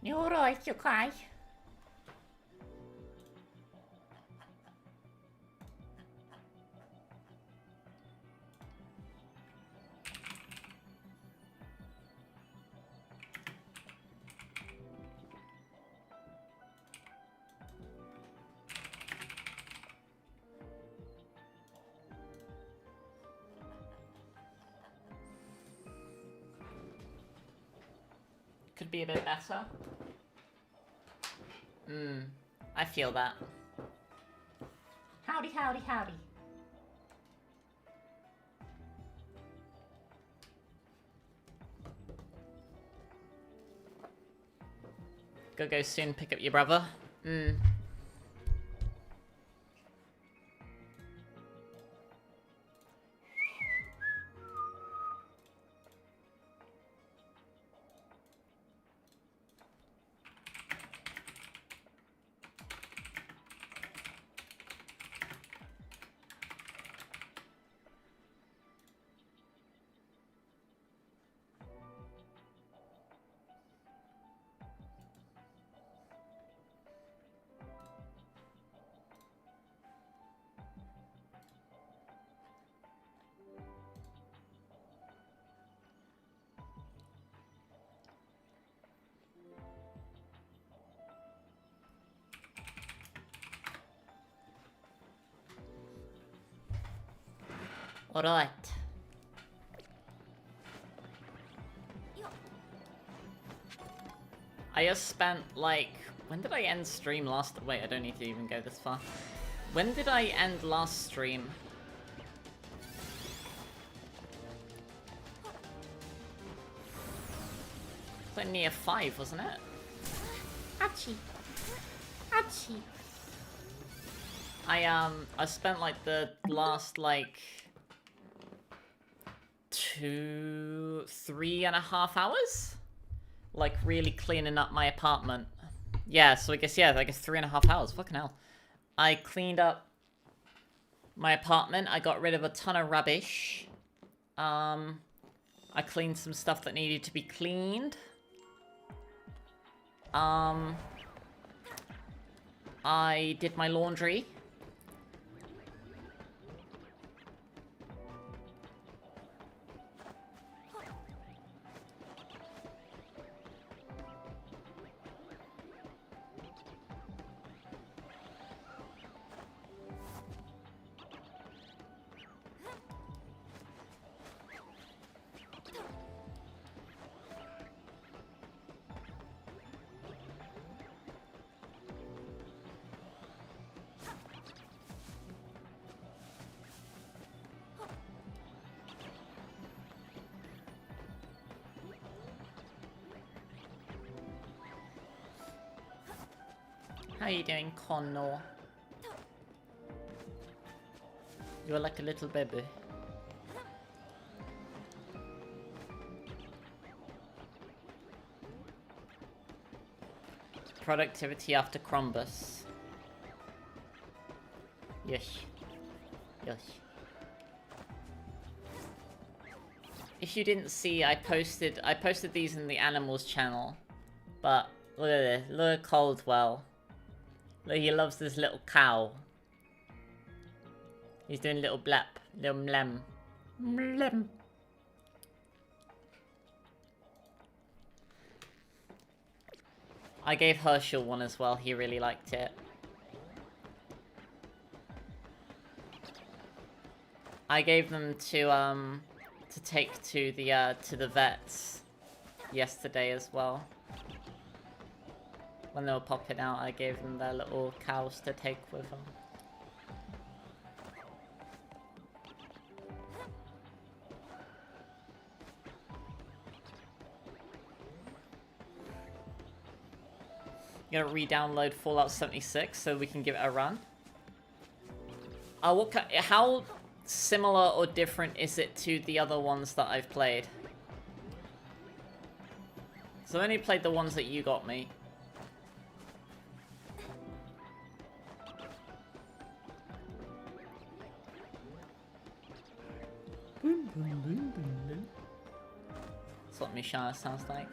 You alright, you okay? Could be a bit better. I feel that. Howdy, howdy, howdy. Go soon, pick up your brother. Alright. I just spent like... When did I end stream last... Wait, I don't need to even go this far. When did I end last stream? It's like near 5, wasn't it? Achie. Achie. I spent like the last like 3.5 hours? Like really cleaning up my apartment. Yeah, so I guess 3.5 hours, fucking hell. I cleaned up my apartment, I got rid of a ton of rubbish. I cleaned some stuff that needed to be cleaned. I did my laundry. How are you doing, Connor? You're like a little baby. Productivity after Crumbus. Yes. Yes. If you didn't see, I posted these in the animals channel. But look at this. Look at Caldwell. Look, he loves this little cow. He's doing little blap, little mlem. Mlem. I gave Herschel one as well, he really liked it. I gave them to take to the vets yesterday as well. When they were popping out, I gave them their little cows to take with them. You gotta re-download Fallout 76 so we can give it a run. How similar or different is it to the other ones that I've played? So I only played the ones that you got me. That's what Mishana sounds like.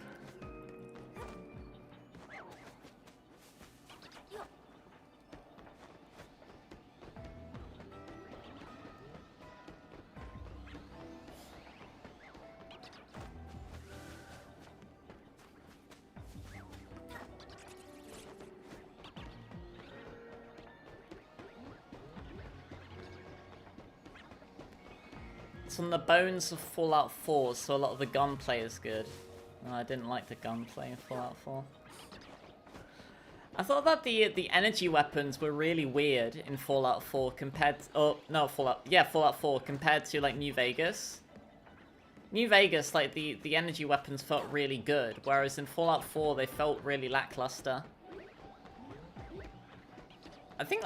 It's on the bones of Fallout 4, so a lot of the gunplay is good. No, I didn't like the gunplay in Fallout 4. I thought that the energy weapons were really weird in Fallout 4 compared to, oh, no, Fallout 4 compared to, like, New Vegas. New Vegas, like, the energy weapons felt really good, whereas in Fallout 4 they felt really lackluster.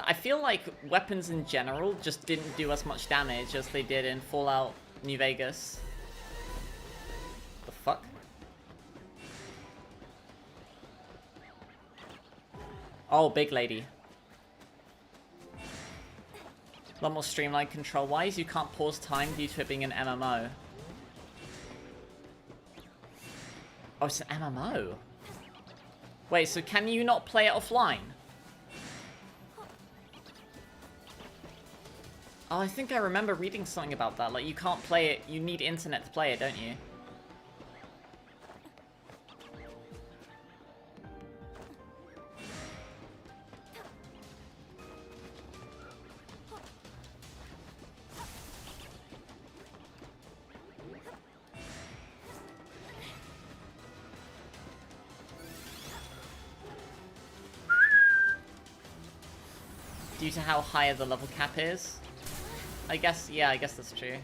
I feel like weapons in general just didn't do as much damage as they did in Fallout New Vegas. The fuck? Oh, big lady. A lot more streamlined control-wise. You can't pause time due to it being an MMO. Oh, it's an MMO? Wait, so can you not play it offline? Oh, I think I remember reading something about that. Like, you can't play it, you need internet to play it, don't you? Due to how high the level cap is? I guess, yeah, I guess that's true.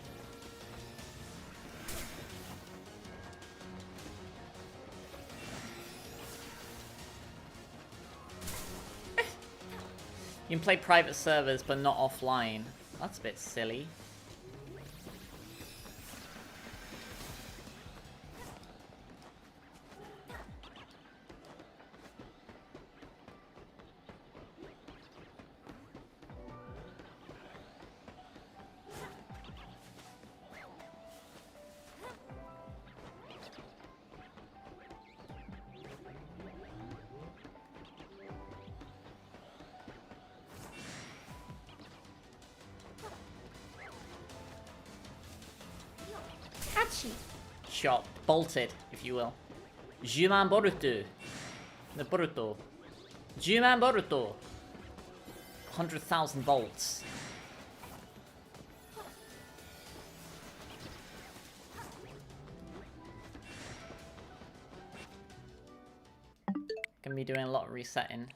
You can play private servers, but not offline. That's a bit silly. Shot. Bolted, if you will. Juman Boruto. The Boruto. Juman Boruto. 100,000 volts. Gonna be doing a lot of resetting.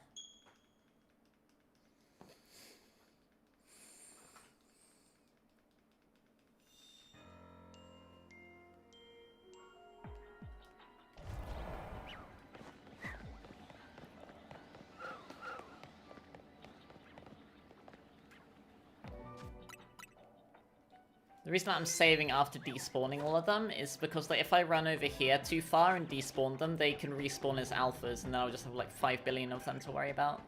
The reason that I'm saving after despawning all of them is because, like, if I run over here too far and despawn them, they can respawn as alphas, and then I'll just have like 5 billion of them to worry about.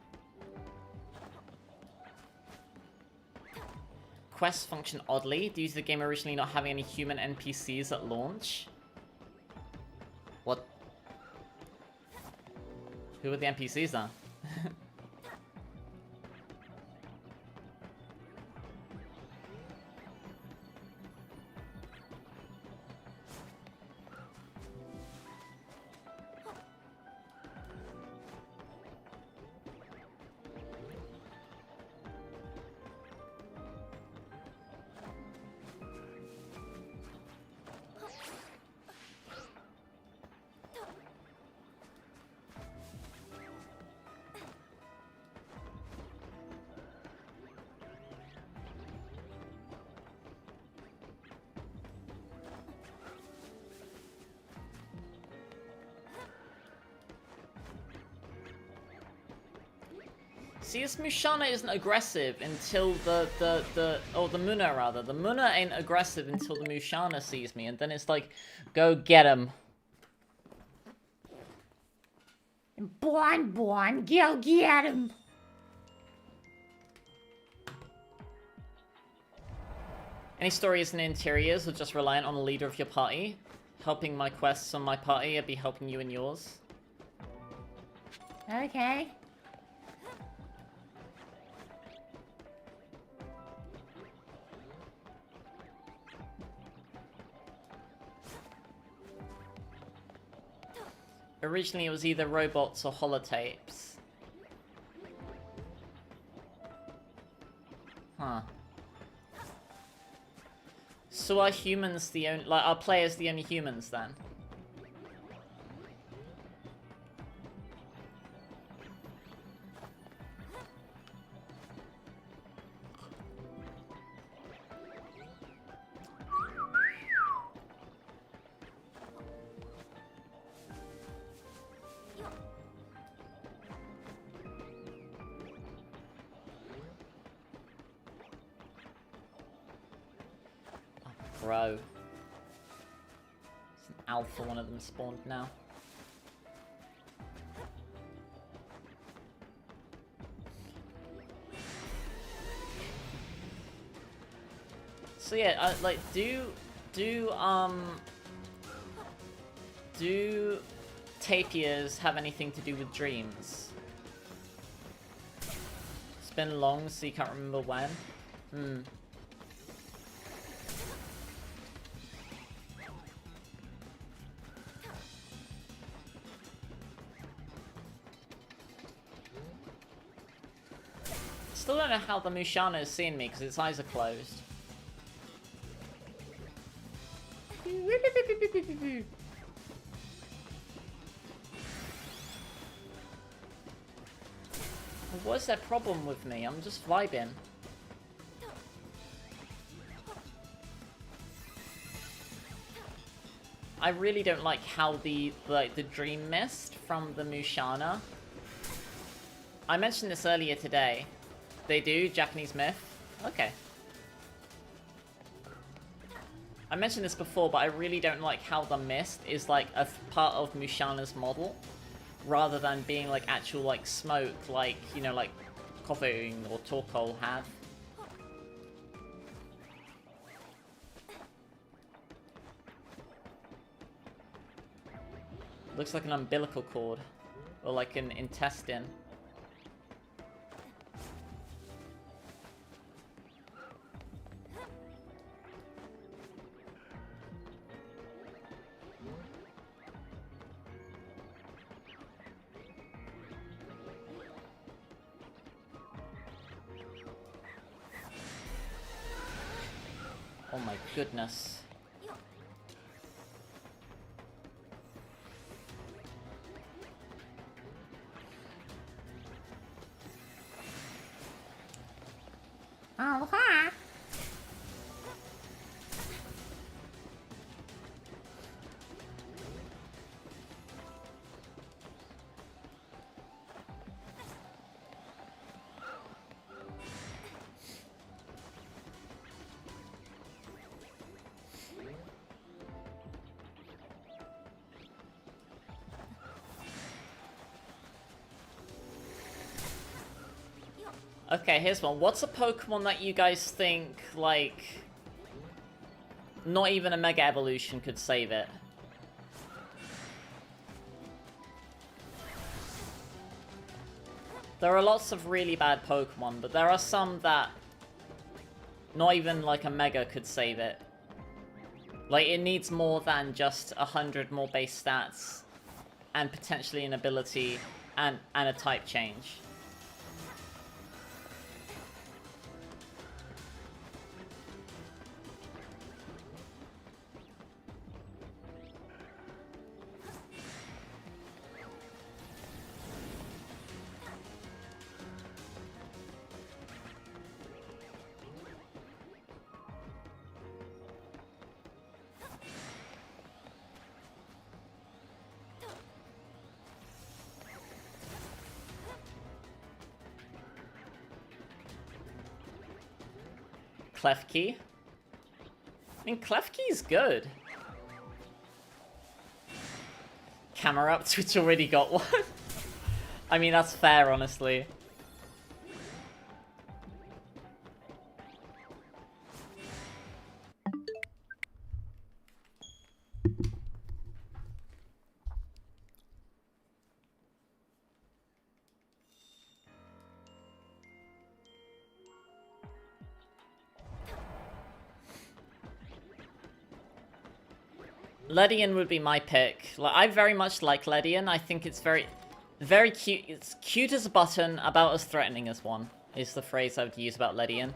Quests function oddly due to the game originally not having any human NPCs at launch. What? Who are the NPCs then? See, this Mushana isn't aggressive until the Muna rather. The Muna ain't aggressive until the Mushana sees me, and then it's like, go get him. Bon, go get him. Any stories in interiors are just reliant on the leader of your party. Helping my quests on my party, I'd be helping you in yours. Okay. Originally it was either robots or holotapes. Huh. So are humans the only, like, are players the only humans then? Bro. It's an alpha one of them spawned now. So yeah, like, do tapirs have anything to do with dreams? It's been long, so you can't remember when? Hmm. Still don't know how the Mushana is seeing me because its eyes are closed. What's their problem with me? I'm just vibing. I really don't like how the dream mist from the Mushana. I mentioned this earlier today. They do Japanese myth. Okay. I mentioned this before, but I really don't like how the mist is like a part of Mushana's model, rather than being like actual like smoke, like, you know, like Kofun or Torkoal have. Looks like an umbilical cord, or like an intestine. Oh my goodness. Oh, hi. Okay, here's one. What's a Pokemon that you guys think, like, not even a Mega Evolution could save it? There are lots of really bad Pokemon, but there are some that not even, like, a Mega could save it. Like, it needs more than just 100 more base stats and potentially an ability and a type change. Klefki? I mean, Klefki's good. Camera up, Twitch already got one. I mean, that's fair, honestly. Ledian would be my pick. Like, I very much like Ledian. I think it's very cute. It's cute as a button, about as threatening as one, is the phrase I would use about Ledian.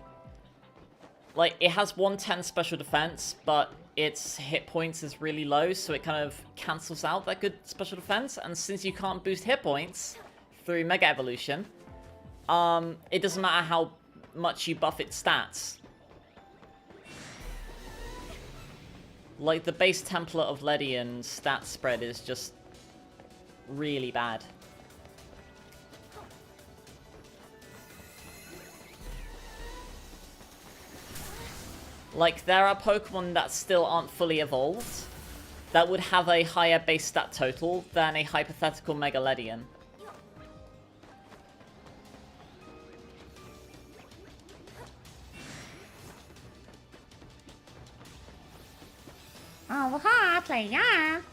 like, it has 110 special defense, but its hit points is really low, so it kind of cancels out that good special defense. And since you can't boost hit points through Mega Evolution, it doesn't matter how much you buff its stats. Like, the base template of Ledian's stat spread is just really bad. Like, there are Pokemon that still aren't fully evolved that would have a higher base stat total than a hypothetical Mega Ledian. Oh, hi, player.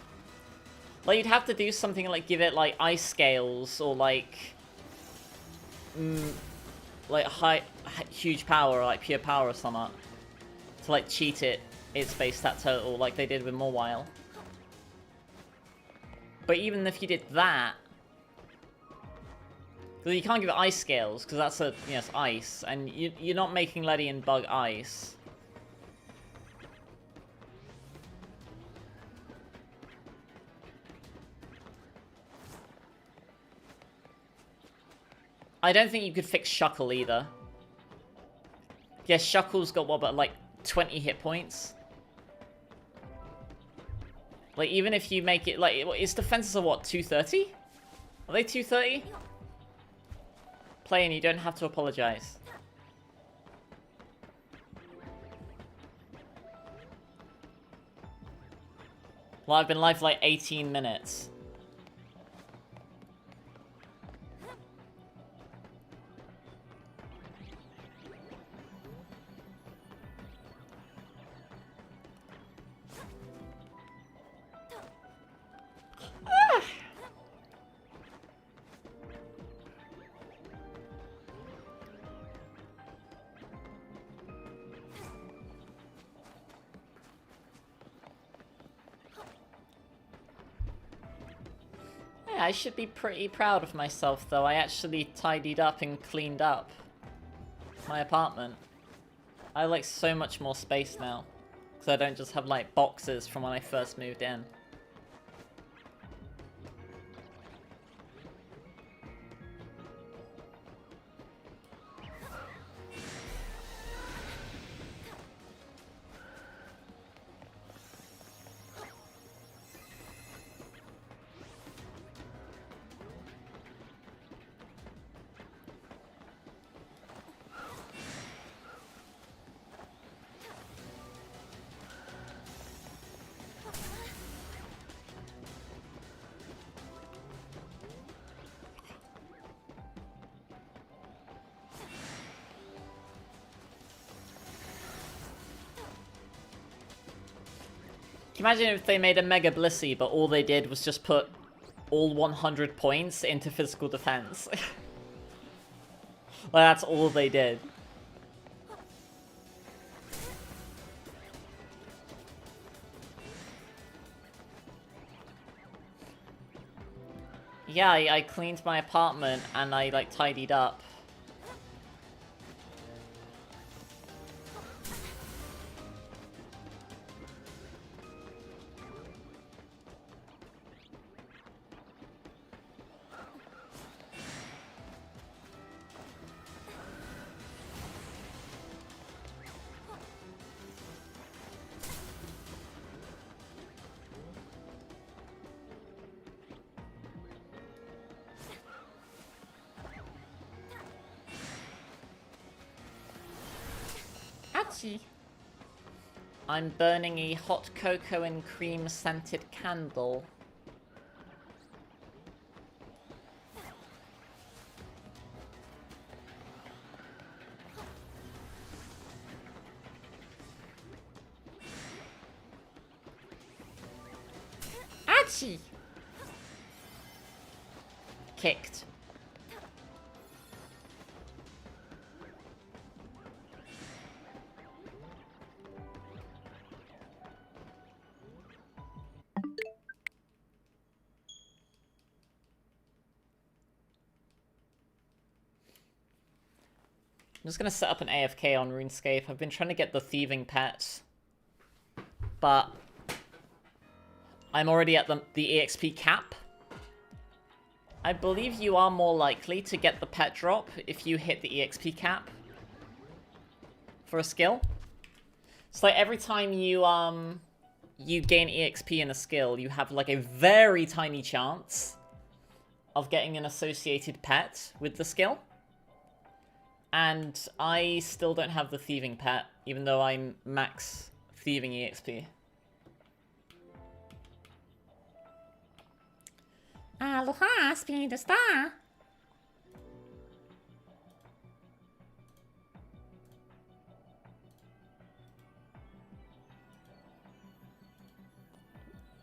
Like, you'd have to do something like give it, like, ice scales or, like, huge power or, like, pure power or something to, like, cheat its base stat total like they did with Mawile. But even if you did that, because you can't give it ice scales because that's a, you know, it's ice, and you're not making Ledian bug ice. I don't think you could fix Shuckle either. Yeah, Shuckle's got what, about like 20 hit points? Like, even if you make it, like, its defenses are what, 230? Are they 230? Playing, you don't have to apologize. Well, I've been live for like 18 minutes. I should be pretty proud of myself, though. I actually tidied up and cleaned up my apartment. I have, like, so much more space now. Because I don't just have, like, boxes from when I first moved in. Imagine if they made a Mega Blissey, but all they did was just put all 100 points into physical defense. Like, that's all they did. Yeah, I cleaned my apartment and I, like, tidied up. I'm burning a hot cocoa and cream scented candle. Achie! Kicked. I'm just gonna set up an AFK on RuneScape. I've been trying to get the thieving pet, but I'm already at the EXP cap. I believe you are more likely to get the pet drop if you hit the EXP cap for a skill. So like every time you gain EXP in a skill, you have like a very tiny chance of getting an associated pet with the skill. And I still don't have the thieving pet, even though I'm max thieving EXP. Aloha, speed the star.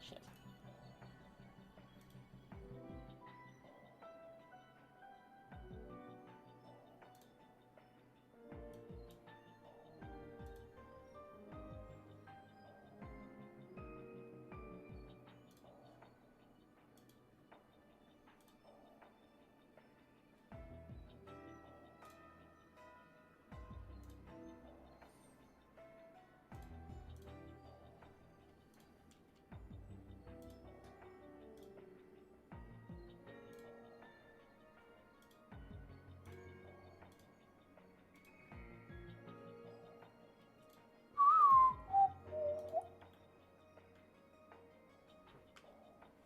Shit.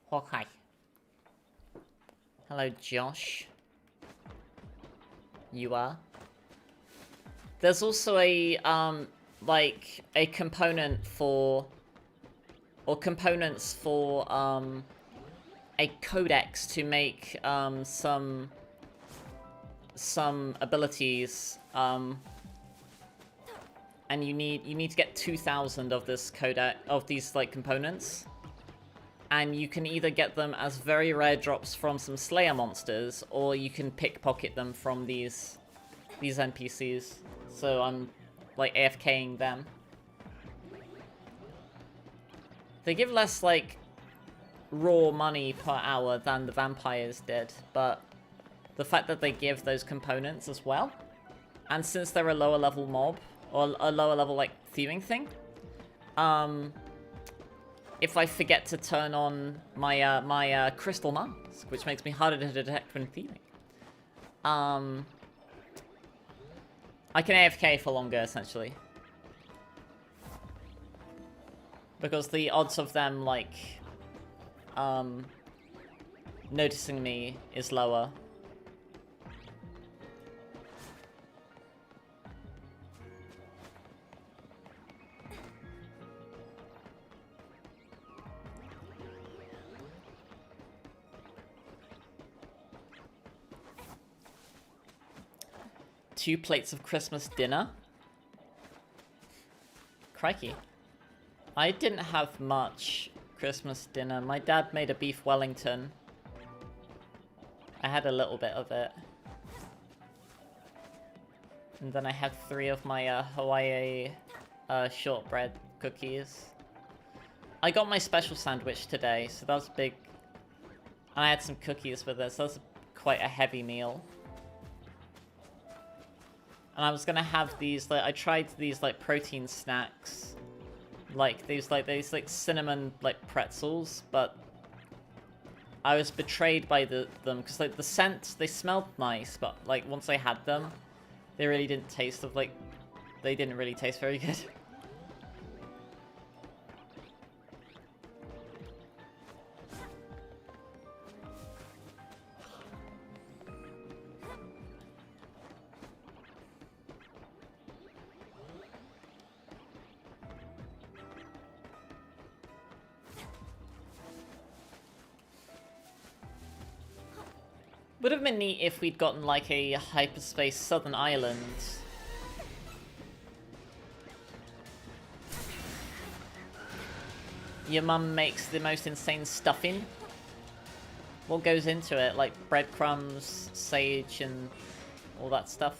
Hawkeye. Hello, Josh. You are? There's also a, like, a component for... Or components for, a codex to make, some abilities, and you need to get 2,000 of this codex, of these, like, components. And you can either get them as very rare drops from some Slayer monsters, or you can pickpocket them from these NPCs. So I'm, like, AFKing them. They give less, like, raw money per hour than the vampires did, but the fact that they give those components as well, and since they're a lower level mob, or a lower level, like, thieving thing, if I forget to turn on my my crystal mask, which makes me harder to detect when thieving, I can AFK for longer, essentially. Because the odds of them, like, noticing me is lower. Two plates of Christmas dinner? Crikey. I didn't have much Christmas dinner. My dad made a beef Wellington. I had a little bit of it. And then I had 3 of my Hawaii shortbread cookies. I got my special sandwich today, so that was big. And I had some cookies with it, so that was quite a heavy meal. And I was gonna have these, like, I tried these, like, protein snacks. Like, these cinnamon, like, pretzels, but I was betrayed by them, because, like, the scent, they smelled nice, but, like, once I had them, they really didn't taste of, like, they didn't really taste very good. Would have been neat if we'd gotten, like, a hyperspace southern island. Your mum makes the most insane stuffing. What goes into it? Like breadcrumbs, sage, and all that stuff.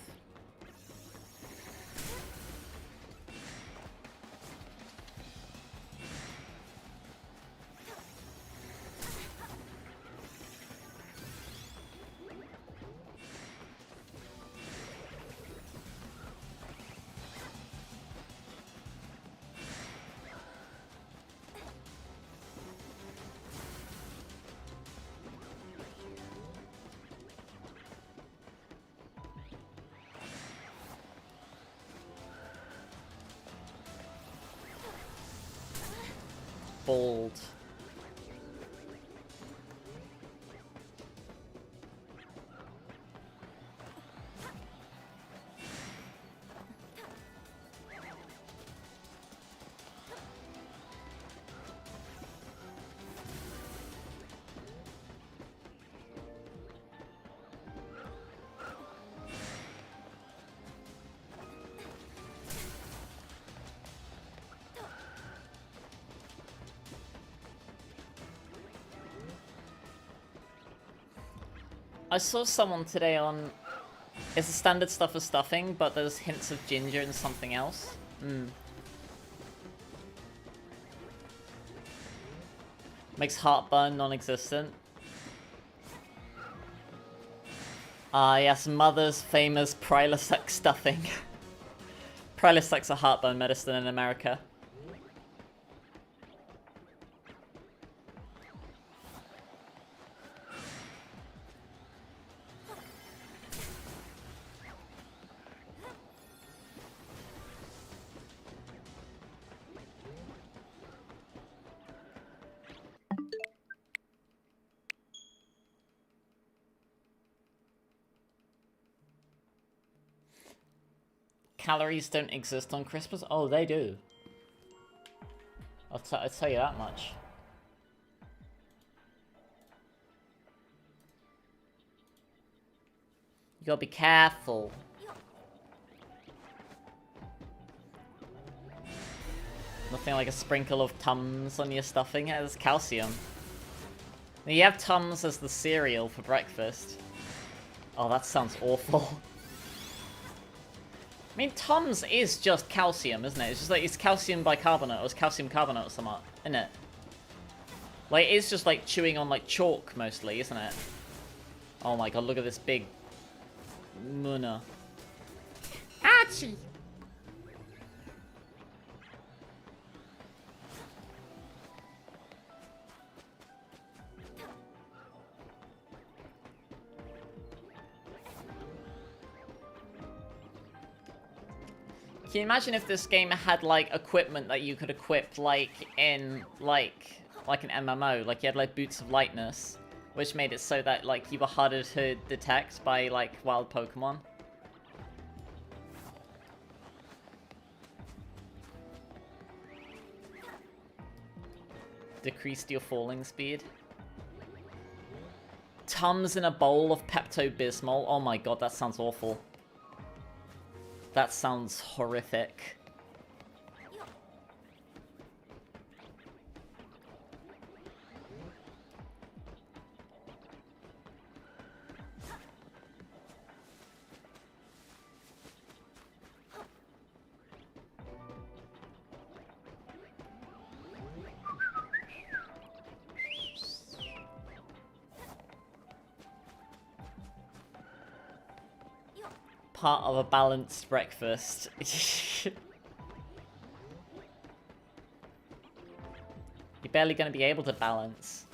bald. I saw someone today on... It's the standard stuff of stuffing, but there's hints of ginger and something else. Makes heartburn non-existent. Ah, yes, Mother's famous Prilosec stuffing. Prilosec's a heartburn medicine in America. Calories don't exist on Christmas? Oh, they do. I'll tell you that much. You gotta be careful. Nothing like a sprinkle of Tums on your stuffing. It has calcium. Now you have Tums as the cereal for breakfast. Oh, that sounds awful. I mean, Tums is just calcium, isn't it? It's just like, it's calcium bicarbonate, or it's calcium carbonate or something, isn't it? Like, it's just like chewing on like chalk, mostly, isn't it? Oh my god, look at this big... Muna. Ouchie. Can you imagine if this game had, like, equipment that you could equip, like, in, like an MMO? Like, you had, like, Boots of Lightness, which made it so that, like, you were harder to detect by, like, wild Pokemon. Decreased your falling speed. Tums in a bowl of Pepto-Bismol. Oh my god, that sounds awful. That sounds horrific. Part of a balanced breakfast. You're barely going to be able to balance.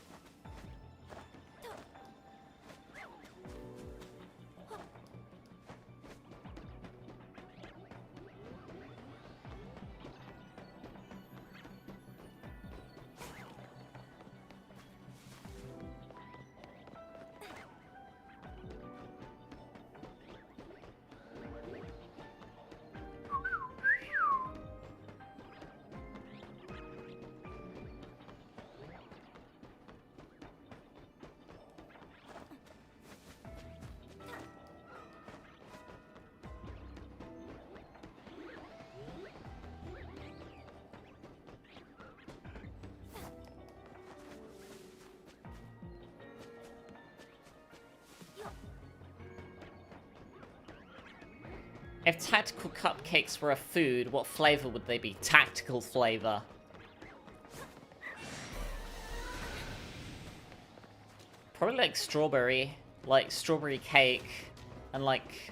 If tactical cupcakes were a food, what flavor would they be? Tactical flavor. Probably like strawberry cake, and like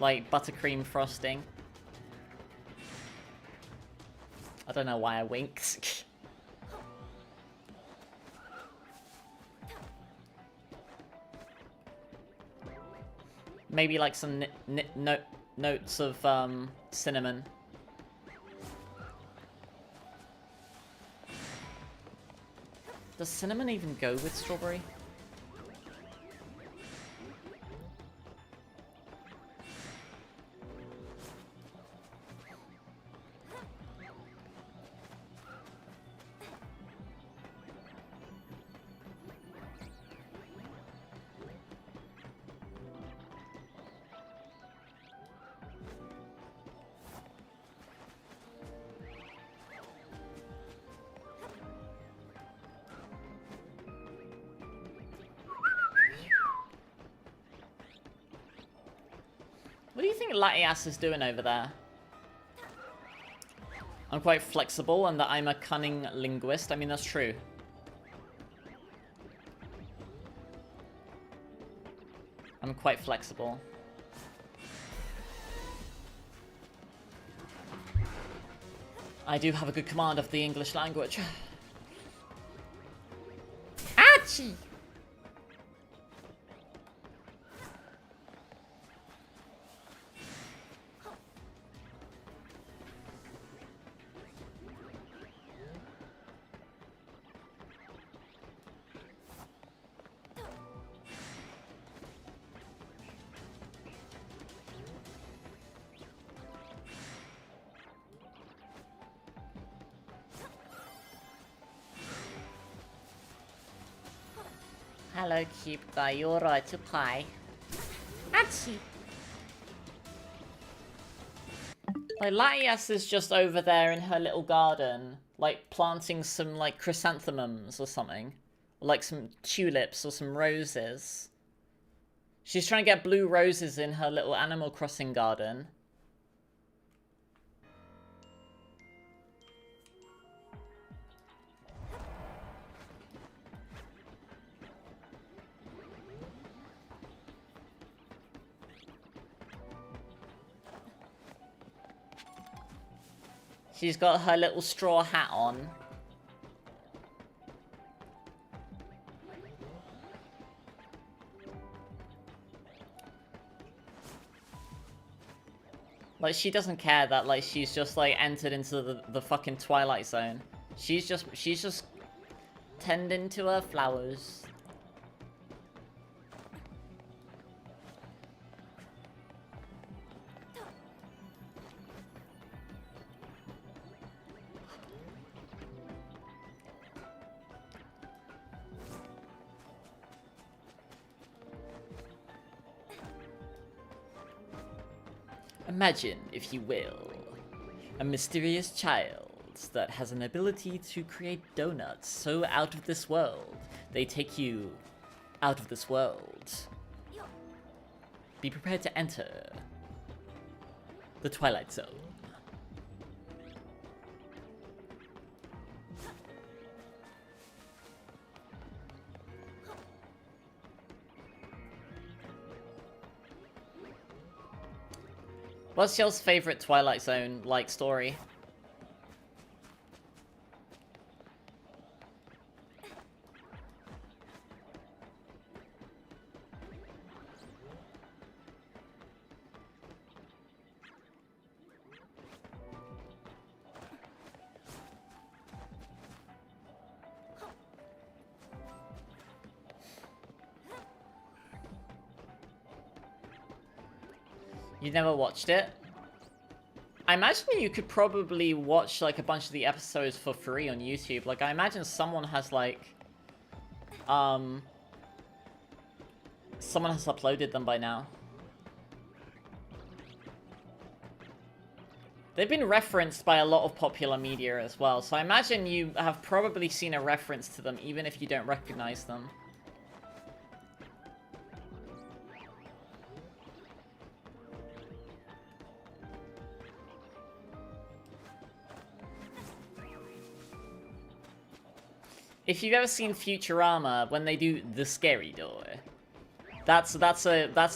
buttercream frosting. I don't know why I winked. Maybe like some notes of cinnamon. Does cinnamon even go with strawberry? What do you think Latias is doing over there? I'm quite flexible and that I'm a cunning linguist. I mean, that's true. I'm quite flexible. I do have a good command of the English language. Ouchie! Hello, cute guy. You alright to play? Ouchie! Like, Latias is just over there in her little garden, like, planting some, like, chrysanthemums or something. Or, like, some tulips or some roses. She's trying to get blue roses in her little Animal Crossing garden. She's got her little straw hat on. Like, she doesn't care that, like, she's just, like, entered into the fucking Twilight Zone. She's just tending to her flowers. Imagine, if you will, a mysterious child that has an ability to create donuts so out of this world, they take you out of this world. Be prepared to enter the Twilight Zone. What's your favorite Twilight Zone, like, story? You never watched it? I imagine you could probably watch, like, a bunch of the episodes for free on YouTube. Like, I imagine someone has, like, someone has uploaded them by now. They've been referenced by a lot of popular media as well, so I imagine you have probably seen a reference to them, even if you don't recognize them. If you've ever seen Futurama, when they do the scary door, that's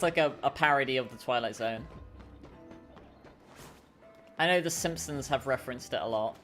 like a parody of the Twilight Zone. I know The Simpsons have referenced it a lot.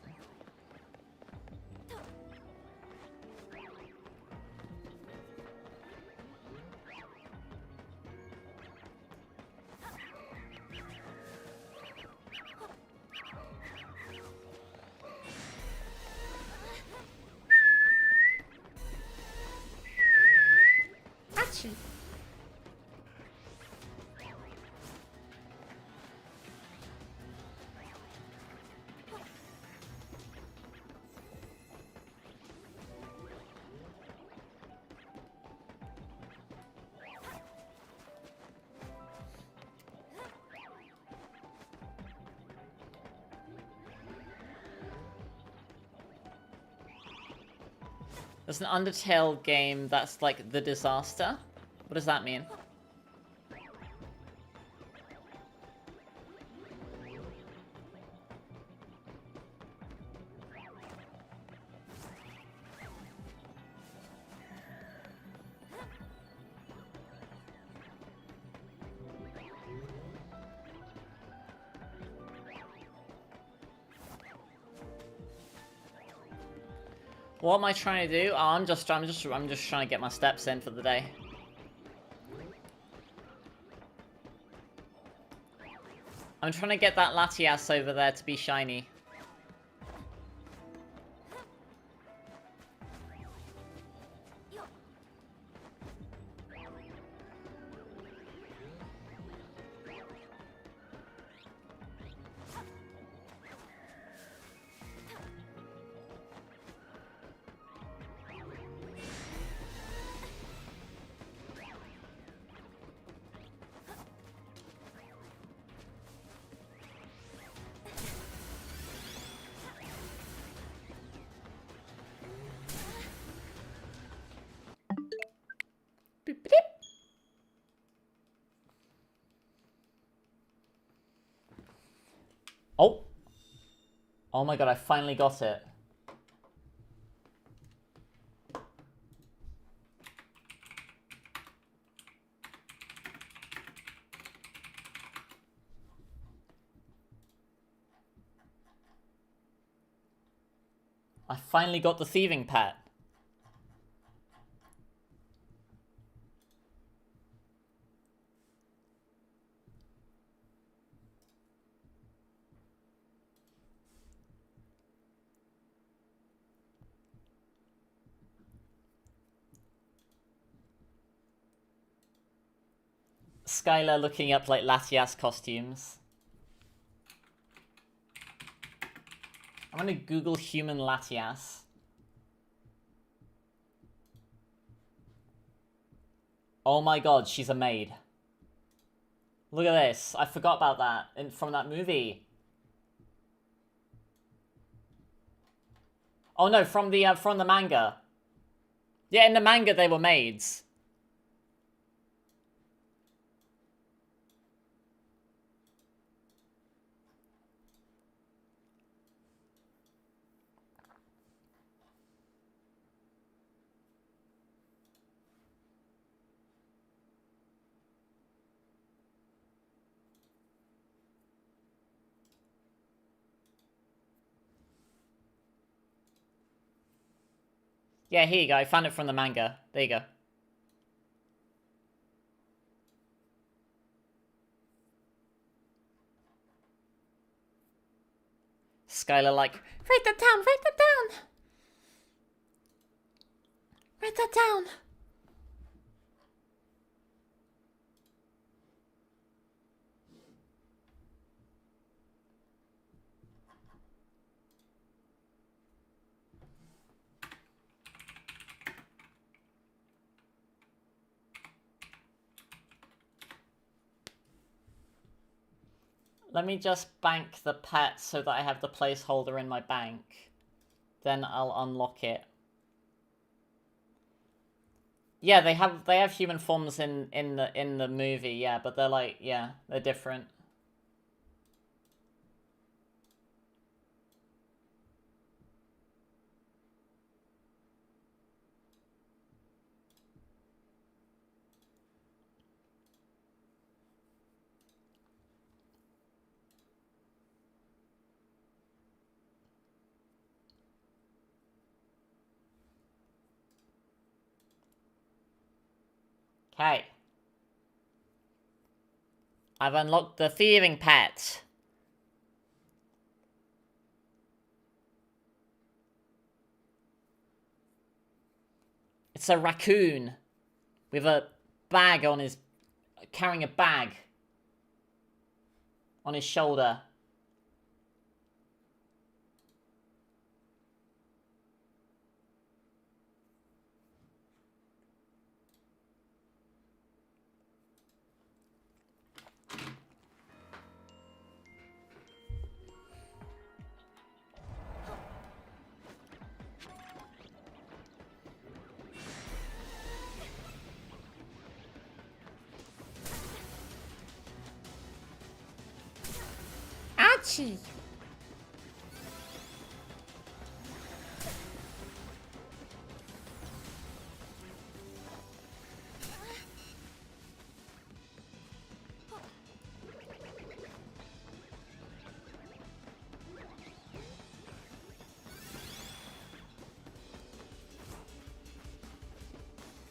There's an Undertale game that's like the disaster. What does that mean? What am I trying to do? Oh, I'm just trying to get my steps in for the day. I'm trying to get that Latias over there to be shiny. Oh! Oh my god, I finally got it. I finally got the thieving pet. Skylar looking up like Latias costumes. I'm gonna Google human Latias. Oh my god, she's a maid. Look at this. I forgot about that from that movie. Oh no, from the manga. Yeah, in the manga they were maids. Yeah, here you go. I found it from the manga. There you go. Skylar like, Write that down, write that down. Write that down. let me just bank the pet so that I have the placeholder in my bank. Then I'll unlock it. Yeah, they have human forms in the movie, yeah, but they're like, yeah, they're different. Okay. I've unlocked the thieving pet. It's a raccoon with a bag on his... carrying a bag on his shoulder. Chi.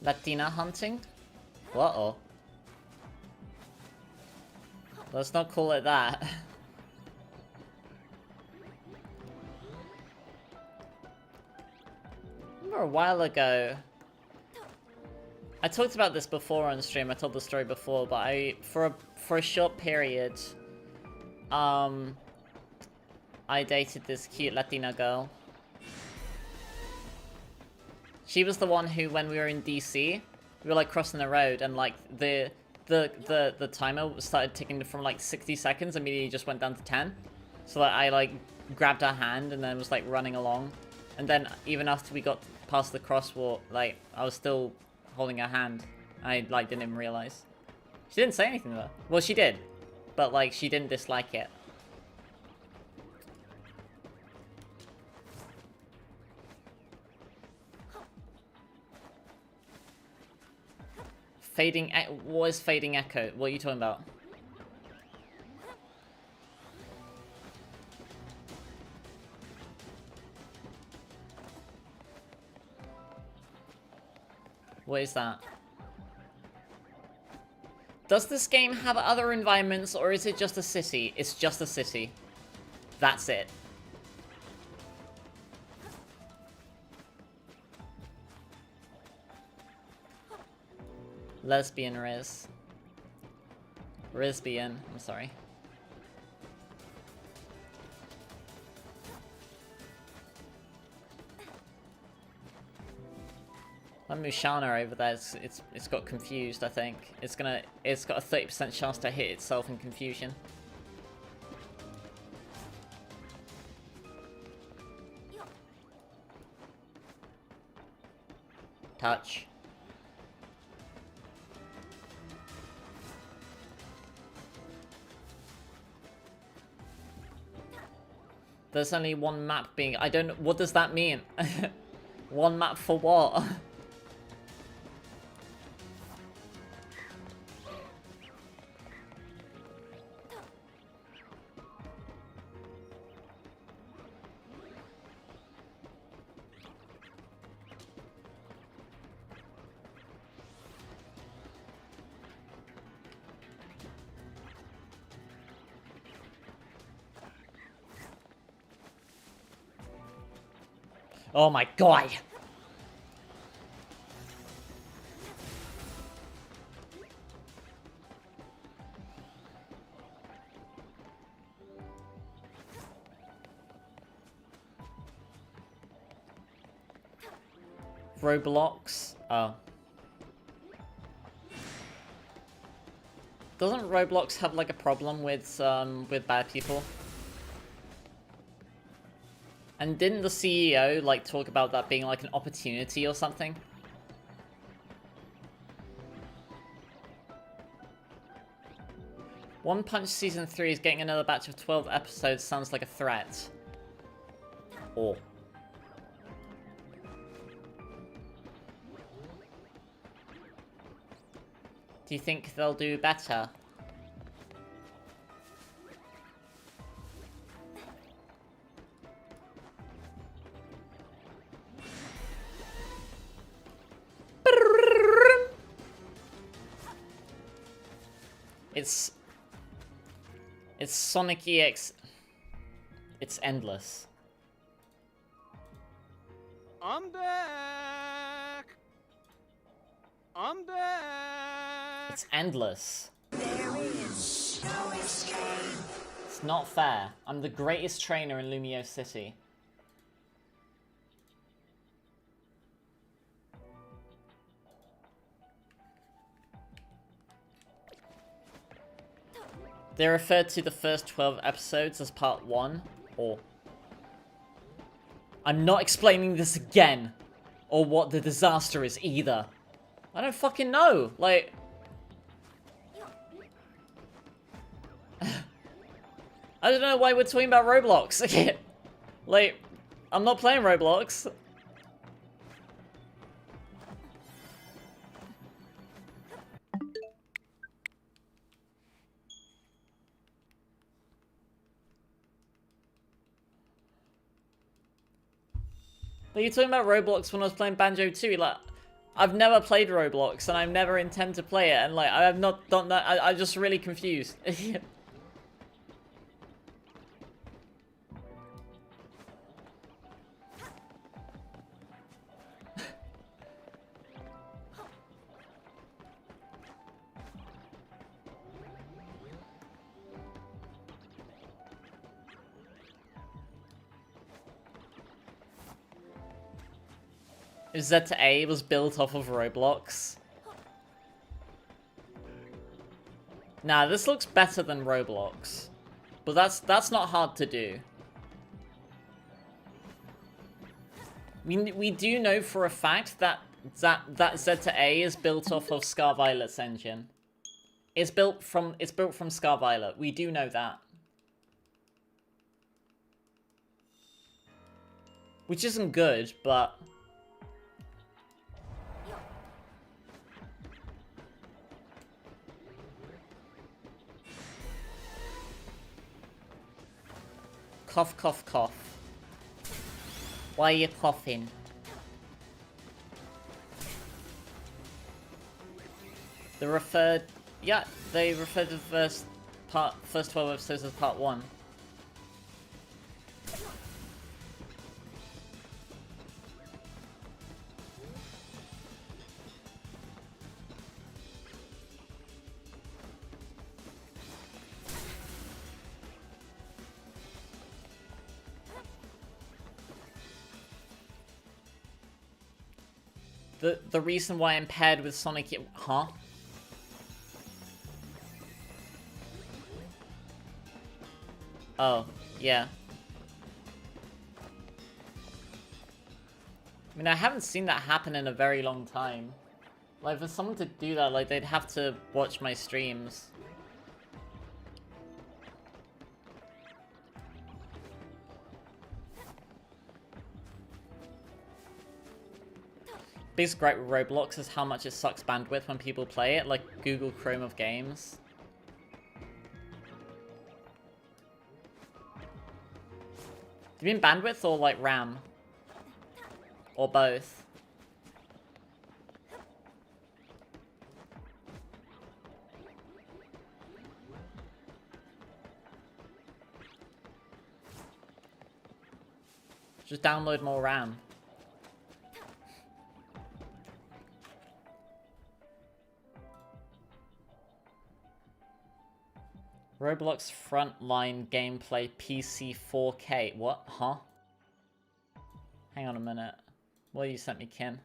Latina hunting? Uh-oh. Let's not call it that. Remember a while ago, I talked about this before on stream, I told the story before, but for a short period, I dated this cute Latina girl. She was the one who, when we were in DC, we were like crossing the road and like the timer started ticking from like 60 seconds, immediately just went down to 10. So like, I like grabbed her hand and then was like running along. And then even after we got past the crosswalk, like I was still holding her hand. I like didn't even realize. She didn't say anything though. Well, she did, but like she didn't dislike it. Fading, what is fading echo? What are you talking about? What is that? Does this game have other environments, or is it just a city? It's just a city. That's it. Lesbian Riz. Rizbian, I'm sorry. That Mushana over there, it's got confused, I think. It's got a 30% chance to hit itself in confusion. Touch. There's only one map being... I don't know... What does that mean? One map for what? Oh my god! Roblox? Oh. Doesn't Roblox have like a problem with bad people? And didn't the CEO, like, talk about that being, like, an opportunity or something? One Punch Season 3 is getting another batch of 12 episodes sounds like a threat. Or... Do you think they'll do better? It's Sonic EX. It's endless. I'm back. I'm back. It's endless. There is no escape. It's not fair. I'm the greatest trainer in Lumio City. They referred to the first 12 episodes as part 1, or... I'm not explaining this again, or what the disaster is either. I don't fucking know, like... I don't know why we're talking about Roblox. Like, I'm not playing Roblox. But you're talking about Roblox when I was playing Banjo 2, like, I've never played Roblox, and I never intend to play it, and like, I have not done that, I'm just really confused. Z to A was built off of Roblox. Nah, this looks better than Roblox. But that's not hard to do. We do know for a fact that Z to A is built off of Scar Violet's engine. It's built from Scar Violet. We do know that. Which isn't good, but cough, cough, cough. Why are you coughing? They referred to the first 12 episodes as part 1. The reason why I'm paired with Sonic... Huh? Oh, yeah. I mean, I haven't seen that happen in a very long time. Like, for someone to do that, like, they'd have to watch my streams. Biggest gripe with Roblox is how much it sucks bandwidth when people play it, like Google Chrome of games. Do you mean bandwidth or like RAM? Or both? Just download more RAM. Roblox frontline gameplay PC 4K. What? Huh? Hang on a minute. What you sent me, Ken?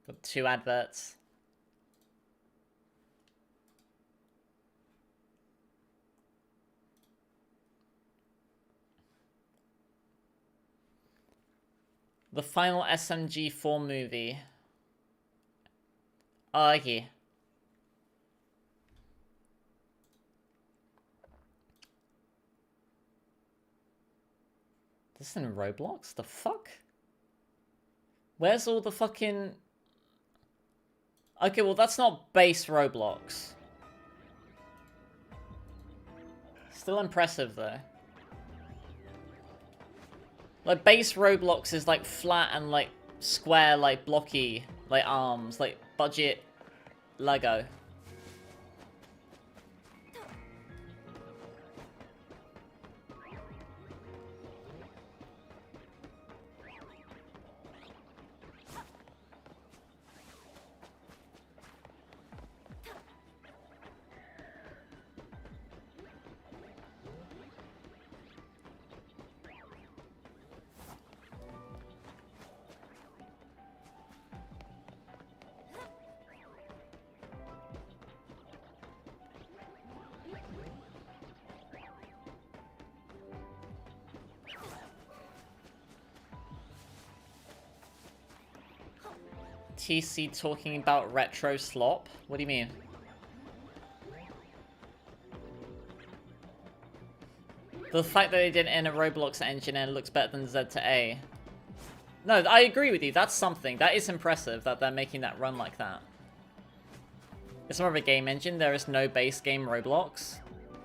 Got 2 adverts. The final SMG4 movie. Oh, yeah. This in Roblox? The fuck? Where's all the fucking... Okay, well that's not base Roblox. Still impressive though. Like base Roblox is like flat and like square, like blocky, like arms, like budget Lego. TC talking about retro slop? What do you mean? The fact that they did it in a Roblox engine and it looks better than Z to A. No, I agree with you. That's something. That is impressive that they're making that run like that. It's more of a game engine. There is no base game Roblox.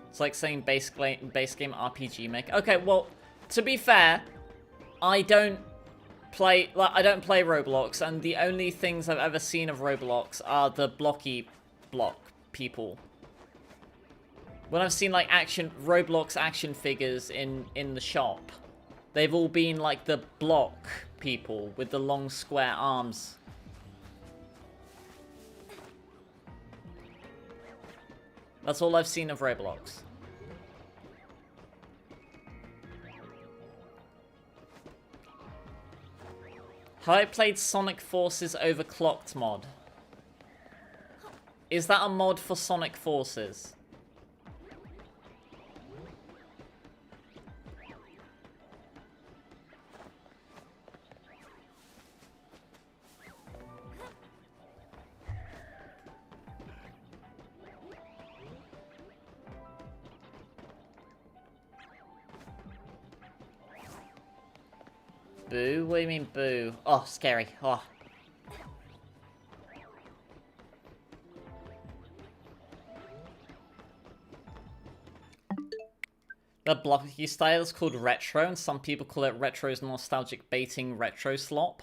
It's like saying base game RPG Maker. Okay, well, to be fair, I don't play Roblox, and the only things I've ever seen of Roblox are the blocky block people. When I've seen like Roblox action figures in the shop, they've all been like the block people with the long square arms. That's all I've seen of Roblox. Have I played Sonic Forces Overclocked mod? Is that a mod for Sonic Forces? Boo? What do you mean boo? Oh, scary. Oh. The blocky style is called retro, and some people call it retro's nostalgic baiting retro slop.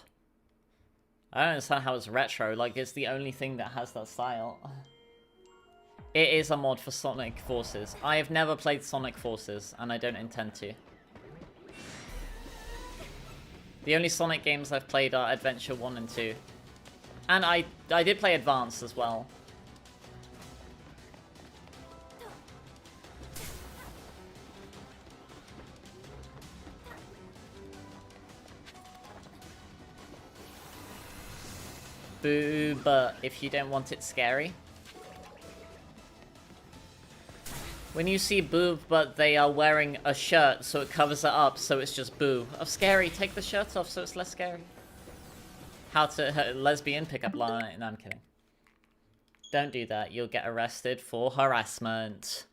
I don't understand how it's retro, like it's the only thing that has that style. It is a mod for Sonic Forces. I have never played Sonic Forces, and I don't intend to. The only Sonic games I've played are Adventure 1 and 2. And I did play Advance as well. Boo, but if you don't want it scary. When you see boo, but they are wearing a shirt, so it covers it up, so it's just boo. Oh, scary. Take the shirt off so it's less scary. How to... lesbian pickup line. No, I'm kidding. Don't do that. You'll get arrested for harassment.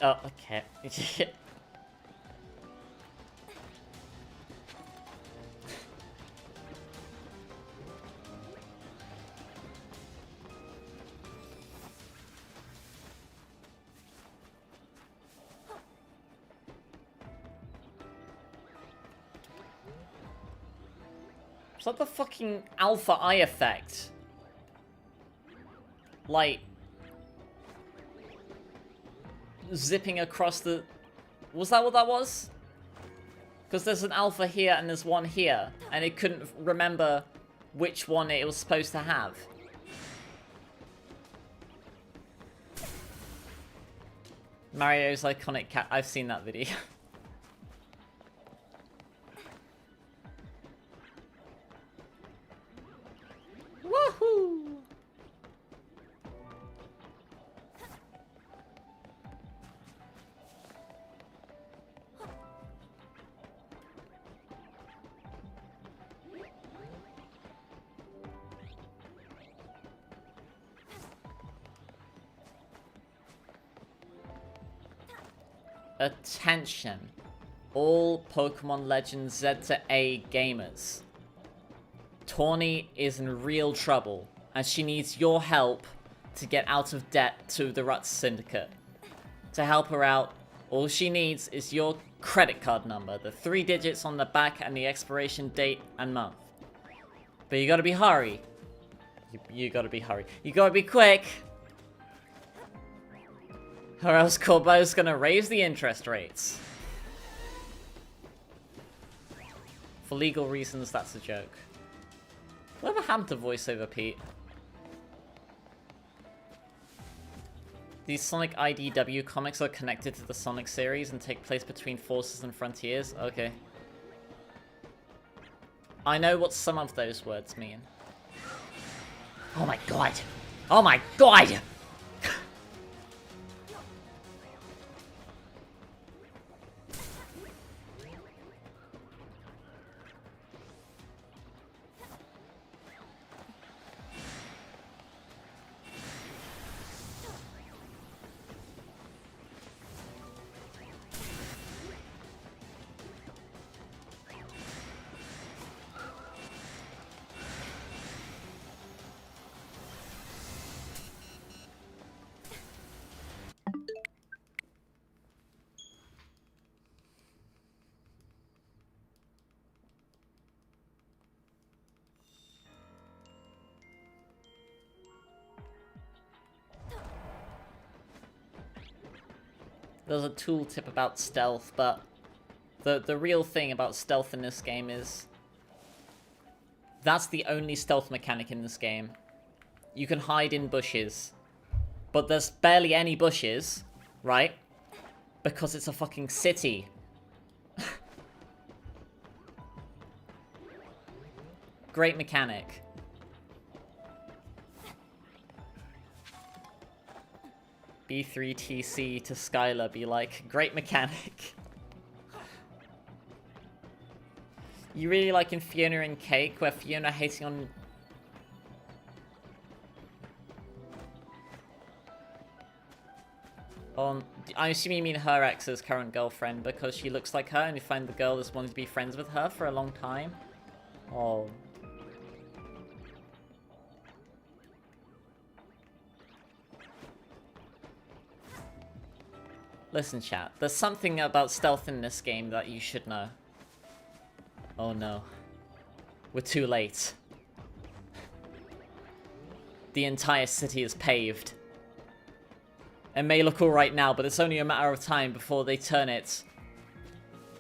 Oh, okay. It's like the fucking alpha eye effect. Like... zipping across the... Was that what that was? Because there's an alpha here and there's one here. And it couldn't remember which one it was supposed to have. Mario's iconic cat. I've seen that video. Woohoo! Attention, all Pokemon Legends Z to A gamers. Tawny is in real trouble, and she needs your help to get out of debt to the Ruts Syndicate. To help her out, all she needs is your credit card number, the 3 digits on the back and the expiration date and month. But you gotta be hurry, You gotta be hurried. You gotta be quick! Or else Corbo's gonna raise the interest rates. For legal reasons, that's a joke. Whatever happened to voiceover, Pete? These Sonic IDW comics are connected to the Sonic series and take place between Forces and Frontiers? Okay. I know what some of those words mean. Oh my god! Oh my god! There's a tooltip about stealth, but the real thing about stealth in this game is that's the only stealth mechanic in this game. You can hide in bushes, but there's barely any bushes, right? Because it's a fucking city. Great mechanic. B3TC to Skylar be like, great mechanic. You really like in Fiona and Cake, where Fiona hating on... I'm assuming you mean her ex's current girlfriend, because she looks like her and you find the girl has wanted to be friends with her for a long time. Oh. Listen, chat, there's something about stealth in this game that you should know. Oh no. We're too late. The entire city is paved. It may look alright now, but it's only a matter of time before they turn it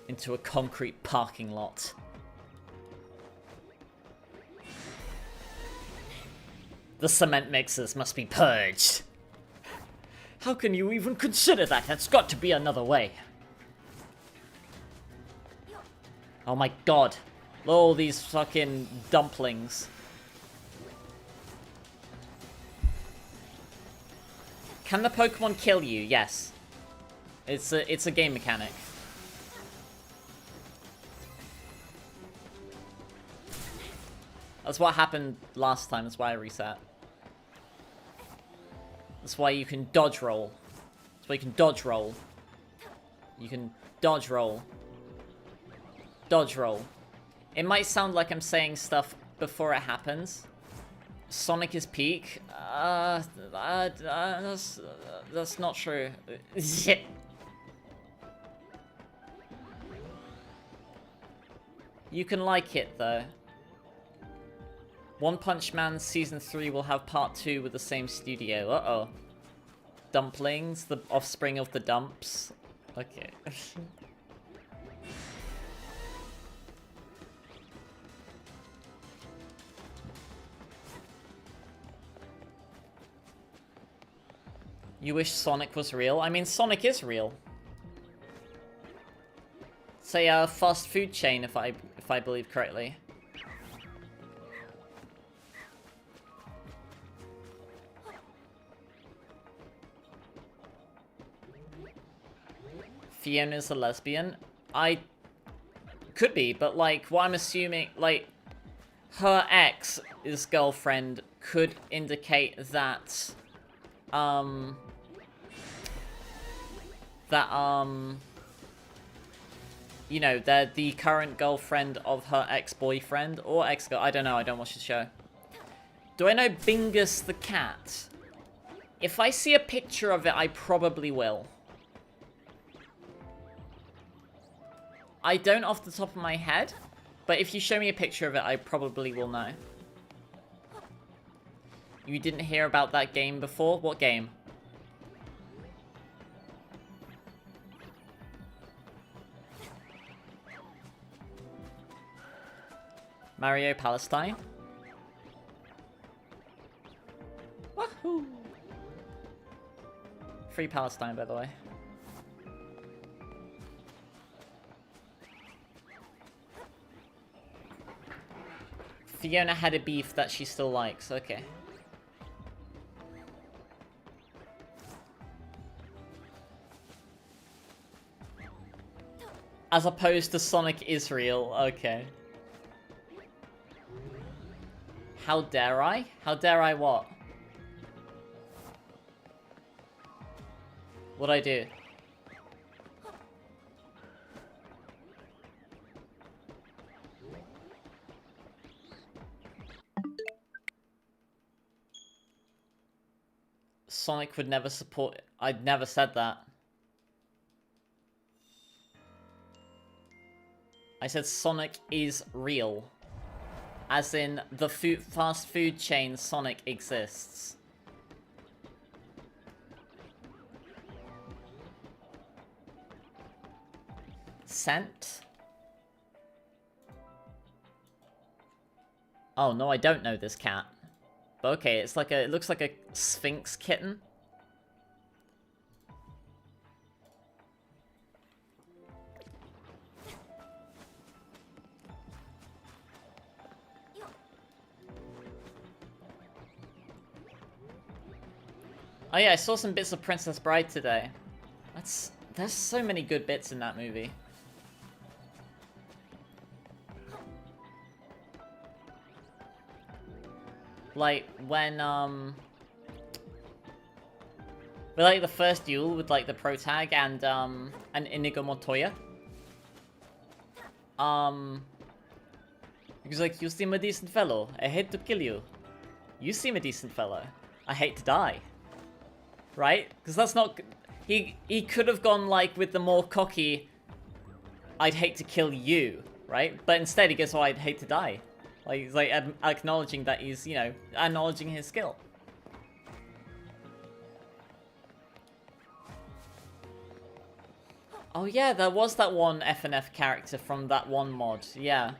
into a concrete parking lot. The cement mixers must be purged. How can you even consider that? That's got to be another way. Oh my god. All these fucking dumplings. Can the Pokemon kill you? Yes. It's a game mechanic. That's what happened last time. That's why I reset. That's why you can dodge roll. That's why you can dodge roll. You can dodge roll. Dodge roll. It might sound like I'm saying stuff before it happens. Sonic is peak. That's not true. You can like it though. One Punch Man Season 3 will have Part 2 with the same studio. Uh-oh. Dumplings, the offspring of the dumps. Okay. You wish Sonic was real? I mean, Sonic is real. It's a fast food chain, if I believe correctly. Fiona's a lesbian? I could be, but like what I'm assuming, like her ex's girlfriend could indicate that you know, they're the current girlfriend of her ex-boyfriend or ex-girl. I don't know, I don't watch the show. Do I know Bingus the cat? If I see a picture of it, I probably will. I don't off the top of my head, but if you show me a picture of it, I probably will know. You didn't hear about that game before? What game? Mario Palestine? Wahoo! Free Palestine, by the way. Fiona had a beef that she still likes, okay. As opposed to Sonic Israel, okay. How dare I? How dare I what? What'd I do? Sonic would never support... I'd never said that. I said Sonic is real. As in, the fast food chain Sonic exists. Scent? Oh, no, I don't know this cat. But okay, it's like a... It looks like a Sphinx kitten. Oh yeah, I saw some bits of Princess Bride today. There's so many good bits in that movie. Like, when, with, like, the first duel with, like, the protag and Inigo Montoya. He was like, you seem a decent fellow. I hate to kill you. You seem a decent fellow. I hate to die. Right? Because that's not... He could have gone, like, with the more cocky, I'd hate to kill you, right? But instead he goes, oh, I'd hate to die. Like, he's, like, acknowledging that he's, you know, acknowledging his skill. Oh, yeah, there was that one FNF character from that one mod, yeah.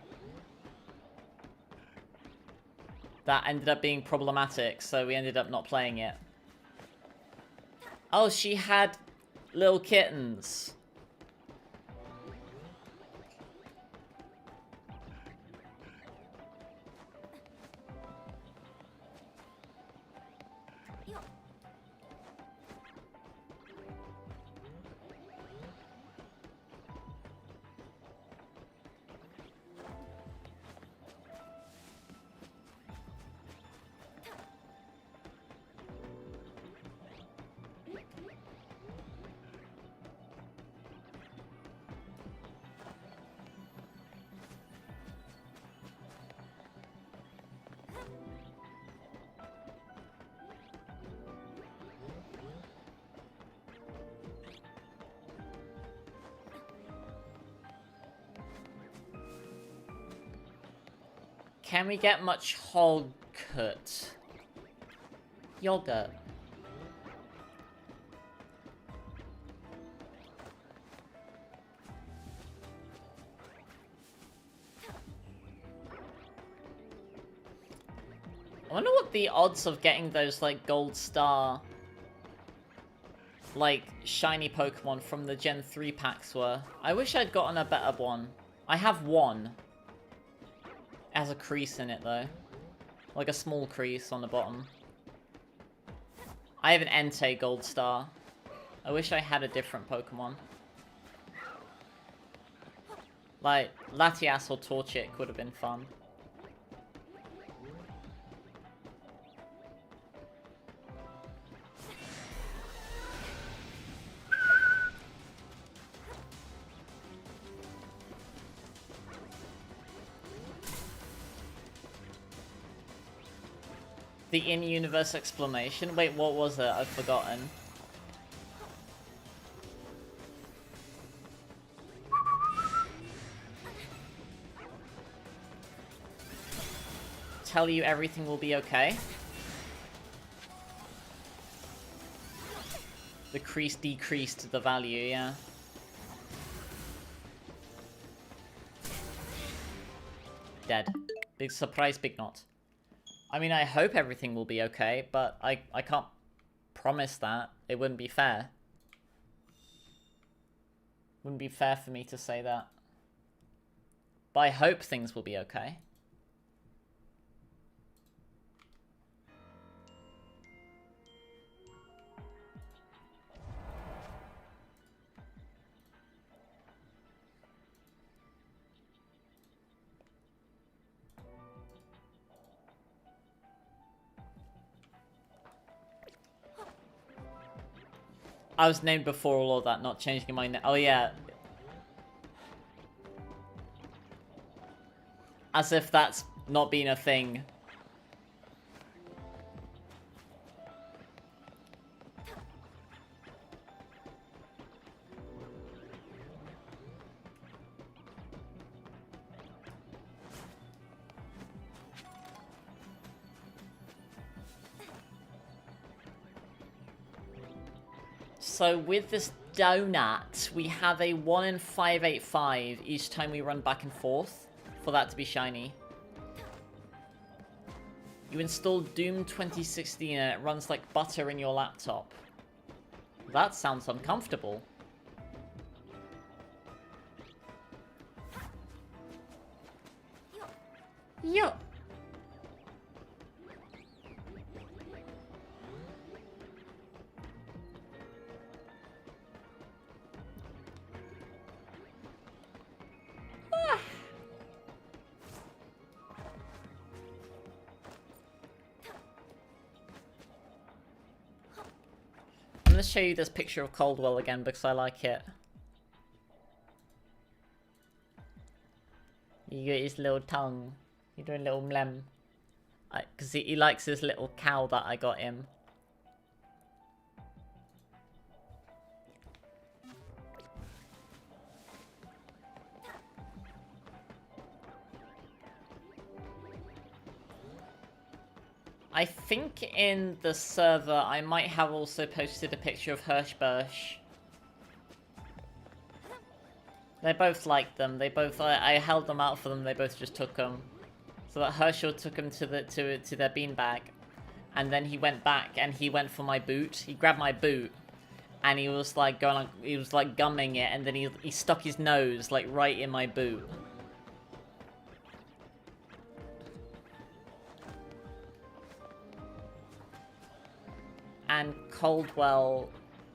That ended up being problematic, so we ended up not playing it. Oh, she had little kittens. Can we get much hogcut? Yogurt. I wonder what the odds of getting those, like, gold star, like, shiny Pokemon from the Gen 3 packs were. I wish I'd gotten a better one. I have one. It has a crease in it, though. Like a small crease on the bottom. I have an Entei Gold Star. I wish I had a different Pokemon. Like, Latias or Torchic would have been fun. The in-universe explanation? Wait, what was it? I've forgotten. Tell you everything will be okay? The crease decreased the value, yeah. Dead. Big surprise, big knot. I mean, I hope everything will be okay, but I can't promise that. It wouldn't be fair. Wouldn't be fair for me to say that. But I hope things will be okay. I was named before all of that, not changing my name. Oh, yeah. As if that's not been a thing. So with this donut, we have a 1 in 585 each time we run back and forth for that to be shiny. You installed Doom 2016 and it runs like butter in your laptop. That sounds uncomfortable. Yo. I'm gonna show you this picture of Caldwell again because I like it. You got his little tongue. You're doing a little mlem. Because he likes his little cow that I got him. I think in the server I might have also posted a picture of Hirschberg. They both liked them. They both I held them out for them. They both just took them. So that Herschel took them to their beanbag, and then he went back and he went for my boot. He grabbed my boot, and he was like he was like gumming it, and then he stuck his nose like right in my boot. And Caldwell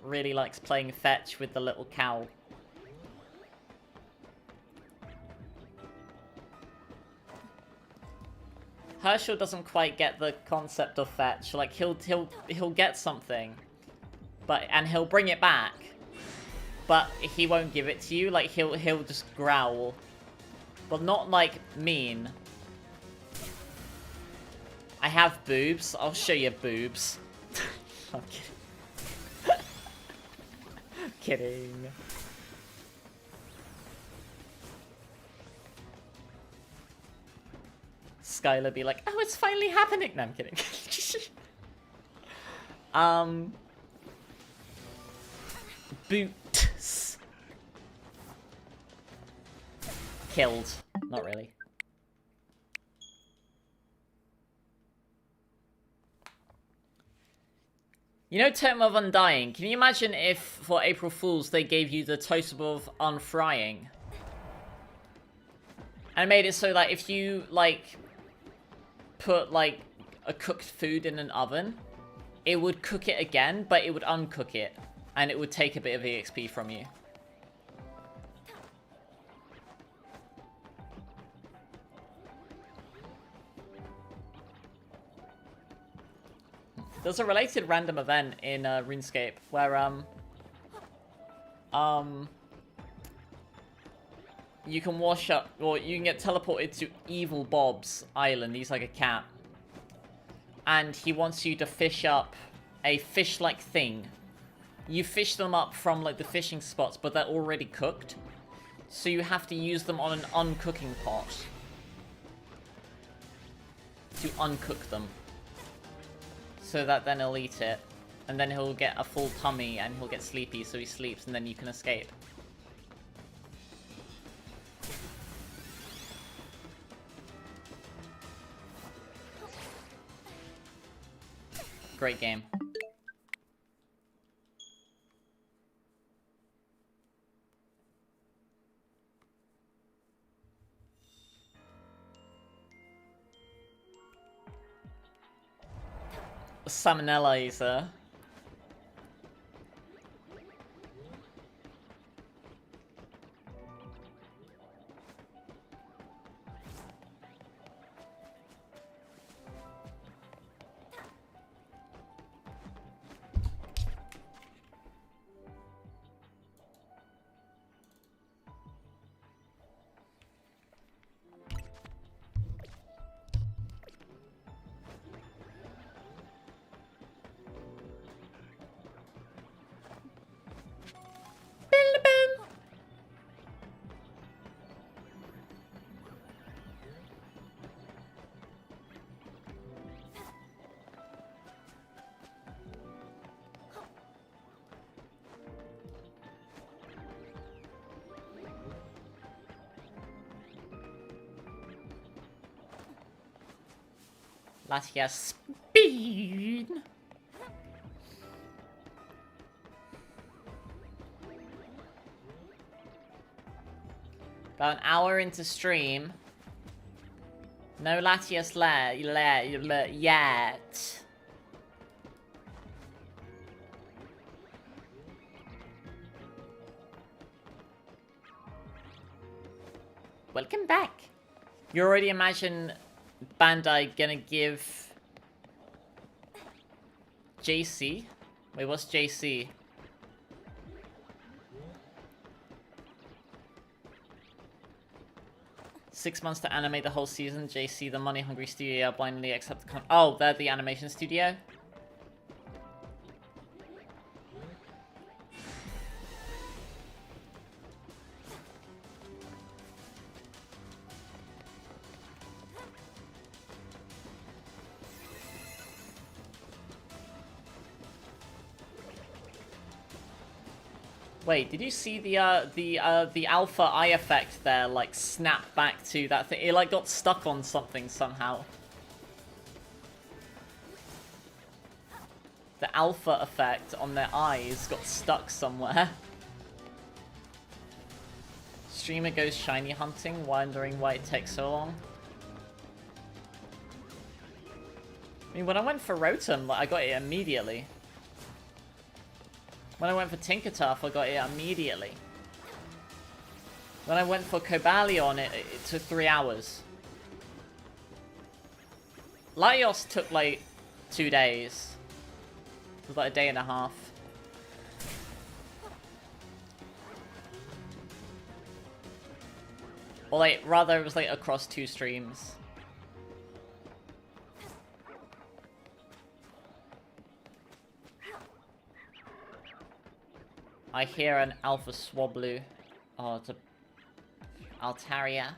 really likes playing fetch with the little cow. Herschel doesn't quite get the concept of fetch. Like he'll get something, and he'll bring it back, but he won't give it to you. Like he'll just growl, but not like mean. I have boobs. I'll show you boobs. I'm kidding. Kidding. Skylar be like, oh, it's finally happening. No, I'm kidding. Boots. Killed. Not really. You know Totem of Undying? Can you imagine if, for April Fools, they gave you the Totem of Unfrying? And made it so that if you, like, put, like, a cooked food in an oven, it would cook it again, but it would uncook it. And it would take a bit of EXP from you. There's a related random event in RuneScape where you can wash up, or you can get teleported to Evil Bob's island. He's like a cat, and he wants you to fish up a fish-like thing. You fish them up from like the fishing spots, but they're already cooked, so you have to use them on an uncooking pot to uncook them. So that then he'll eat it. And then he'll get a full tummy and he'll get sleepy, so he sleeps and then you can escape. Great game. Salmonella, sir. Latias speed. About an hour into stream. No Latias yet. Welcome back. You already imagine Bandai gonna give JC? Wait, what's JC? Six months to animate the whole season. JC, the money-hungry studio, blindly accept the oh, they're the animation studio? Wait, did you see the alpha eye effect there, like, snap back to that thing? It, like, got stuck on something somehow. The alpha effect on their eyes got stuck somewhere. Streamer goes shiny hunting, wondering why it takes so long. I mean, when I went for Rotom, like, I got it immediately. When I went for Tinkertuff, I got it immediately. When I went for Cobalion, it took 3 hours. Latios took like 2 days. It was like a day and a half. Or like, rather it was like across 2 streams. I hear an Alpha Swablu. Oh, it's a Altaria.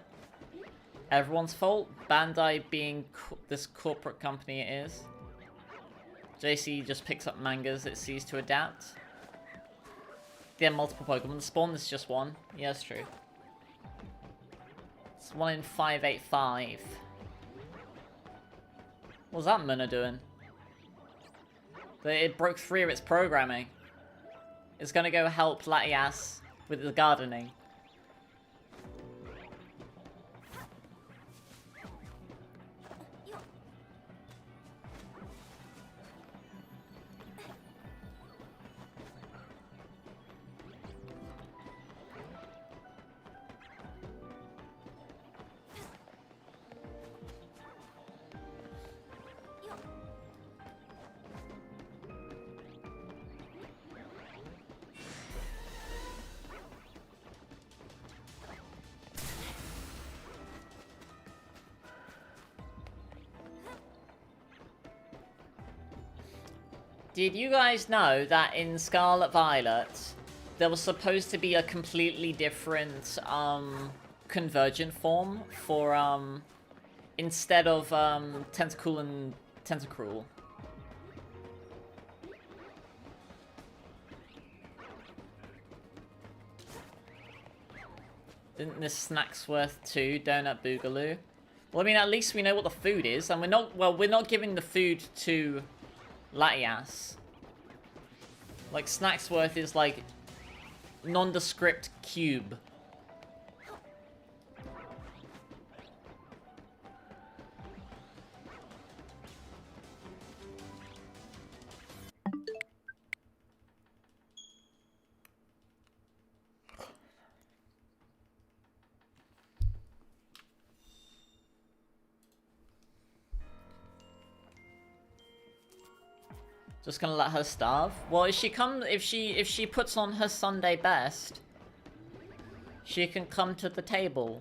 Everyone's fault. Bandai being this corporate company it is. JC just picks up mangas it sees to adapt. They have multiple Pokemon. Spawn is just one. Yeah, that's true. It's 1 in 585. What's that Muna doing? It broke 3 of its programming. It's gonna go help Latias with the gardening. Did you guys know that in Scarlet Violet, there was supposed to be a completely different, convergent form for, instead of, Tentacool and Tentacruel? Didn't this snack's worth 2? Donut Boogaloo. Well, I mean, at least we know what the food is, and we're not, well, we're not giving the food to Latias. Like, snack's worth is like nondescript cube. Just gonna let her starve? Well, if she puts on her Sunday best, she can come to the table.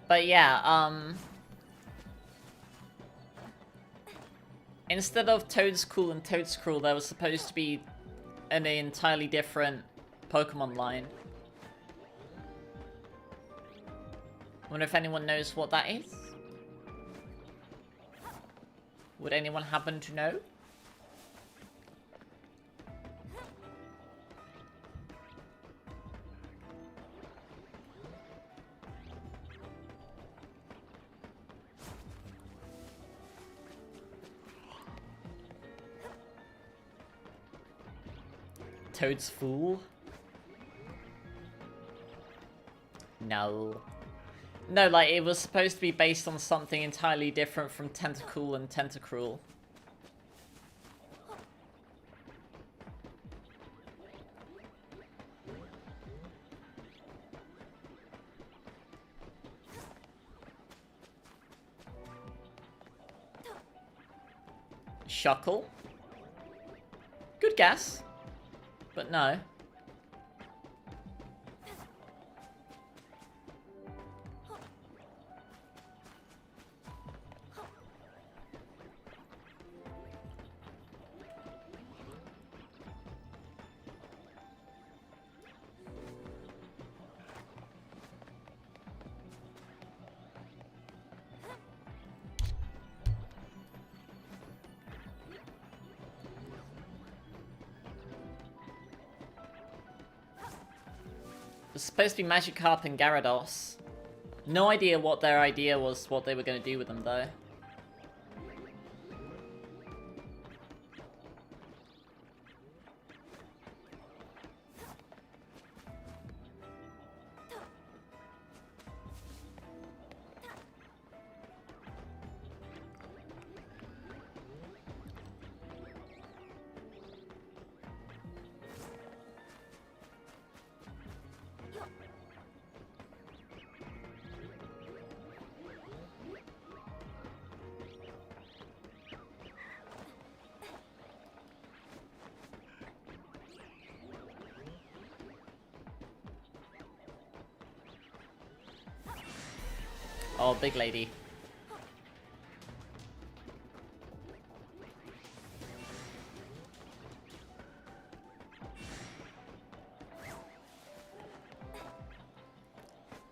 But yeah, instead of Toadskool and Toadskruel, there was supposed to be an entirely different Pokemon line. Wonder if anyone knows what that is? Would anyone happen to know? Toad's Fool? No. No, like, it was supposed to be based on something entirely different from Tentacool and Tentacruel. Shuckle? Good guess. But no. It was supposed to be Magikarp and Gyarados. No idea what their idea was, what they were going to do with them, though. Oh, big lady.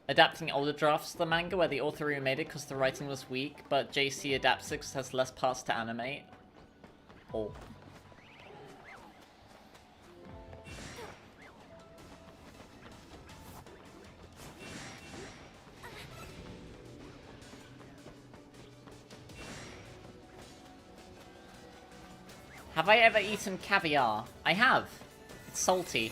Adapting older drafts of the manga where the author remade it because the writing was weak, but JC adapts it 'cause it has less parts to animate. Oh. Have I ever eaten caviar? I have. It's salty.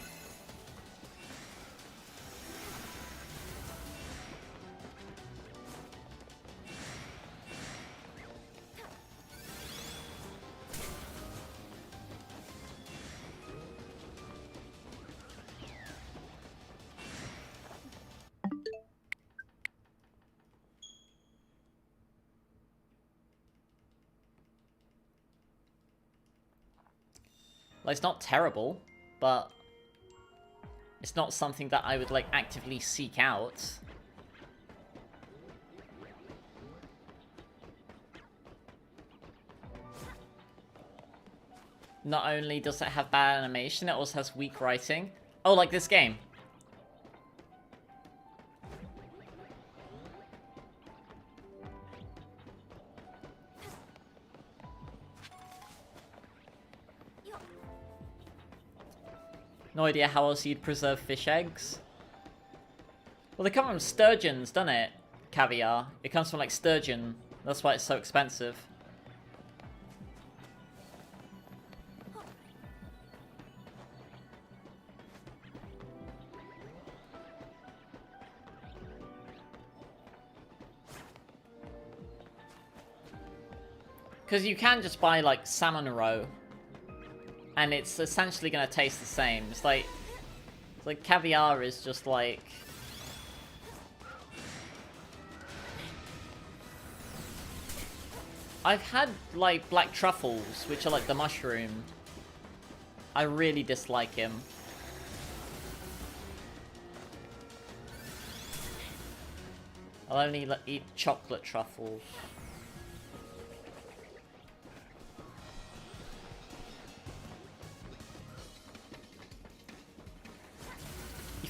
Like, it's not terrible, but It's not something that I would, like, actively seek out. Not only does it have bad animation, it also has weak writing. Oh, like this game. No idea how else you'd preserve fish eggs. Well, they come from sturgeons, doesn't it? Caviar. It comes from, like, sturgeon. That's why it's so expensive. Because you can just buy, like, salmon roe. And it's essentially going to taste the same. It's like caviar is just like... I've had, like, black truffles, which are like the mushroom. I really dislike him. I'll only eat chocolate truffles.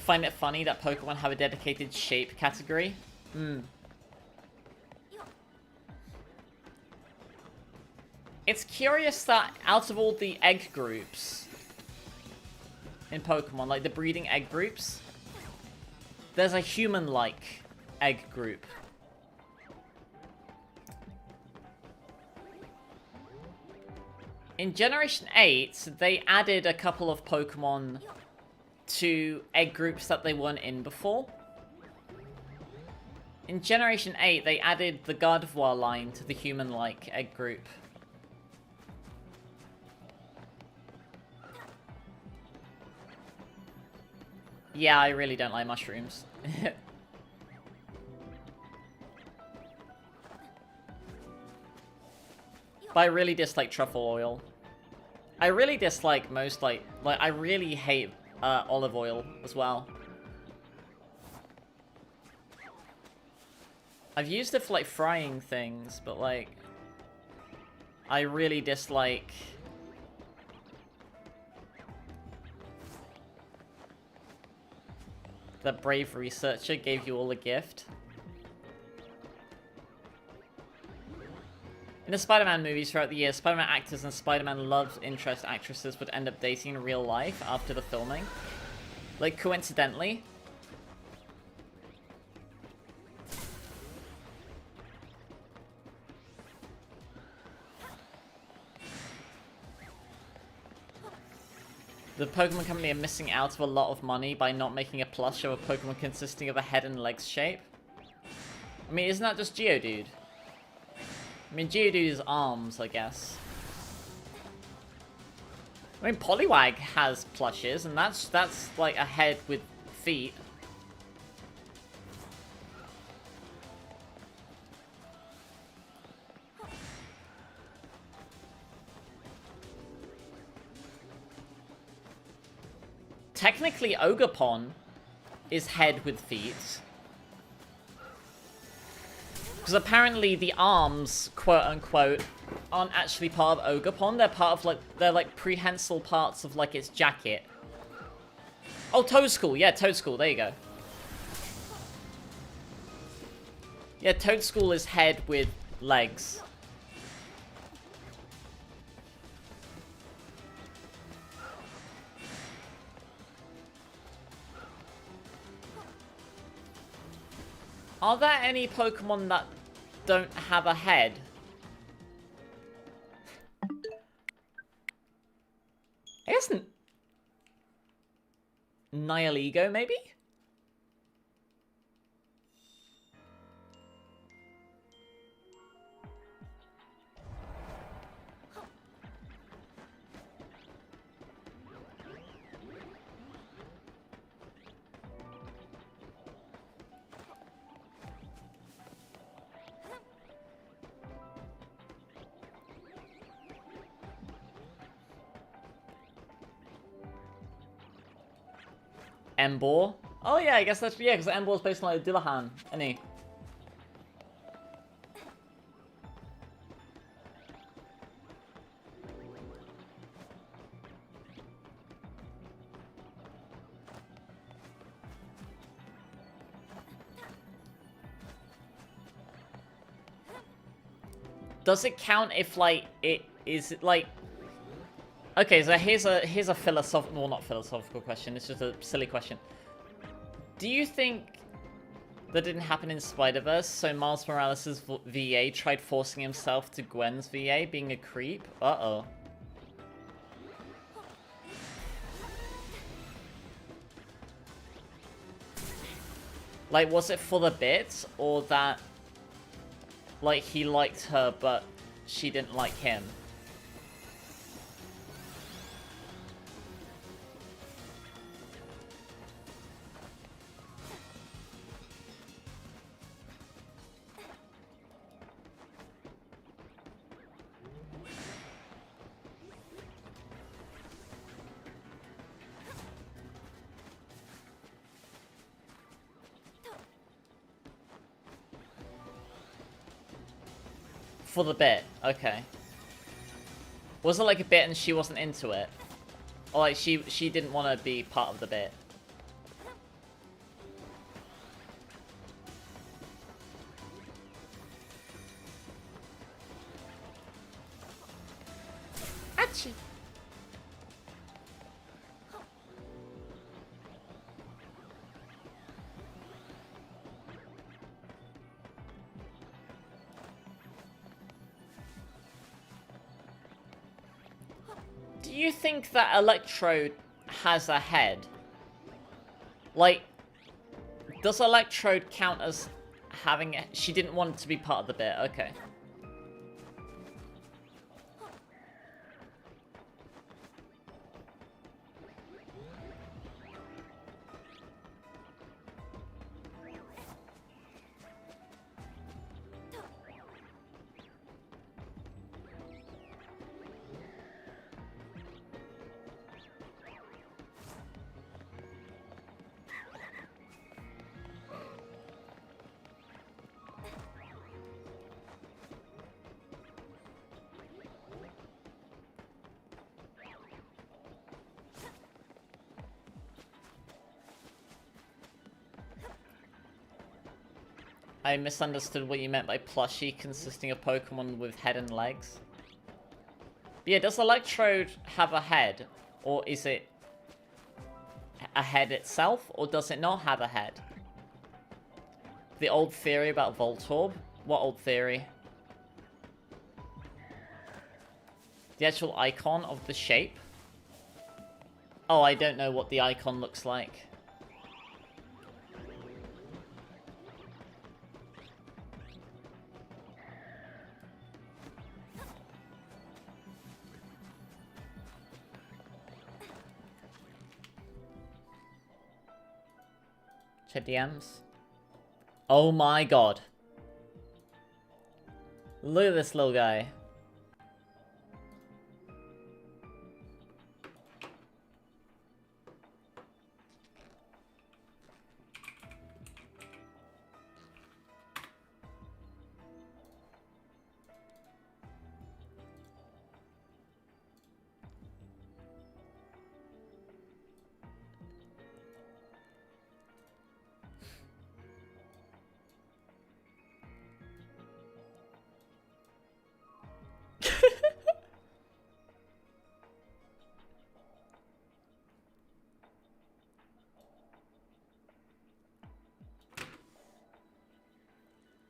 Find it funny that Pokemon have a dedicated shape category? It's curious that out of all the egg groups in Pokemon, like the breeding egg groups, there's a human-like egg group. In Generation 8, they added a couple of Pokemon to egg groups that they weren't in before. In Generation 8, they added the Gardevoir line to the human-like egg group. Yeah, I really don't like mushrooms. But I really dislike truffle oil. I really dislike most, like I really hate olive oil as well. I've used it for, like, frying things, but, like, I really dislike... The brave researcher gave you all a gift. In the Spider-Man movies throughout the years, Spider-Man actors and Spider-Man love interest actresses would end up dating in real life after the filming. Like, coincidentally. The Pokemon Company are missing out of a lot of money by not making a plush of a Pokemon consisting of a head and legs shape. I mean, isn't that just Geodude? I mean, Geodude's arms, I guess. I mean, Poliwag has plushes, and that's like a head with feet. Technically, Ogerpon is head with feet. Because apparently the arms, quote-unquote, aren't actually part of Ogerpon. They're part of, like, they're, like, prehensile parts of, like, its jacket. Oh, Toadschool. Yeah, Toadschool. There you go. Yeah, Toadschool is head with legs. Are there any Pokemon that don't have a head? I guess Nihilego, maybe? Embor. Oh yeah, I guess that's yeah, because Embor's based on like Dillahan, isn't he? Does it count if like it is like? Okay, so here's a philosophical, well, not philosophical question. It's just a silly question. Do you think that didn't happen in Spider-Verse? So Miles Morales' VA tried forcing himself to Gwen's VA, being a creep. Uh-oh. Like, was it for the bit, or that, like, he liked her, but she didn't like him? For the bit, okay. Was it like a bit and she wasn't into it? Or like she didn't want to be part of the bit? Achoo. Do you think that Electrode has a head? Like, does Electrode count as having a... She didn't want to be part of the bit, okay. I misunderstood what you meant by plushie consisting of Pokemon with head and legs. But yeah, does Electrode have a head? Or is it a head itself? Or does it not have a head? The old theory about Voltorb? What old theory? The actual icon of the shape? Oh, I don't know what the icon looks like. Check DMs. Oh my god. Look at this little guy.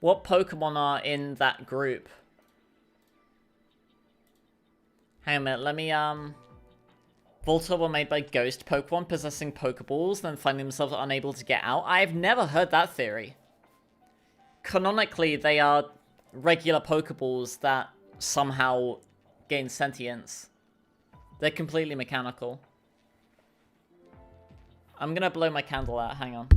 What Pokemon are in that group? Hang on a minute, let me, Voltorb were made by ghost Pokemon possessing Pokeballs, then finding themselves unable to get out? I've never heard that theory. Canonically, they are regular Pokeballs that somehow gain sentience. They're completely mechanical. I'm gonna blow my candle out, hang on.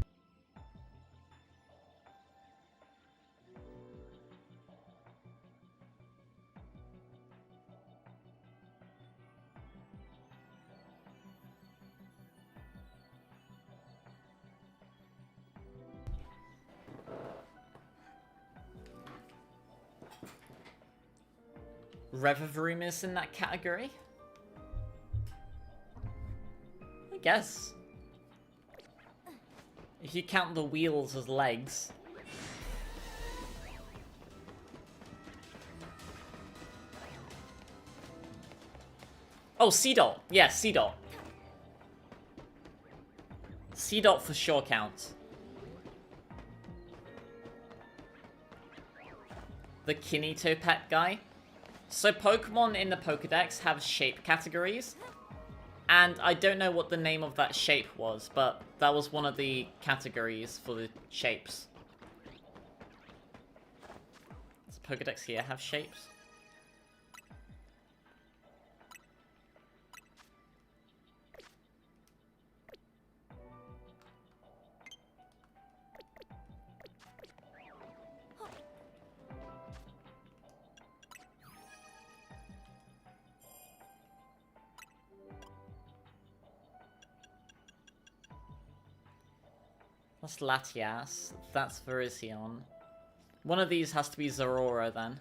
Revivroom is in that category? I guess. If you count the wheels as legs. Oh, C-Dot. Yeah, C-Dot. C-Dot for sure counts. The Kinito pet guy. So Pokemon in the Pokedex have shape categories. And I don't know what the name of that shape was, but that was one of the categories for the shapes. Does Pokedex here have shapes? That's Latias. That's Virizion. One of these has to be Zeraora then.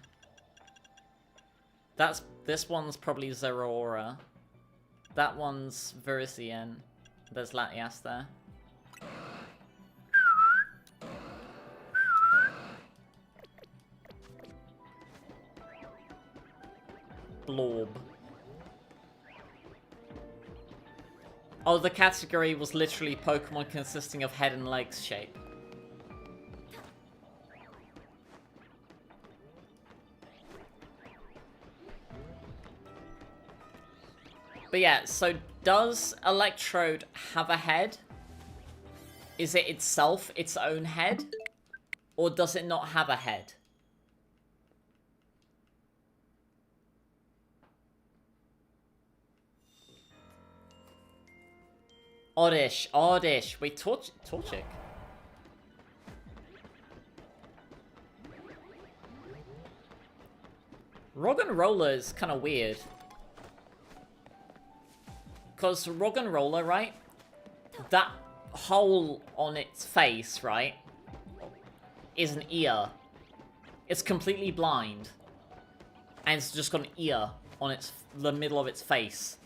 This one's probably Zeraora. That one's Virizion. There's Latias there. Blob. Oh, the category was literally Pokemon consisting of head and legs shape. But yeah, so does Electrode have a head? Is it itself its own head? Or does it not have a head? Oddish, Oddish. Wait, Torchic. Roggenrola is kind of weird. Because Roggenrola, right? That hole on its face, right? Is an ear. It's completely blind. And it's just got an ear on the middle of its face.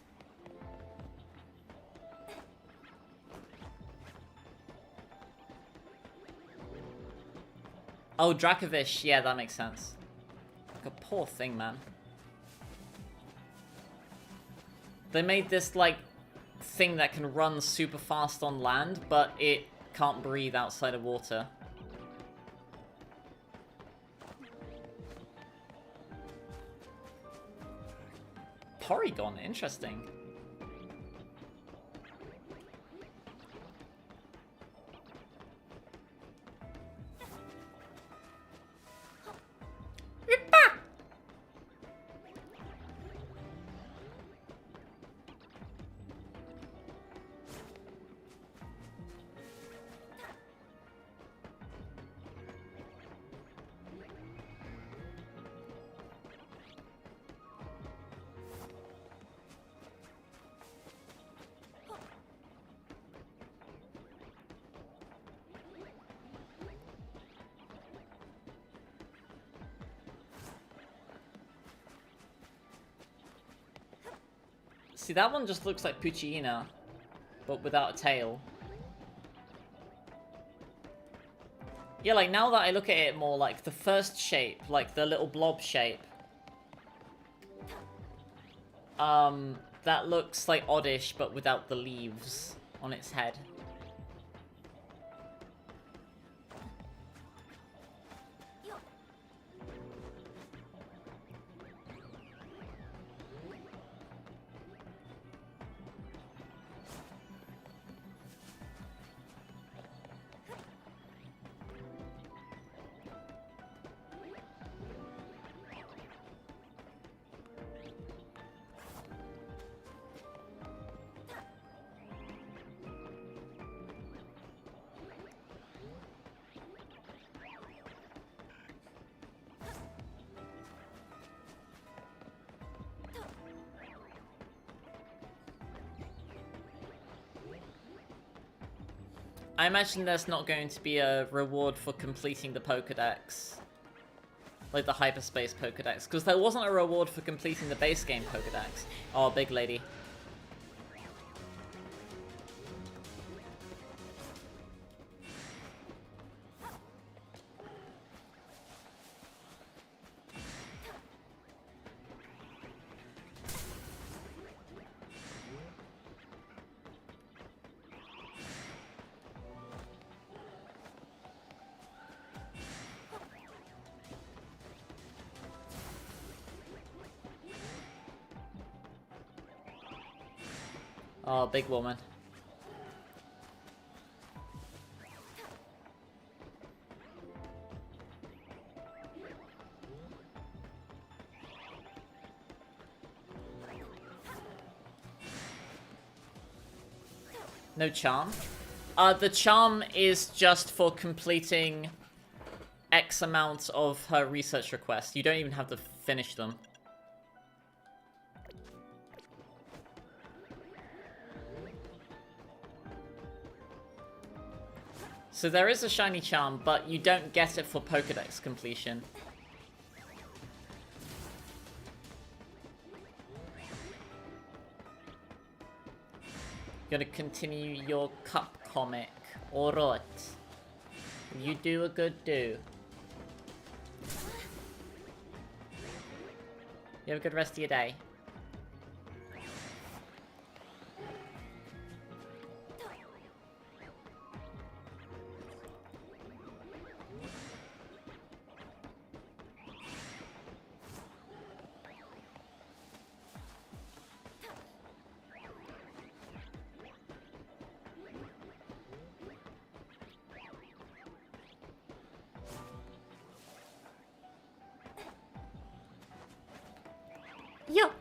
Oh, Dracovish. Yeah, that makes sense. Like a poor thing, man. They made this, like, thing that can run super fast on land, but it can't breathe outside of water. Porygon, interesting. See, that one just looks like Poochyena, but without a tail. Yeah, like, now that I look at it more, like, the first shape, like, the little blob shape. That looks like Oddish, but without the leaves on its head. I imagine there's not going to be a reward for completing the Pokedex. like the hyperspace Pokedex, because there wasn't a reward for completing the base game Pokedex. Oh, big lady. Oh, big woman. No charm? The charm is just for completing X amount of her research requests. You don't even have to finish them. So there is a shiny charm, but you don't get it for Pokedex completion. Gonna continue your cup comic. Alright. You do a good do. You have a good rest of your day. Yo.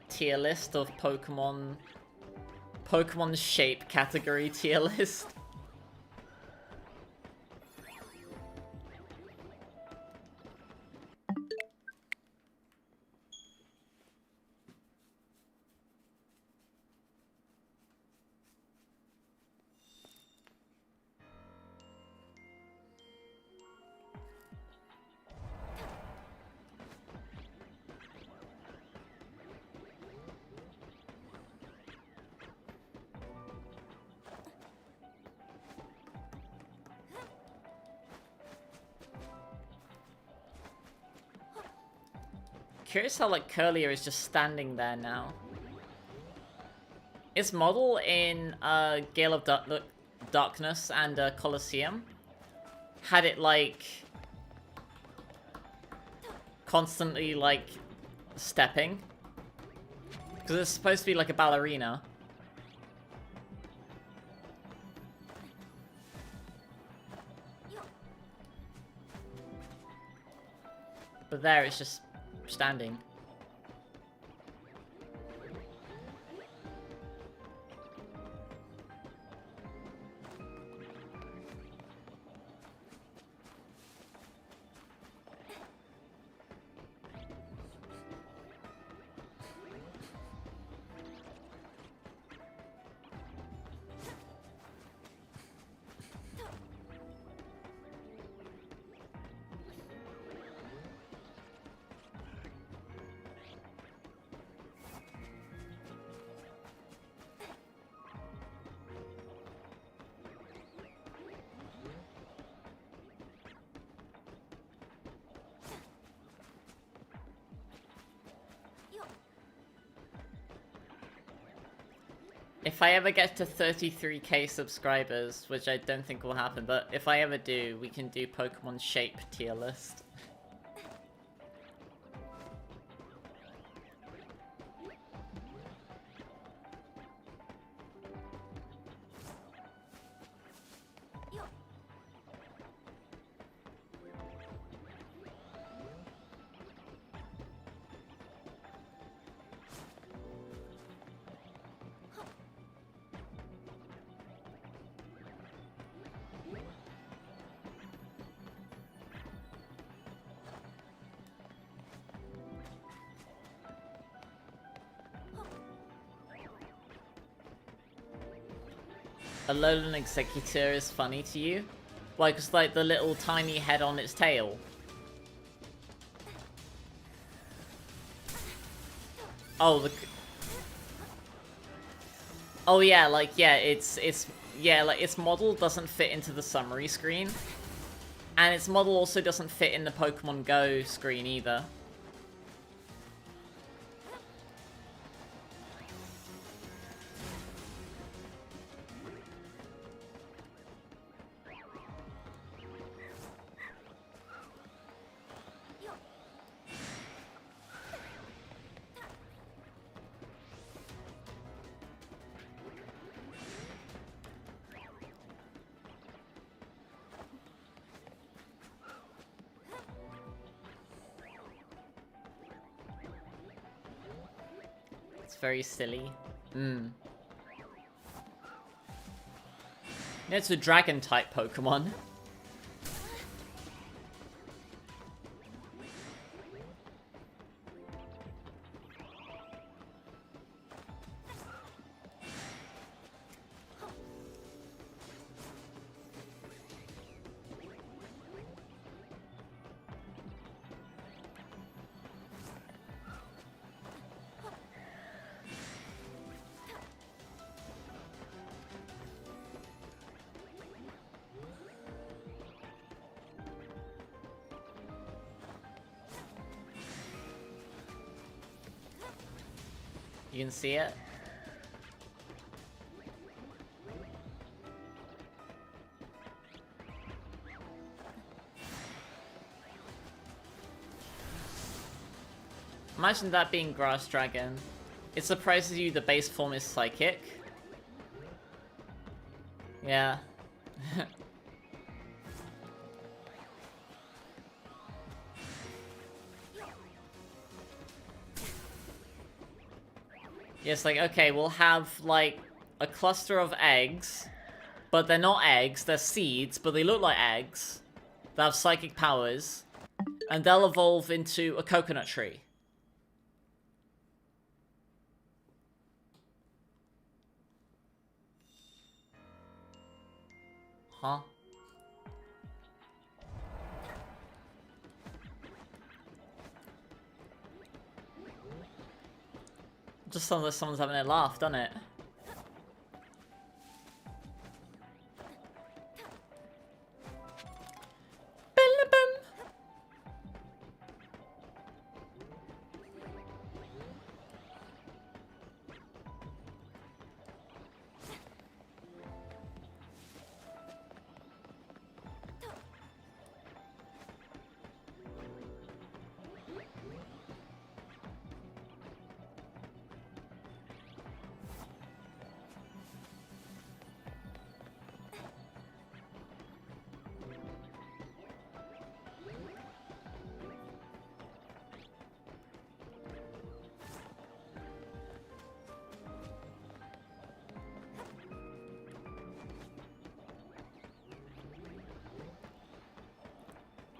Tier list of Pokemon shape category tier list. Curious how, like, Curlier is just standing there now. Its model in Gale of Darkness and Colosseum had it, like, constantly, like, stepping. Because it's supposed to be like a ballerina. But there it's just standing. If I ever get to 33k subscribers, which I don't think will happen, but if I ever do, we can do Pokemon shape tier list. Alolan Executor is funny to you? Why? Because like the little tiny head on its tail. Oh, oh yeah, like yeah, like its model doesn't fit into the summary screen, and its model also doesn't fit in the Pokemon Go screen either. Very silly. It's a dragon type Pokemon. You can see it. Imagine that being Grass Dragon. It surprises you the base form is Psychic. Yeah. Yes, like, okay, we'll have, like, a cluster of eggs, but they're not eggs, they're seeds, but they look like eggs. They have psychic powers, and they'll evolve into a coconut tree. Huh? Just sounds like someone's having a laugh, doesn't it?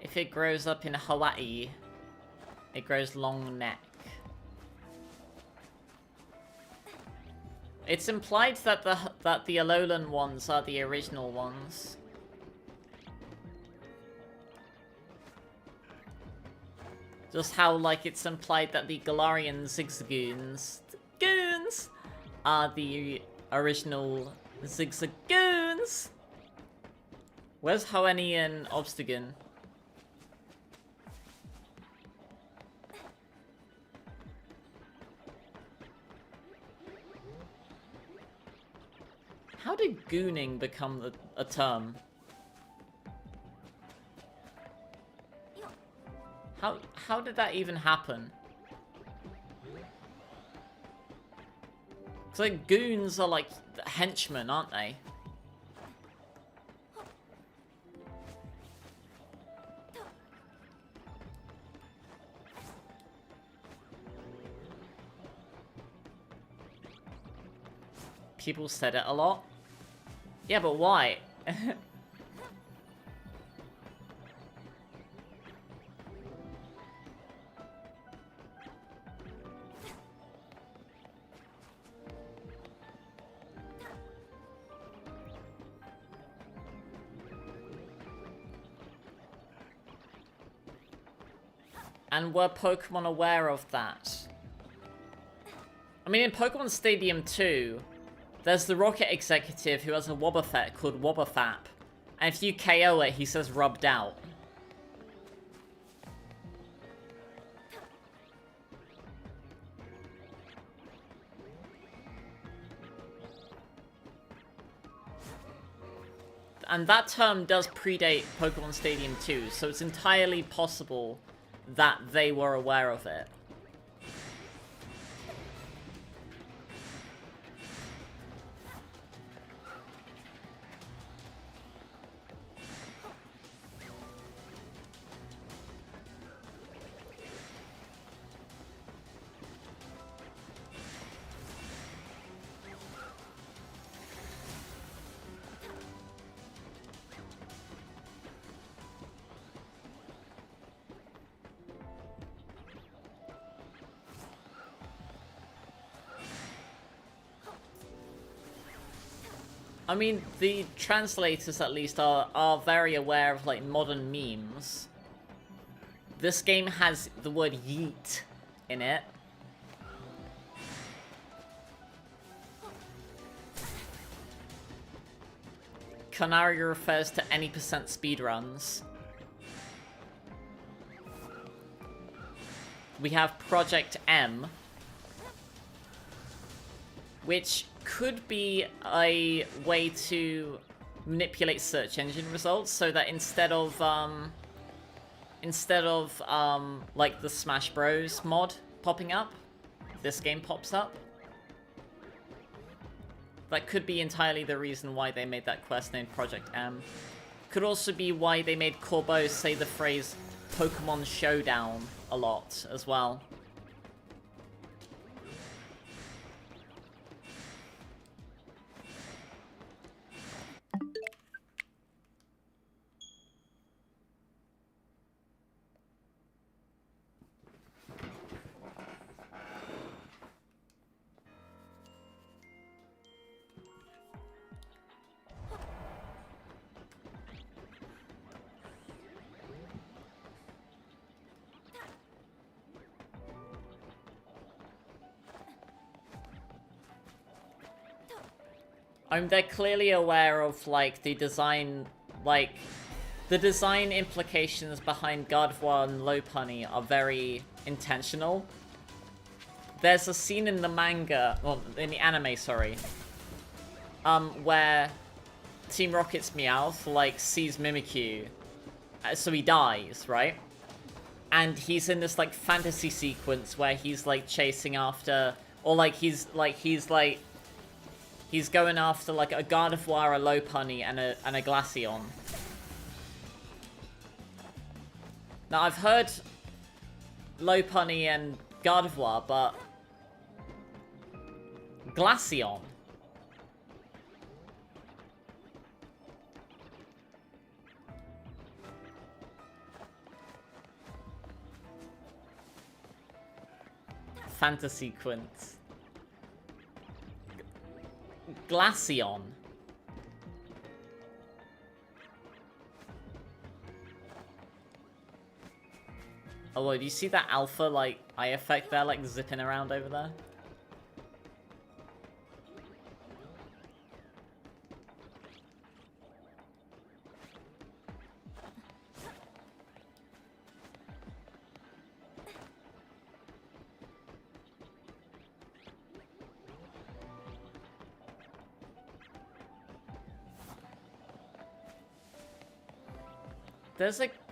If it grows up in Hawaii, it grows long neck. It's implied that the Alolan ones are the original ones. Just how, like, it's implied that the Galarian Zigzagoons are the original Zigzagoons. Where's Hoenn and Obstagoon? How did gooning become a term? How did that even happen? Because, like, goons are like henchmen, aren't they? People said it a lot. Yeah, but why? And were Pokemon aware of that? I mean, in Pokemon Stadium 2, there's the Rocket Executive who has a Wobbuffet called Wobbuffap. And if you KO it, he says rubbed out. And that term does predate Pokemon Stadium 2, so it's entirely possible that they were aware of it. I mean, the translators, at least, are very aware of, like, modern memes. This game has the word yeet in it. Canary refers to any percent speedruns. We have Project M, which could be a way to manipulate search engine results so that instead of like the Smash Bros mod popping up, this game pops up. That could be entirely the reason why they made that quest named Project M. Could also be why they made Corbo say the phrase Pokemon Showdown a lot as well. They're clearly aware of, like, the design implications behind Gardevoir and Lopunny are very intentional. There's a scene in the manga, well, in the anime, sorry, where Team Rocket's Meowth, like, sees Mimikyu, so he dies, right? And he's in this, like, fantasy sequence where he's, like, chasing after, or, like, he's going after, like, a Gardevoir, a Lopunny, and a Glaceon. Now, I've heard Lopunny and Gardevoir, but Glaceon? Fantasy sequence. Glaceon. Oh, wait, do you see that alpha, like, eye effect there, like, zipping around over there?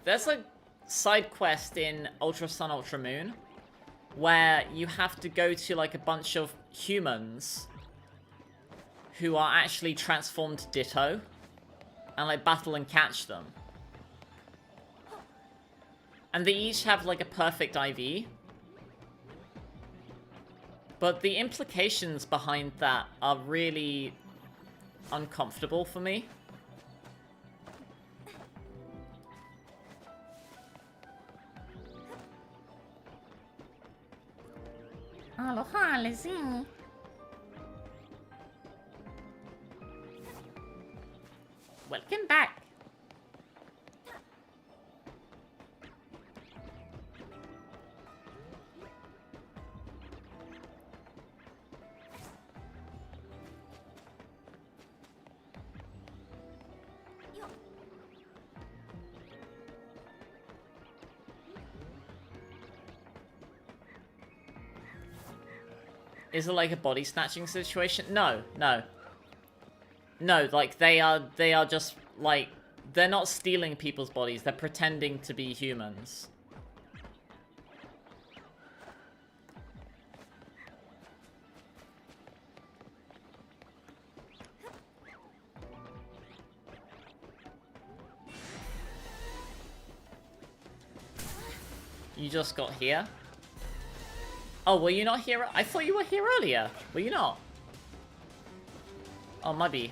There's a side quest in Ultra Sun, Ultra Moon where you have to go to, like, a bunch of humans who are actually transformed Ditto and, like, battle and catch them. And they each have, like, a perfect IV. But the implications behind that are really uncomfortable for me. Aloha, Lizzie. Welcome back. Is it like a body snatching situation? No, no. No, like they are just like, they're not stealing people's bodies, they're pretending to be humans. You just got here? Oh, were you not here? I thought you were here earlier. Were you not? Oh, maybe.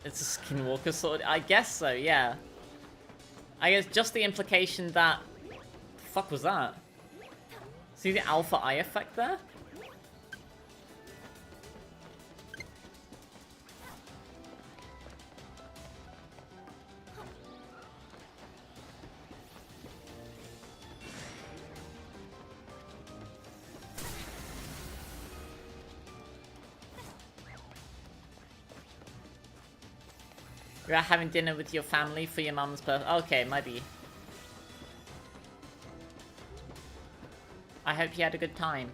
It's a skinwalker sword? I guess so, yeah. I guess just the implication that... The fuck was that? See the alpha eye effect there? You're out having dinner with your family for your mum's birthday. Okay, maybe. I hope you had a good time.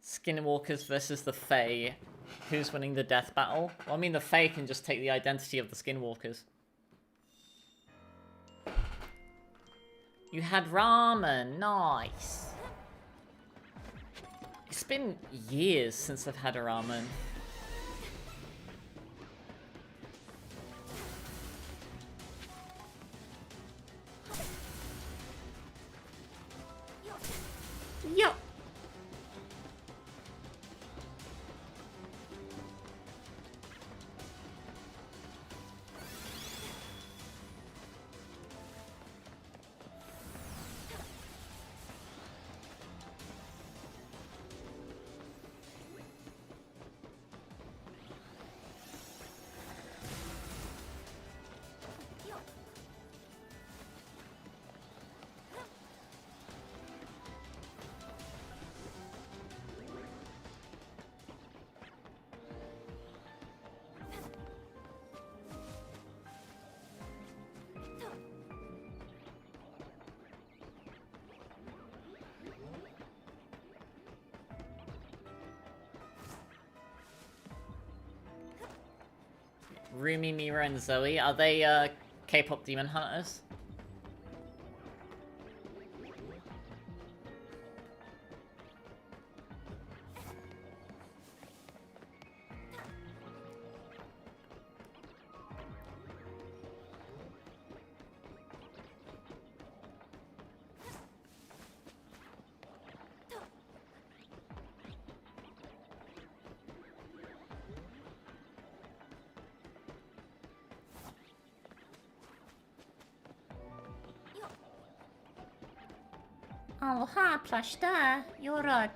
Skinwalkers versus the Fae. Who's winning the death battle? Well, I mean, the Fae can just take the identity of the Skinwalkers. You had ramen. Nice. It's been years since I've had a ramen. Yo. Rumi, Mira, and Zoe, are they K-pop demon hunters? Aloha, plashta, yorot.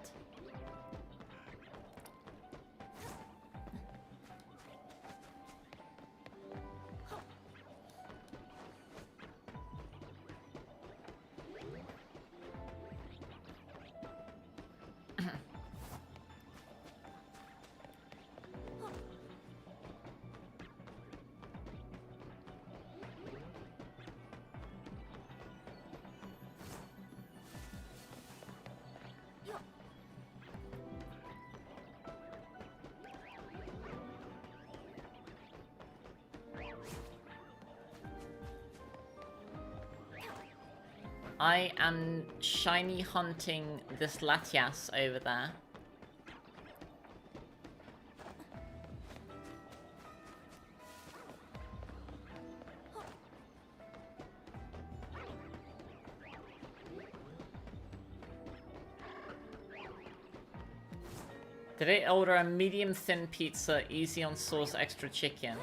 I am shiny hunting this Latias over there. Did I order a medium thin pizza, easy on sauce, extra chicken?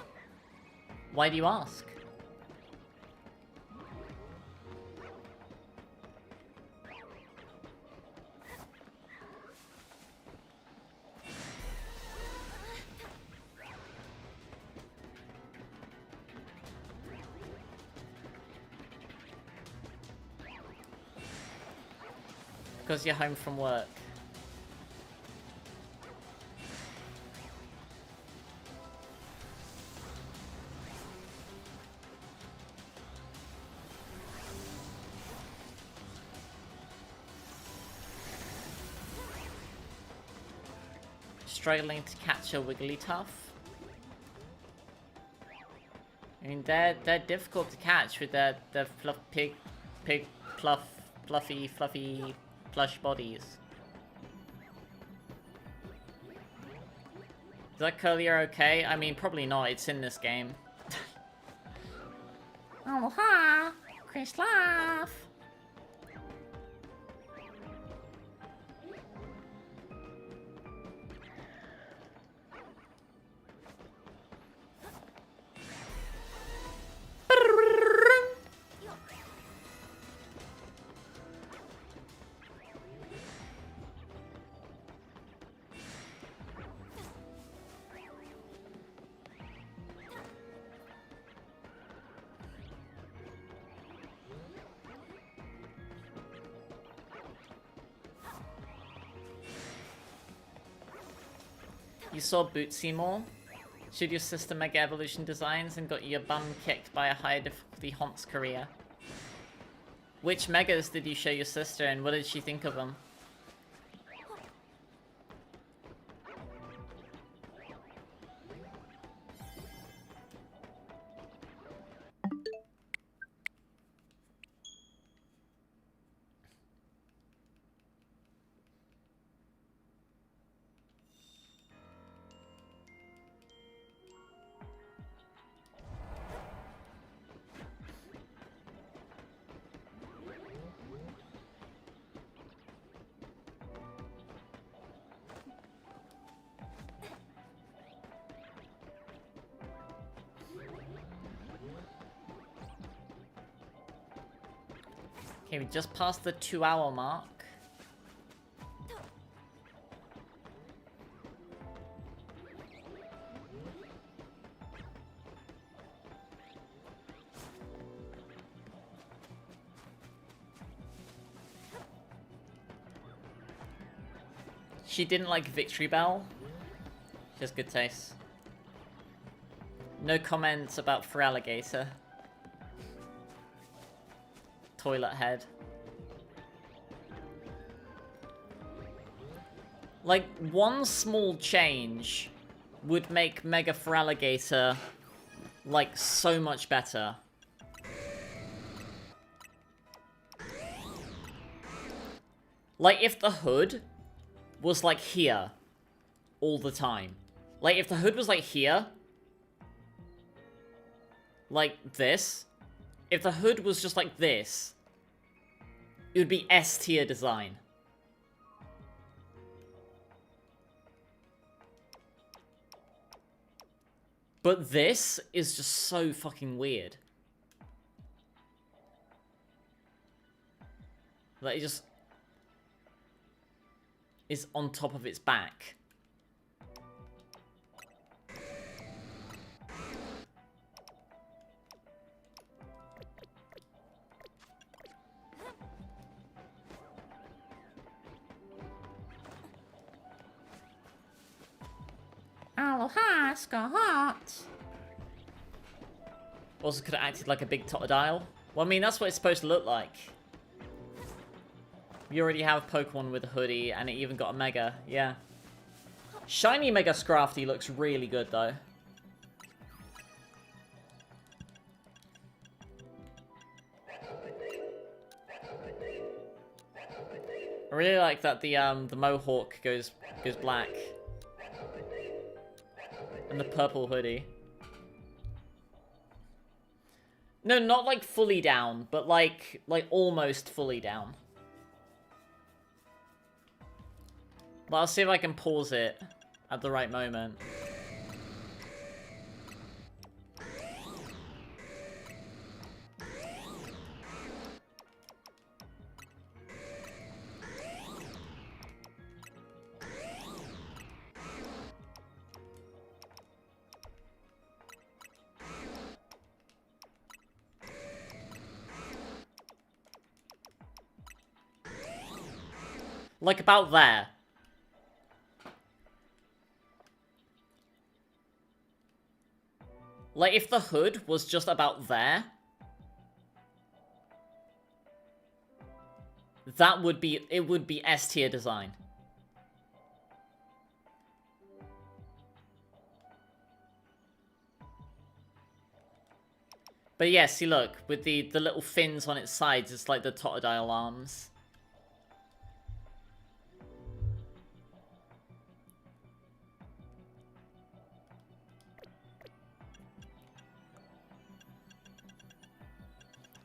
Why do you ask? Because you're home from work. Struggling to catch a Wigglytuff. I mean, they're difficult to catch with their fluffy plush bodies. Is that Curlier okay? I mean, probably not. It's in this game. Aloha! Chris laugh! You saw Bootsy more? Showed your sister Mega Evolution designs and got your bum kicked by a higher difficulty Haunts career. Which Megas did you show your sister and what did she think of them? Okay, we just passed the 2-hour mark. She didn't like Victory Bell. She has good taste. No comments about Feraligatr. Toilet head. Like, one small change would make Mega Feraligatr, like, so much better. Like, if the hood was, like, here all the time. Like, if the hood was, like, here, like this, if the hood was just like this, it would be S tier design. But this is just so fucking weird. Like, it just is on top of its back. Aloha, Scott! Also could have acted like a big Totodile. Well, I mean, that's what it's supposed to look like. You already have Pokemon with a hoodie, and it even got a Mega, yeah. Shiny Mega Scrafty looks really good, though. I really like that the Mohawk goes black. And the purple hoodie. No, not like fully down, but like almost fully down. But I'll see if I can pause it at the right moment. Like, about there. Like, if the hood was just about there, that would be, it would be S tier design. But yeah, see, look, with the little fins on its sides, it's like the Totodile arms.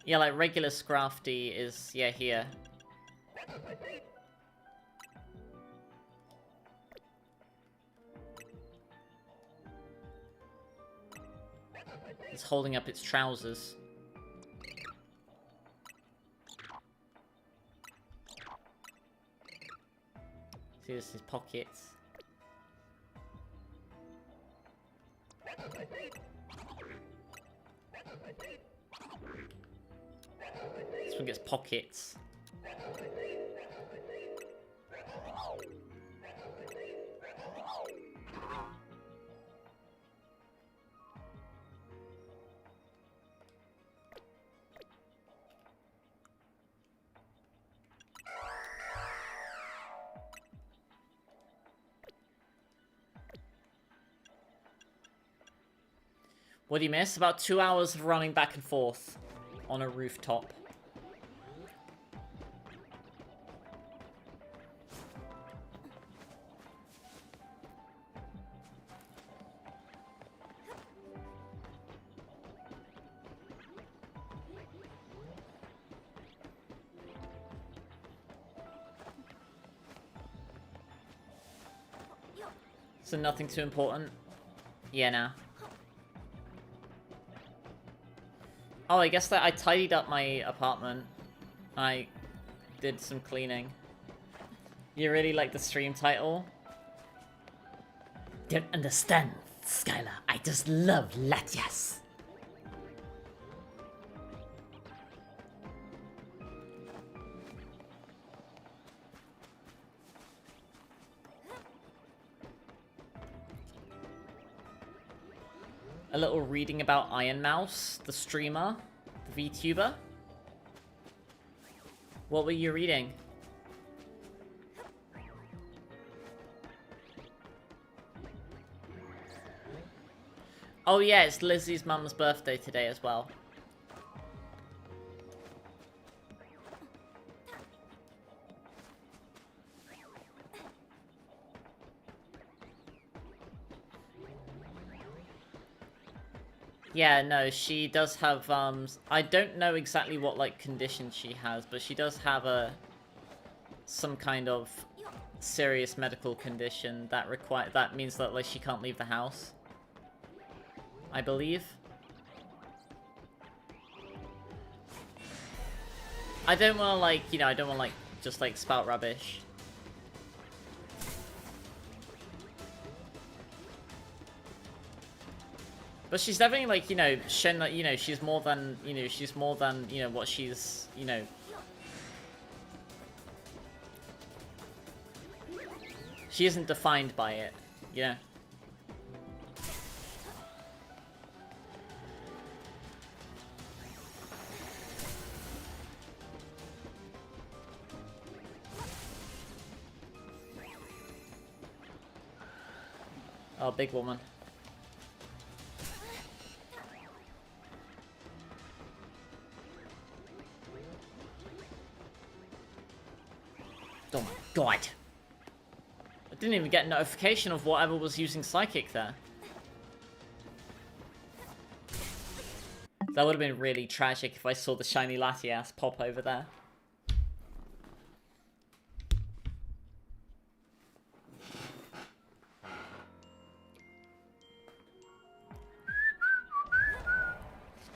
Yeah, like regular Scrafty is, yeah, here. It's holding up its trousers. See, this is his pockets. This one gets pockets. What do you miss? About 2 hours of running back and forth on a rooftop. So nothing too important? Yeah, nah. Oh, I guess that I tidied up my apartment. I did some cleaning. You really like the stream title? Don't understand, Skylar. I just love Latias. A little reading about Iron Mouse, the streamer, the VTuber. What were you reading? Oh yeah, it's Lizzie's mum's birthday today as well. Yeah, no, she does have, I don't know exactly what, like, condition she has, but she does have some kind of serious medical condition that means that, like, she can't leave the house. I believe. I don't want to, like, you know, I don't want to, like, just, like, spout rubbish. But she's definitely, like, you know, shown that, you know, she's more than, you know, what she's, you know. She isn't defined by it, you know. Oh, big woman. Oh my god. I didn't even get a notification of whatever was using Psychic there. That would have been really tragic if I saw the shiny Latias pop over there.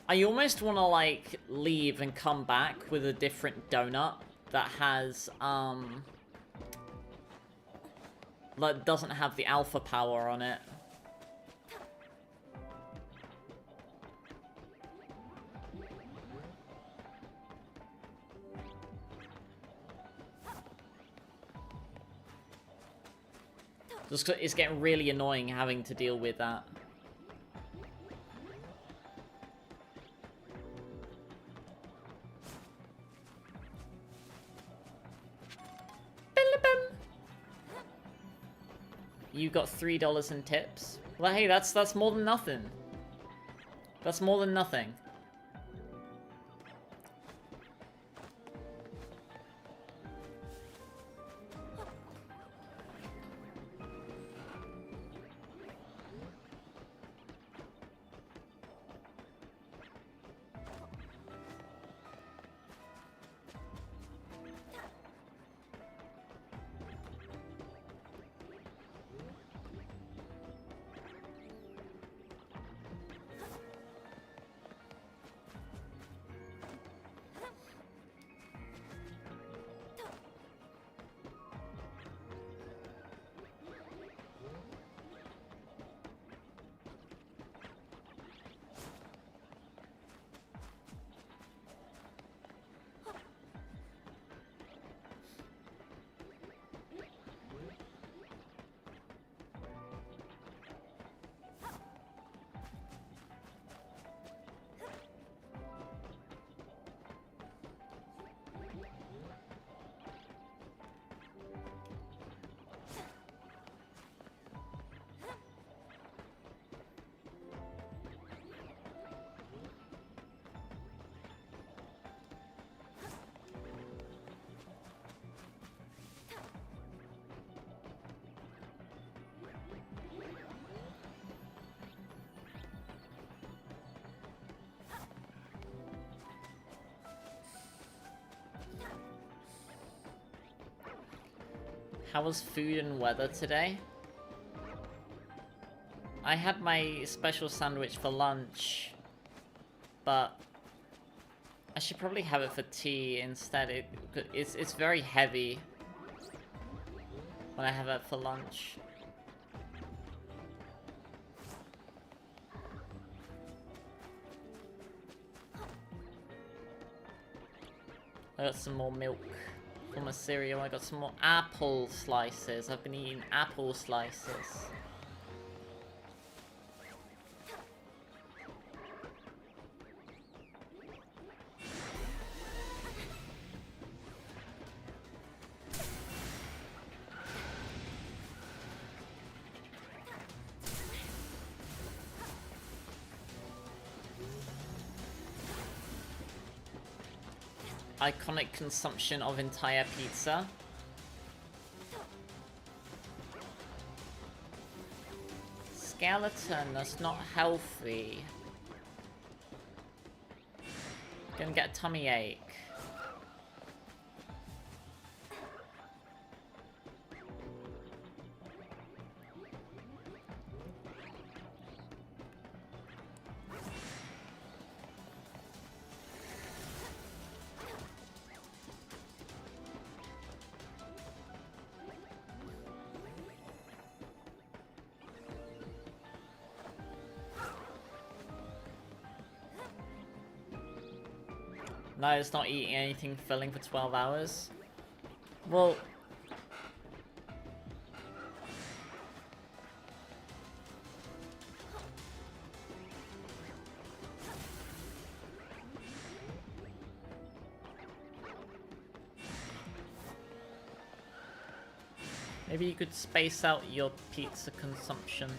I almost want to, like, leave and come back with a different donut that has, that doesn't have the alpha power on it. Just 'cause it's getting really annoying having to deal with that. You got $3 in tips. Well, hey, that's more than nothing. That's more than nothing. How was food and weather today? I had my special sandwich for lunch, but I should probably have it for tea instead. It's very heavy when I have it for lunch. I got some more milk for my cereal. I got some more apple slices. I've been eating apple slices. Iconic consumption of entire pizza. Skeleton, that's not healthy. Gonna get a tummy ache. No, it's not eating anything filling for 12 hours. Well... maybe you could space out your pizza consumption.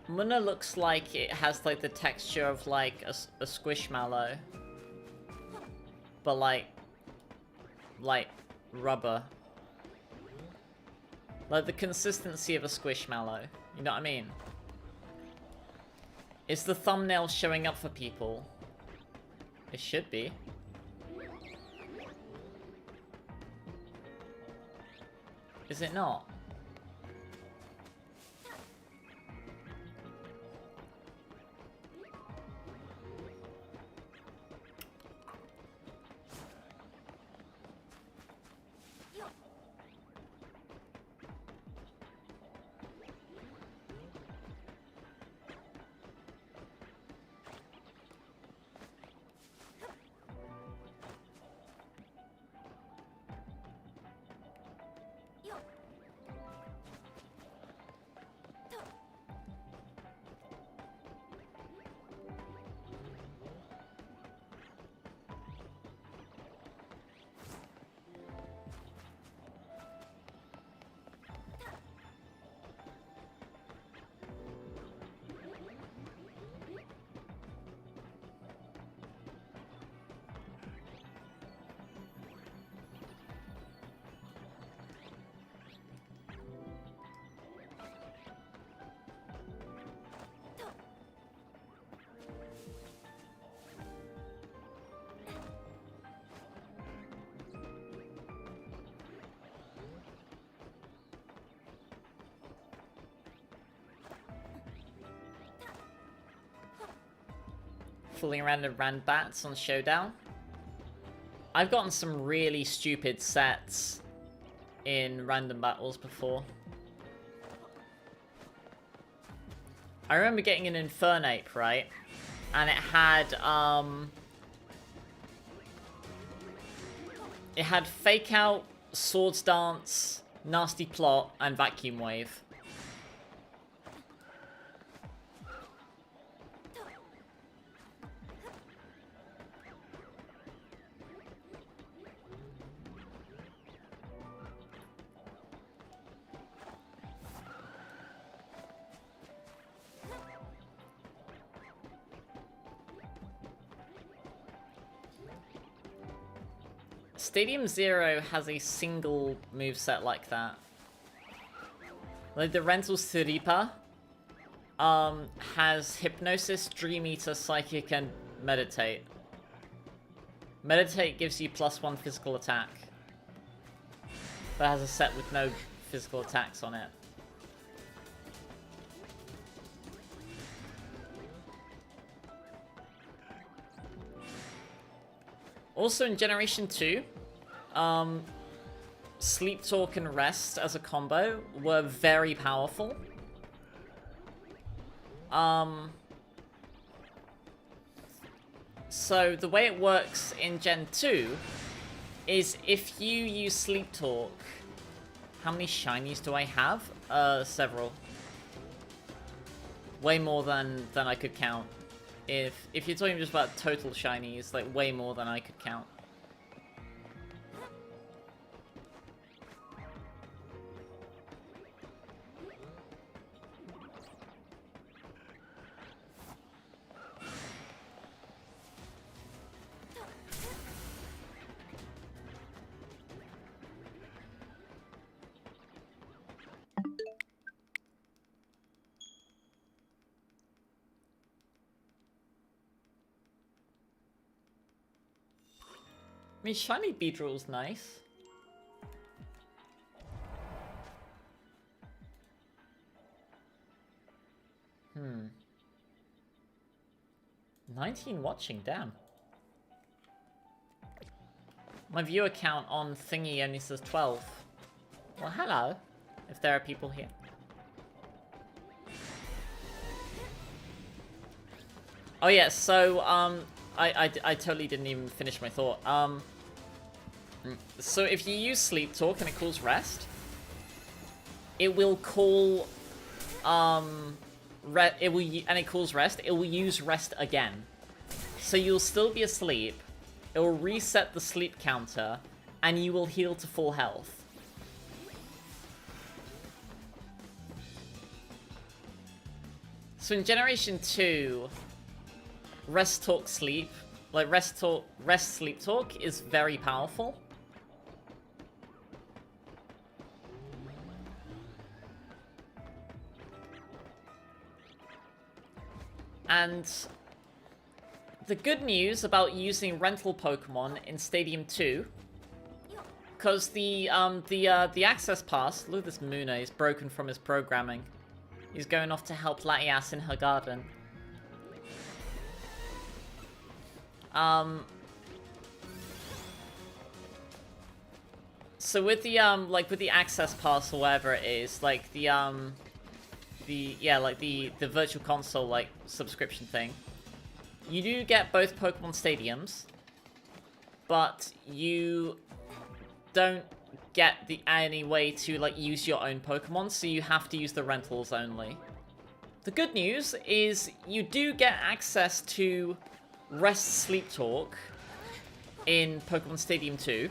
Munna looks like it has like the texture of like a squishmallow. But like rubber. Like the consistency of a squishmallow. You know what I mean? Is the thumbnail showing up for people? It should be. Is it not? Fooling around with rand bats on Showdown. I've gotten some really stupid sets in random battles before. I remember getting an Infernape, right? And it had Fake Out, Swords Dance, Nasty Plot, and Vacuum Wave. Stadium Zero has a single moveset like that. Like the Rental Suripa has Hypnosis, Dream Eater, Psychic, and Meditate. Meditate gives you +1 physical attack. But has a set with no physical attacks on it. Also in Generation 2, Sleep Talk and Rest as a combo were very powerful. So the way it works in Gen 2 is if you use Sleep Talk... How many shinies do I have? Several. Way more than I could count. If you're talking just about total shinies, like way more than I could count. I mean, shiny Beedrill's nice. Hmm. 19 watching, damn. My viewer count on Thingy only says 12. Well, hello, if there are people here. Oh yeah, so, I totally didn't even finish my thought. So if you use Sleep Talk and it calls Rest, it will call, and it calls Rest, it will use Rest again. So you'll still be asleep, it will reset the sleep counter, and you will heal to full health. So in Generation 2, rest, talk, sleep, like rest, sleep, talk is very powerful. And the good news about using rental Pokemon in Stadium 2, because the access pass, look at this Muna, he's broken from his programming. He's going off to help Latias in her garden. So with the like with the access pass or whatever it is, like the virtual console like subscription thing, you do get both Pokemon Stadiums, but you don't get any way to like use your own Pokemon, so you have to use the rentals only. The good news is you do get access to Rest Sleep Talk in Pokemon Stadium 2.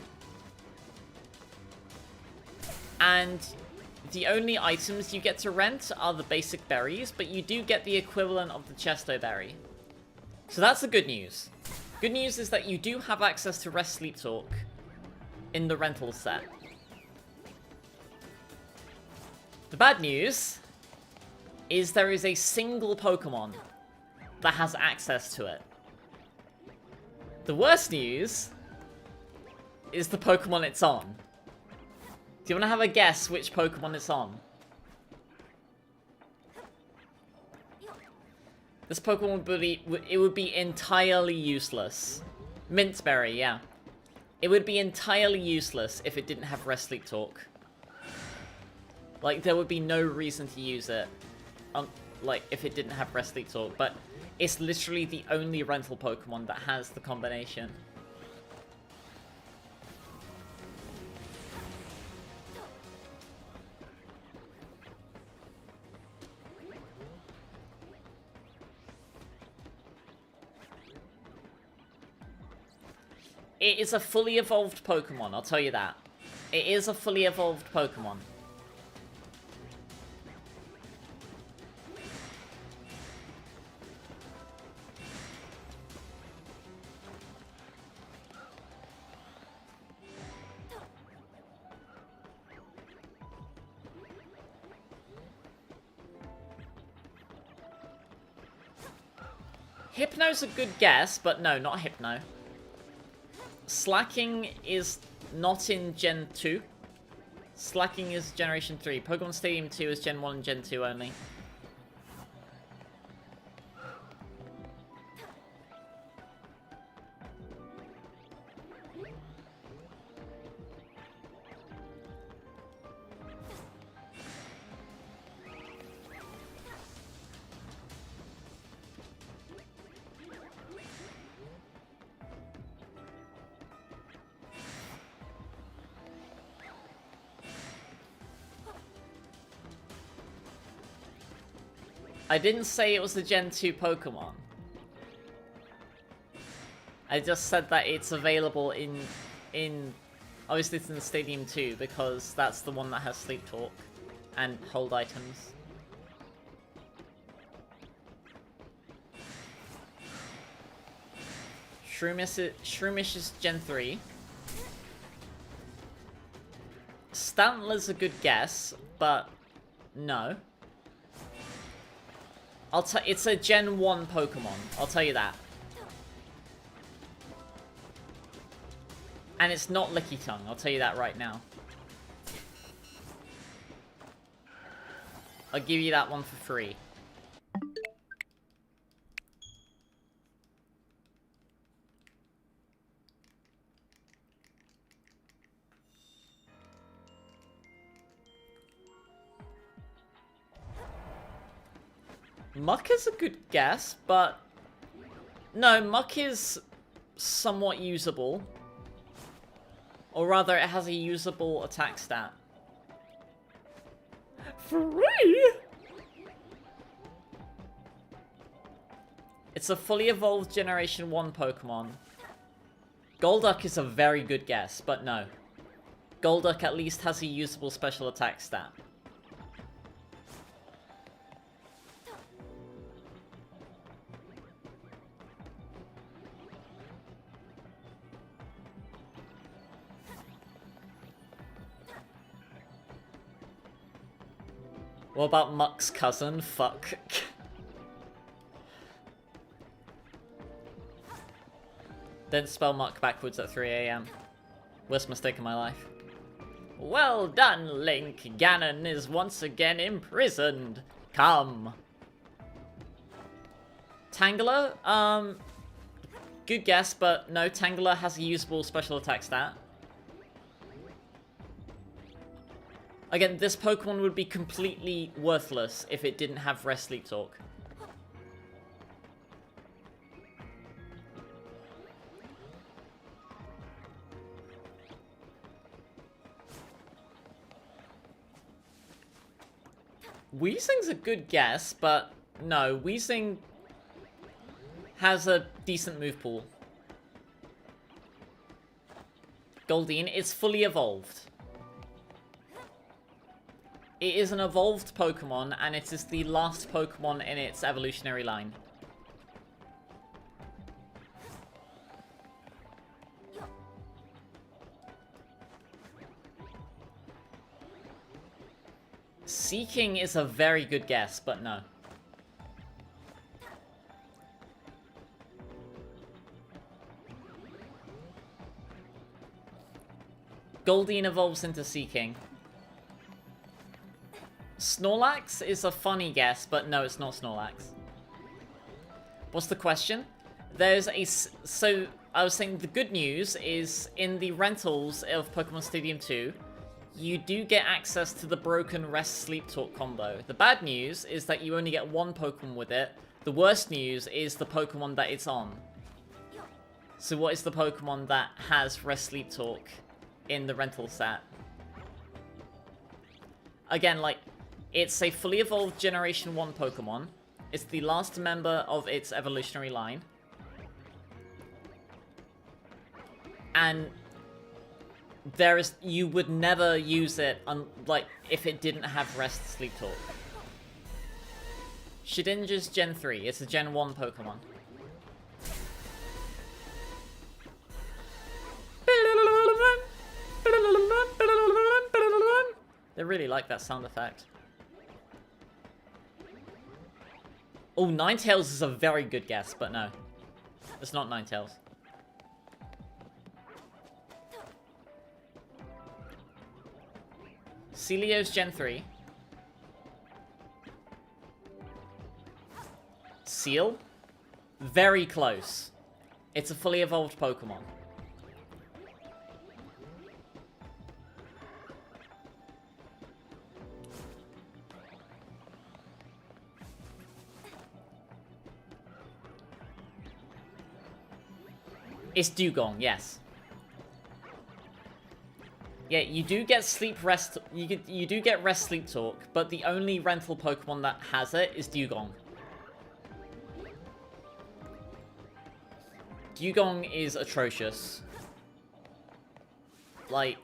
And the only items you get to rent are the basic berries, but you do get the equivalent of the Chesto Berry. So that's the good news. Good news is that you do have access to Rest Sleep Talk in the rental set. The bad news is there is a single Pokemon that has access to it. The worst news is the Pokemon it's on. Do you want to have a guess which Pokemon it's on? This Pokemon would be entirely useless. Mintberry, yeah. It would be entirely useless if it didn't have Rest Sleep Talk. Like, there would be no reason to use it. Like, if it didn't have Rest Sleep Talk. But it's literally the only rental Pokemon that has the combination. It is a fully evolved Pokemon, I'll tell you that. It is a fully evolved Pokemon. Hypno's a good guess, but no, not Hypno. Slacking is not in Gen 2. Slacking is Generation 3. Pokemon Stadium 2 is Gen 1 and Gen 2 only. I didn't say it was the Gen 2 Pokemon. I just said that it's available in obviously it's in the Stadium 2 because that's the one that has Sleep Talk and hold items. Shroomish is Gen 3. Stantler's a good guess, but no. It's a Gen 1 Pokemon, I'll tell you that. And it's not Lickitung, I'll tell you that right now. I'll give you that one for free. Muck is a good guess, but no, Muck is somewhat usable. Or rather, it has a usable attack stat. Free? It's a fully evolved Generation 1 Pokemon. Golduck is a very good guess, but no. Golduck at least has a usable special attack stat. What about Muck's cousin? Fuck. Didn't spell Muck backwards at 3 AM. Worst mistake of my life. Well done, Link. Ganon is once again imprisoned. Come. Tangela? Good guess, but no, Tangela has a usable special attack stat. Again, this Pokemon would be completely worthless if it didn't have Rest Sleep Talk. Weezing's a good guess, but no, Weezing has a decent move pool. Goldeen is fully evolved. It is an evolved Pokemon, and it is the last Pokemon in its evolutionary line. Seeking is a very good guess, but no. Goldeen evolves into Seeking. Snorlax is a funny guess, but no, it's not Snorlax. What's the question? There's a... So, I was saying the good news is in the rentals of Pokemon Stadium 2, you do get access to the broken Rest Sleep Talk combo. The bad news is that you only get one Pokemon with it. The worst news is the Pokemon that it's on. So what is the Pokemon that has Rest Sleep Talk in the rental set? Again, like, it's a fully evolved Generation 1 Pokemon. It's the last member of its evolutionary line. And you would never use it, like, if it didn't have Rest Sleep Talk. Shedinja's Gen 3. It's a Gen 1 Pokemon. They really like that sound effect. Oh, Ninetales is a very good guess, but no. It's not Ninetales. Celio's Gen 3. Seal? Very close. It's a fully evolved Pokemon. It's Dugong, yes. Yeah, you do get you do get Rest Sleep Talk, but the only rental Pokemon that has it is Dugong. Dugong is atrocious. Like,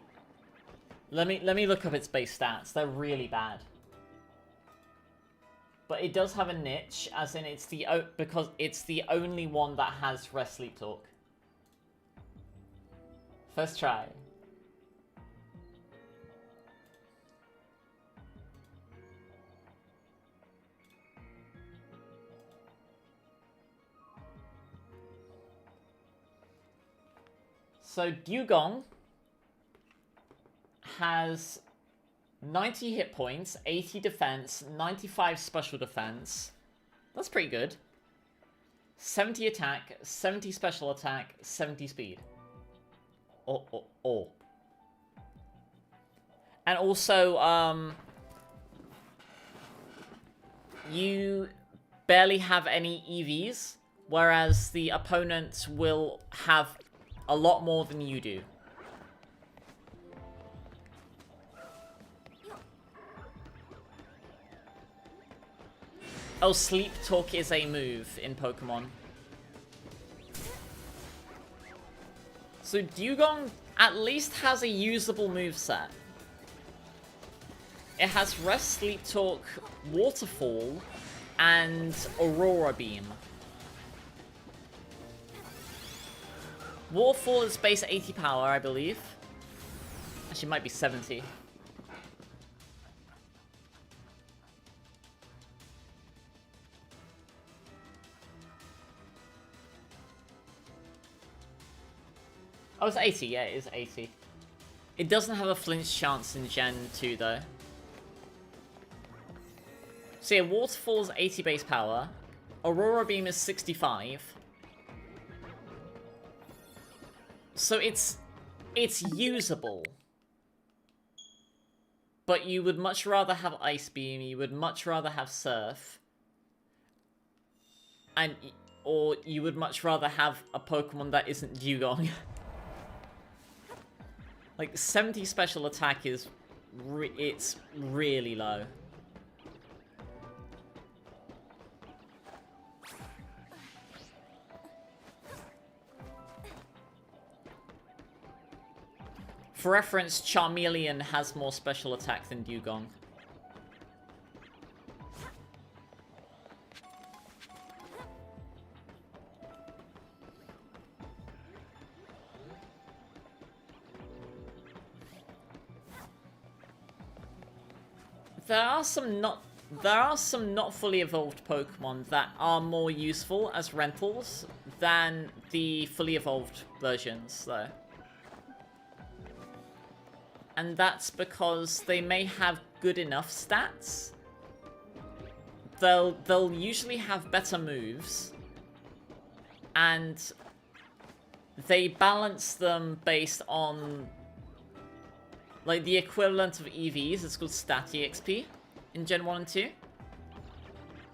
let me look up its base stats. They're really bad. But it does have a niche, as in because it's the only one that has Rest Sleep Talk. First try. So Dugong has 90 hit points, 80 defense, 95 special defense. That's pretty good. 70 attack, 70 special attack, 70 speed. Oh. And also, you barely have any EVs, whereas the opponent will have a lot more than you do. Oh, Sleep Talk is a move in Pokemon. So Dugong at least has a usable moveset. It has Rest, Sleep Talk, Waterfall, and Aurora Beam. Waterfall is base 80 power, I believe. Actually, it might be 70. Oh, it's 80. Yeah, it is 80. It doesn't have a flinch chance in Gen 2, though. So yeah, Waterfall's 80 base power. Aurora Beam is 65. So it's usable. But you would much rather have Ice Beam, you would much rather have Surf. Or you would much rather have a Pokemon that isn't Dugong. Like, 70 special attack is... it's really low. For reference, Charmeleon has more special attack than Dugong. There are some not fully evolved Pokemon that are more useful as rentals than the fully evolved versions, though. And that's because they may have good enough stats. They'll usually have better moves, and they balance them based on like the equivalent of EVs. It's called Stat EXP in Gen 1 and 2.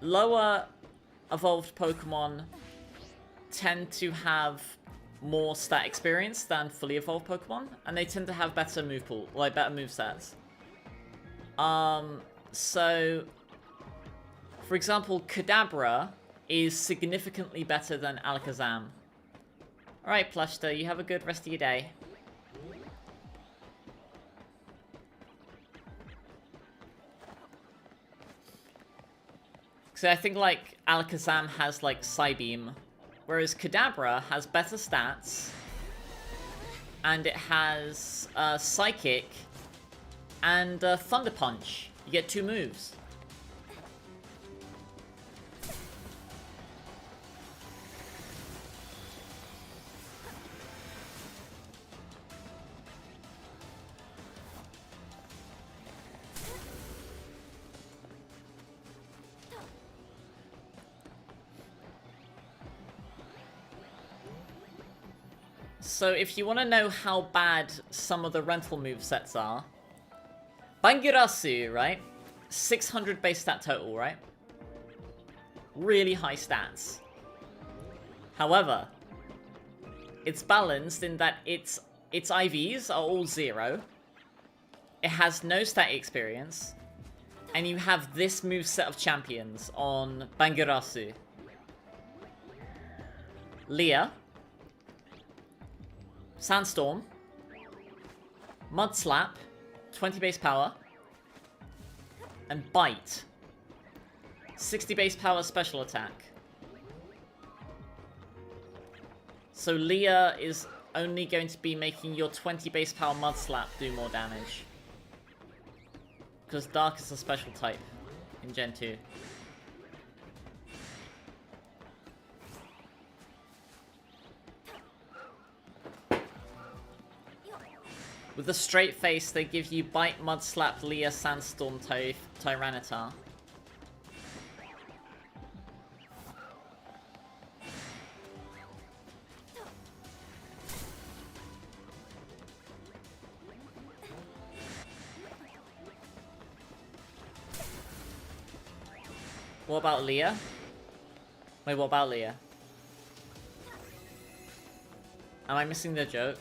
Lower evolved Pokemon tend to have more stat experience than fully evolved Pokemon, and they tend to have better move pool, like better move stats. So for example, Kadabra is significantly better than Alakazam. Alright, Plushta, you have a good rest of your day. So I think like Alakazam has like Psybeam, whereas Kadabra has better stats, and it has Psychic and Thunder Punch. You get 2 moves. So if you want to know how bad some of the rental movesets are, Bangirasu, right? 600 base stat total, right? Really high stats. However, it's balanced in that its IVs are all 0. It has no stat experience. And you have this moveset of champions on Bangirasu. Leah. Sandstorm, Mud Slap, 20 base power, and Bite, 60 base power special attack. So Leah is only going to be making your 20 base power Mud Slap do more damage. Because Dark is a special type in Gen 2. With a straight face, they give you Bite, Mud Slap, Leah, Sandstorm, Tyranitar. What about Leah? Wait, what about Leah? Am I missing the joke?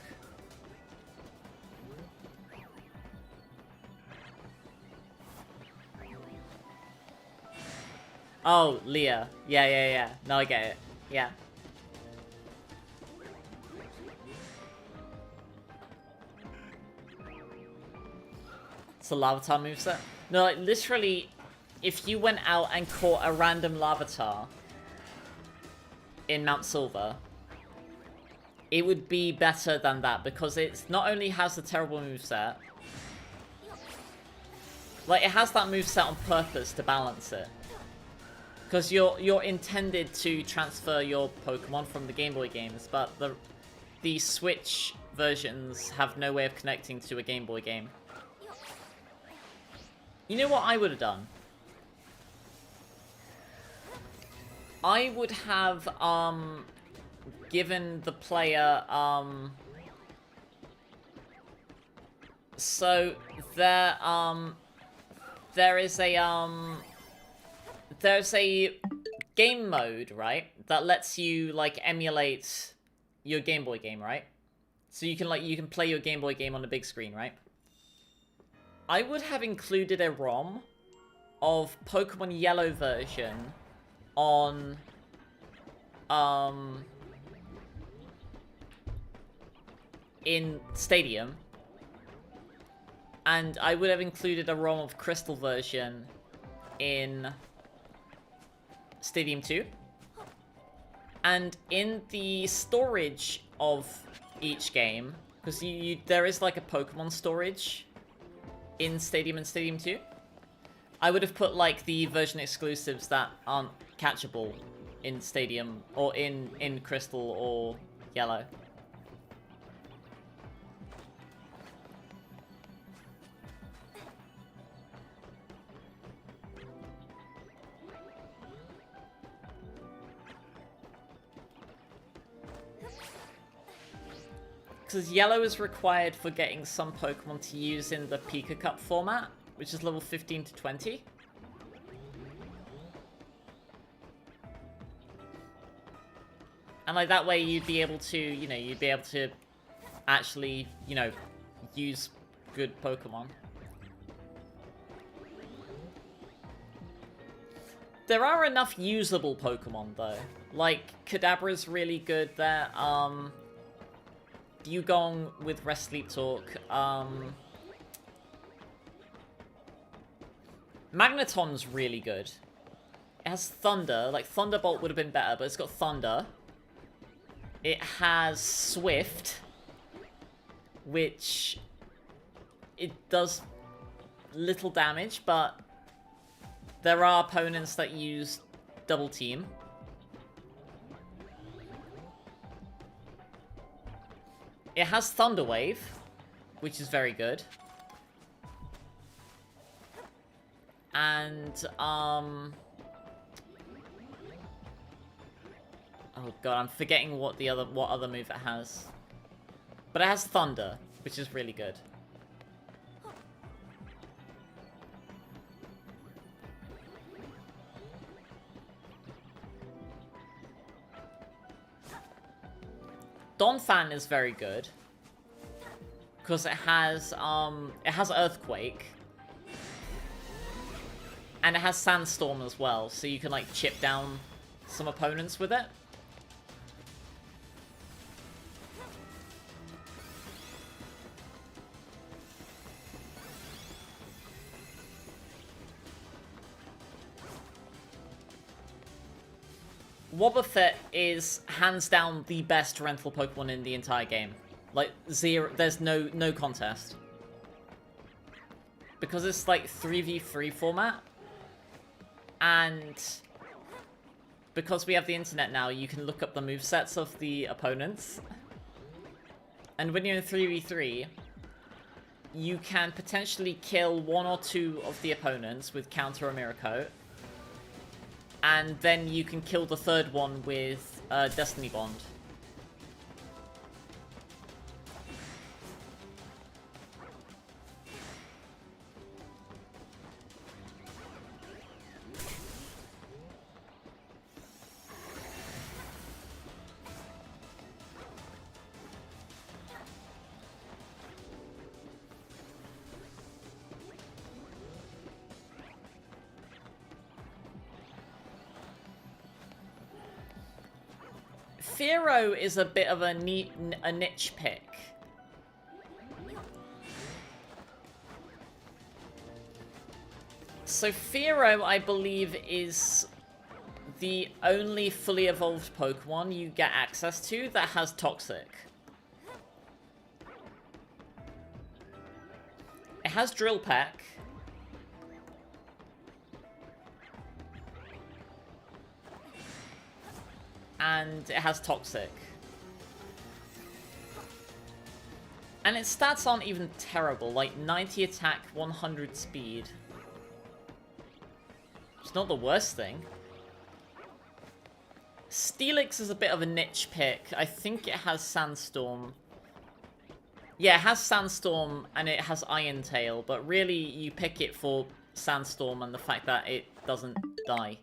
Oh, Leah. Yeah. No, I get it. Yeah. It's a Larvitar moveset? No, like, literally, if you went out and caught a random Larvitar in Mount Silver, it would be better than that, because it not only has a terrible moveset, like, it has that moveset on purpose to balance it. Because you're intended to transfer your Pokemon from the Game Boy games, but the Switch versions have no way of connecting to a Game Boy game. You know what I would have done? I would have, given the player, so there is a, there's a game mode, right, that lets you, like, emulate your Game Boy game, right? So you can play your Game Boy game on the big screen, right? I would have included a ROM of Pokemon Yellow version on, in Stadium, and I would have included a ROM of Crystal version in Stadium 2. And in the storage of each game, because there is like a Pokemon storage in Stadium and Stadium 2, I would have put like the version exclusives that aren't catchable in Stadium or in Crystal or Yellow. Because Yellow is required for getting some Pokemon to use in the Pika Cup format, which is level 15 to 20. And like that way you'd be able to, you'd be able to actually, use good Pokemon. There are enough usable Pokemon though. Like, Kadabra's really good there. Dugong with Rest Sleep Talk. Magneton's really good. It has Thunder. Like, Thunderbolt would have been better, but it's got Thunder. It has Swift, which it does little damage, but there are opponents that use Double Team. It has Thunder Wave, which is very good. And, oh god, I'm forgetting what other move it has. But it has Thunder, which is really good. Donphan is very good. Because it has Earthquake. And it has Sandstorm as well, so you can like chip down some opponents with it. Wobbuffet is hands down the best rental Pokemon in the entire game. Like, there's no contest. Because it's like 3v3 format. And because we have the internet now, you can look up the movesets of the opponents. And when you're in 3v3, you can potentially kill one or two of the opponents with Counter or Mirror Coat. And then you can kill the third one with Destiny Bond. Fearow is a bit of a niche pick. So Fearow, I believe, is the only fully evolved Pokemon you get access to that has Toxic. It has Drill Peck. And it has Toxic. And its stats aren't even terrible, like 90 attack, 100 speed. It's not the worst thing. Steelix is a bit of a niche pick. I think it has Sandstorm. Yeah, it has Sandstorm and it has Iron Tail, but really you pick it for Sandstorm and the fact that it doesn't die.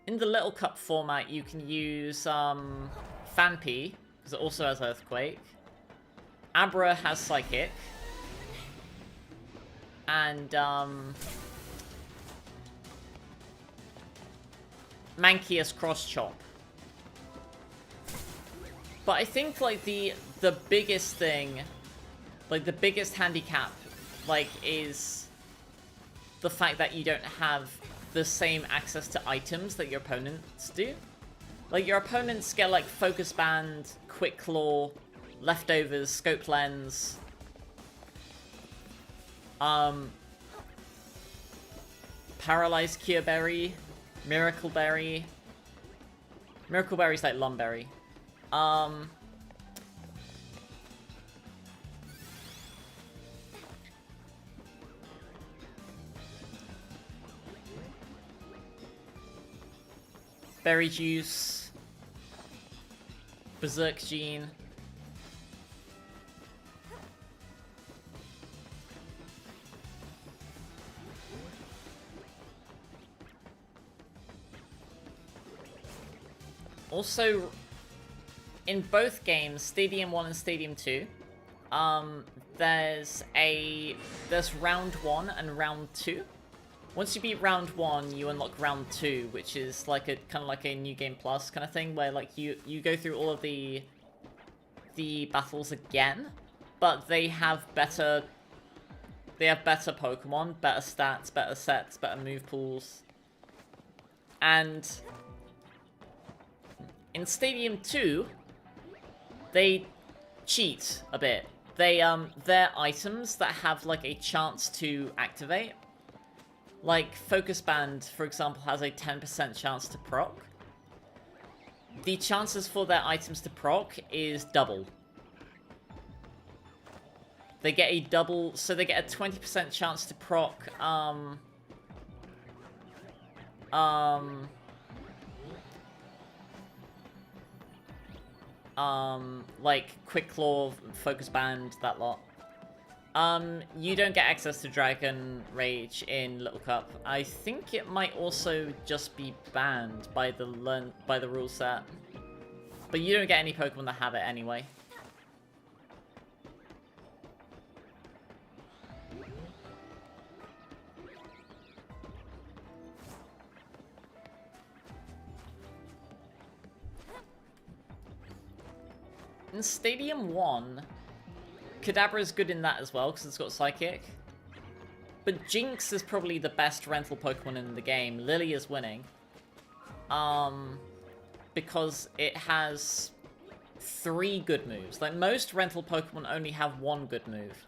In the Little Cup format, you can use Fanpy, because it also has Earthquake. Abra has Psychic. And Mankey has Cross Chop. But I think like the biggest thing, like the biggest handicap, like is the fact that you don't have the same access to items that your opponents do. Like your opponents get like Focus Band, Quick Claw, Leftovers, Scope Lens, Paralyzed Cure Berry, Miracle Berry. Miracle Berry's like Lumberry. Berry Juice. Berserk Gene. Also, in both games, Stadium 1 and Stadium 2, there's round 1 and round 2. Once you beat round 1, you unlock round 2, which is like a kind of like a New Game Plus kind of thing, where like you go through all of the battles again, but they have better Pokemon, better stats, better sets, better move pools. And in Stadium 2, they cheat a bit. They're items that have like a chance to activate. Like Focus Band, for example, has a 10% chance to proc. The chances for their items to proc is double. They get a double, so they get a 20% chance to proc, like Quick Claw, Focus Band, that lot. You don't get access to Dragon Rage in Little Cup. I think it might also just be banned by the rule set. But you don't get any Pokemon that have it anyway. In Stadium 1, Kadabra is good in that as well, because it's got Psychic. But Jinx is probably the best rental Pokemon in the game. Lily is winning. Because it has 3 good moves. Like, most rental Pokemon only have 1 good move.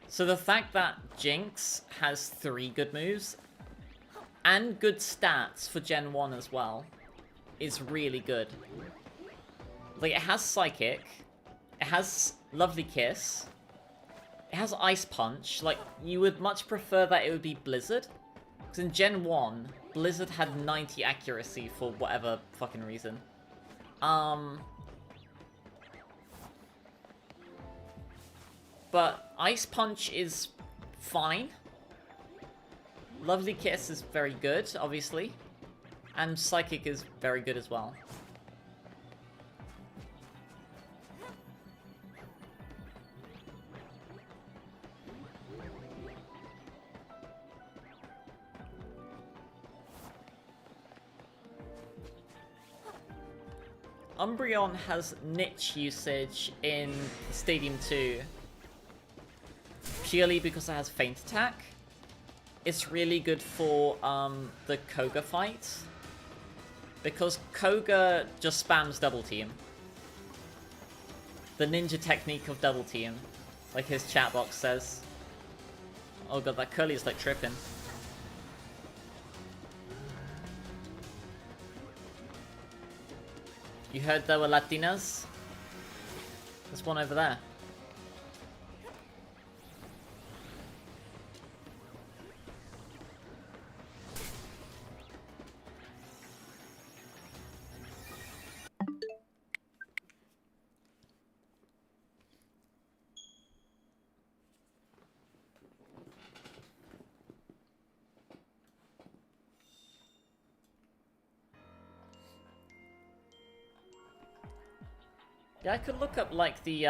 So the fact that Jinx has 3 good moves, and good stats for Gen 1 as well, is really good. Like, it has Psychic, it has Lovely Kiss, it has Ice Punch. Like, you would much prefer that it would be Blizzard. Because in Gen 1, Blizzard had 90 accuracy for whatever fucking reason. But Ice Punch is fine. Lovely Kiss is very good, obviously. And Psychic is very good as well. Umbreon has niche usage in Stadium 2 purely because it has Feint Attack. It's really good for the Koga fight, because Koga just spams Double Team. The ninja technique of Double Team, like his chat box says. Oh god, that Curly is like tripping. You heard there were Latinas? There's one over there. Yeah, I could look up like the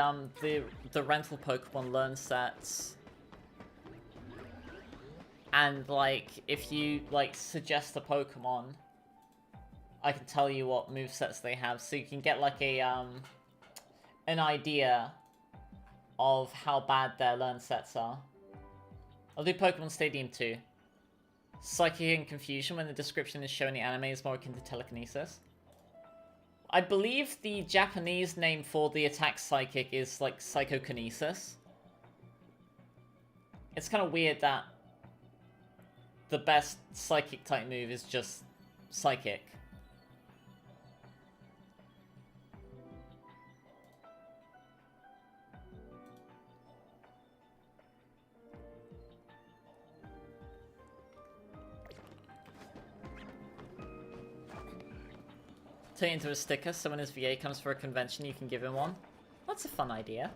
rental Pokemon learn sets. And like if you like suggest a Pokemon, I can tell you what movesets they have, so you can get like a an idea of how bad their learn sets are. I'll do Pokemon Stadium 2. Psychic and confusion when the description is showing the anime is more akin to telekinesis. I believe the Japanese name for the attack psychic is like psychokinesis. It's kind of weird that the best psychic type move is just psychic. Turn it into a sticker, so when his VA comes for a convention, you can give him one. That's a fun idea.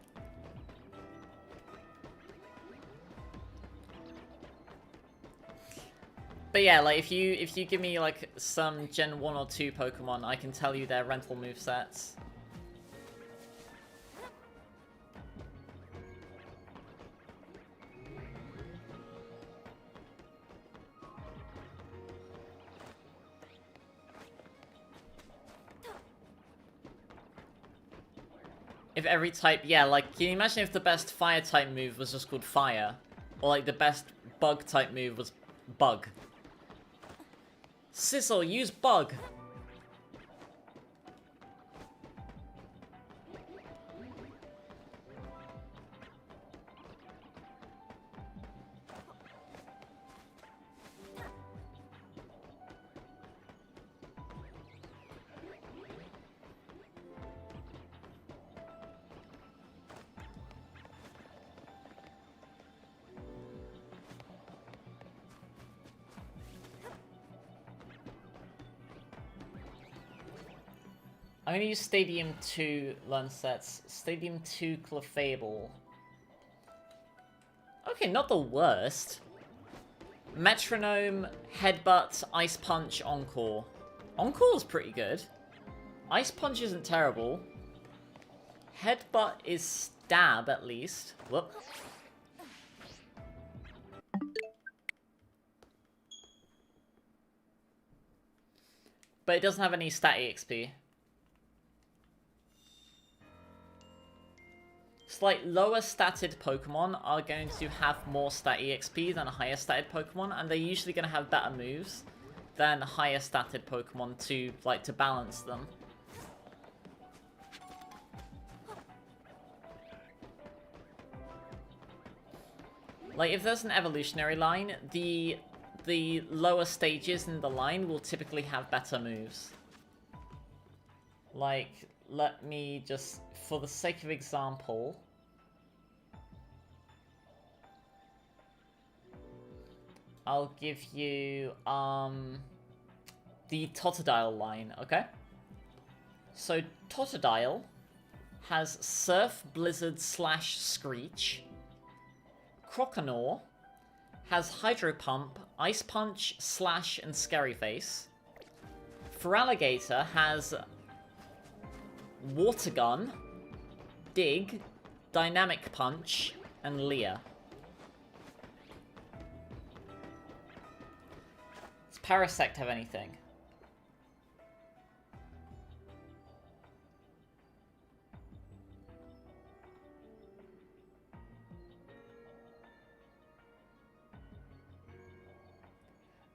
But yeah, like if you give me like some Gen 1 or 2 Pokemon, I can tell you their rental movesets. If every type, yeah, like, can you imagine if the best fire type move was just called fire? Or like the best bug type move was bug? Sizzle, use bug! I'm gonna use Stadium 2 learn sets. Stadium 2 Clefable. Okay, not the worst. Metronome, Headbutt, Ice Punch, Encore. Encore's pretty good. Ice Punch isn't terrible. Headbutt is stab, at least. Whoop. But it doesn't have any stat EXP. Like lower statted Pokemon are going to have more stat EXP than higher statted Pokemon, and they're usually going to have better moves than higher statted Pokemon to balance them. Like if there's an evolutionary line, the lower stages in the line will typically have better moves. Like, let me just, for the sake of example, I'll give you, the Totodile line, okay? So, Totodile has Surf, Blizzard, Slash, Screech. Croconaw has Hydro Pump, Ice Punch, Slash, and Scary Face. Feraligatr has Water Gun, Dig, Dynamic Punch, and Leer. Does Parasect have anything?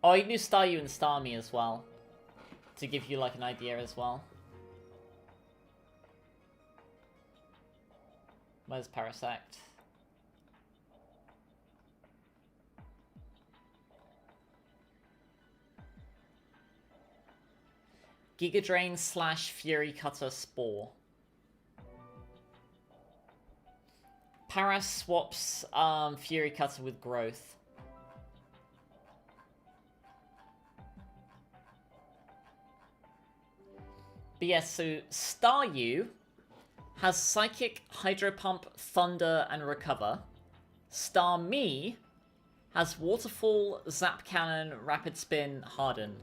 Oh, you can do Staryu and Starmie as well, to give you like an idea as well. Where's Parasect? Giga Drain / Fury Cutter Spore. Paras swaps Fury Cutter with Growth. But yes, so Staryu has Psychic, Hydro Pump, Thunder, and Recover. Starmie has Waterfall, Zap Cannon, Rapid Spin, Harden.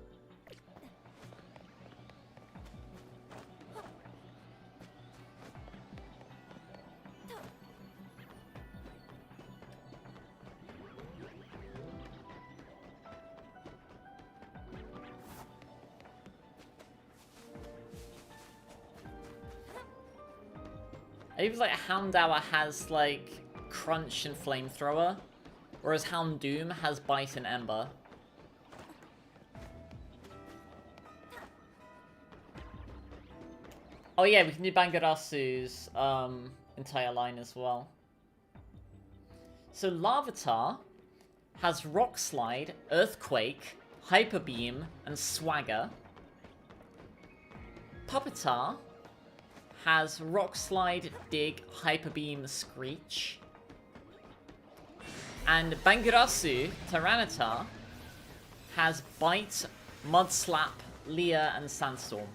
I even like Houndour has like Crunch and Flamethrower, whereas Houndoom has Bite and Ember. Oh yeah, we can do Bangarasu's entire line as well. So Larvitar has Rock Slide, Earthquake, Hyper Beam, and Swagger. Puppetar has Rock Slide, Dig, Hyper Beam, Screech. And Bangarasu Tyranitar has Bite, Mud Slap, Leer, and Sandstorm.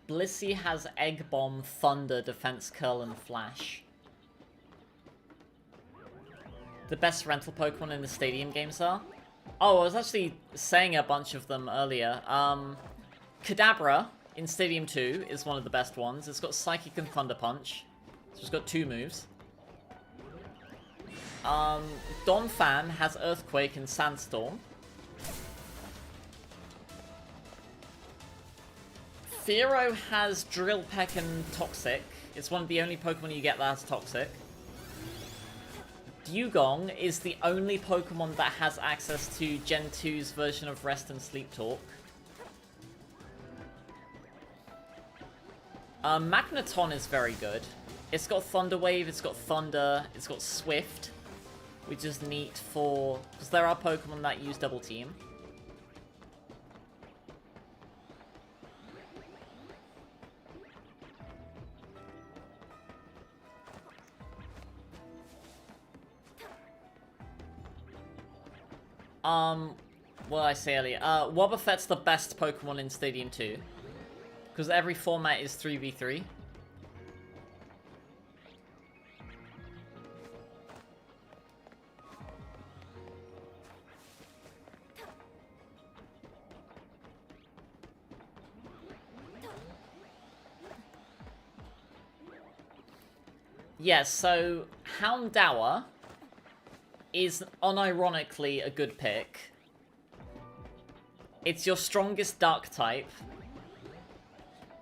Blissey has Egg Bomb, Thunder, Defense Curl, and Flash. The best rental Pokemon in the Stadium games are? Oh, I was actually saying a bunch of them earlier. Kadabra in Stadium 2 is one of the best ones. It's got Psychic and Thunder Punch. So it's got 2 moves. Donphan has Earthquake and Sandstorm. Fearow has Drill Peck and Toxic. It's one of the only Pokemon you get that has Toxic. Dugong is the only Pokemon that has access to Gen 2's version of Rest and Sleep Talk. Magneton is very good. It's got Thunder Wave, it's got Thunder, it's got Swift, which is neat for... because there are Pokemon that use Double Team. What did I say earlier? Wobbuffet's the best Pokemon in Stadium 2. Because every format is 3v3. Yes, so Houndour is unironically a good pick. It's your strongest Dark type.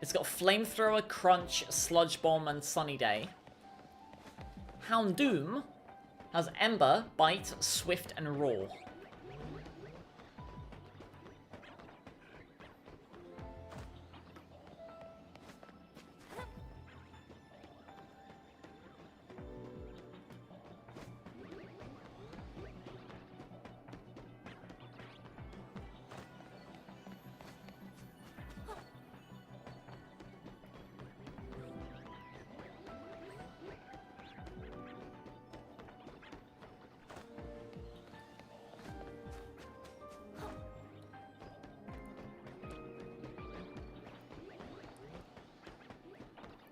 It's got Flamethrower, Crunch, Sludge Bomb, and Sunny Day. Houndoom has Ember, Bite, Swift, and Roar.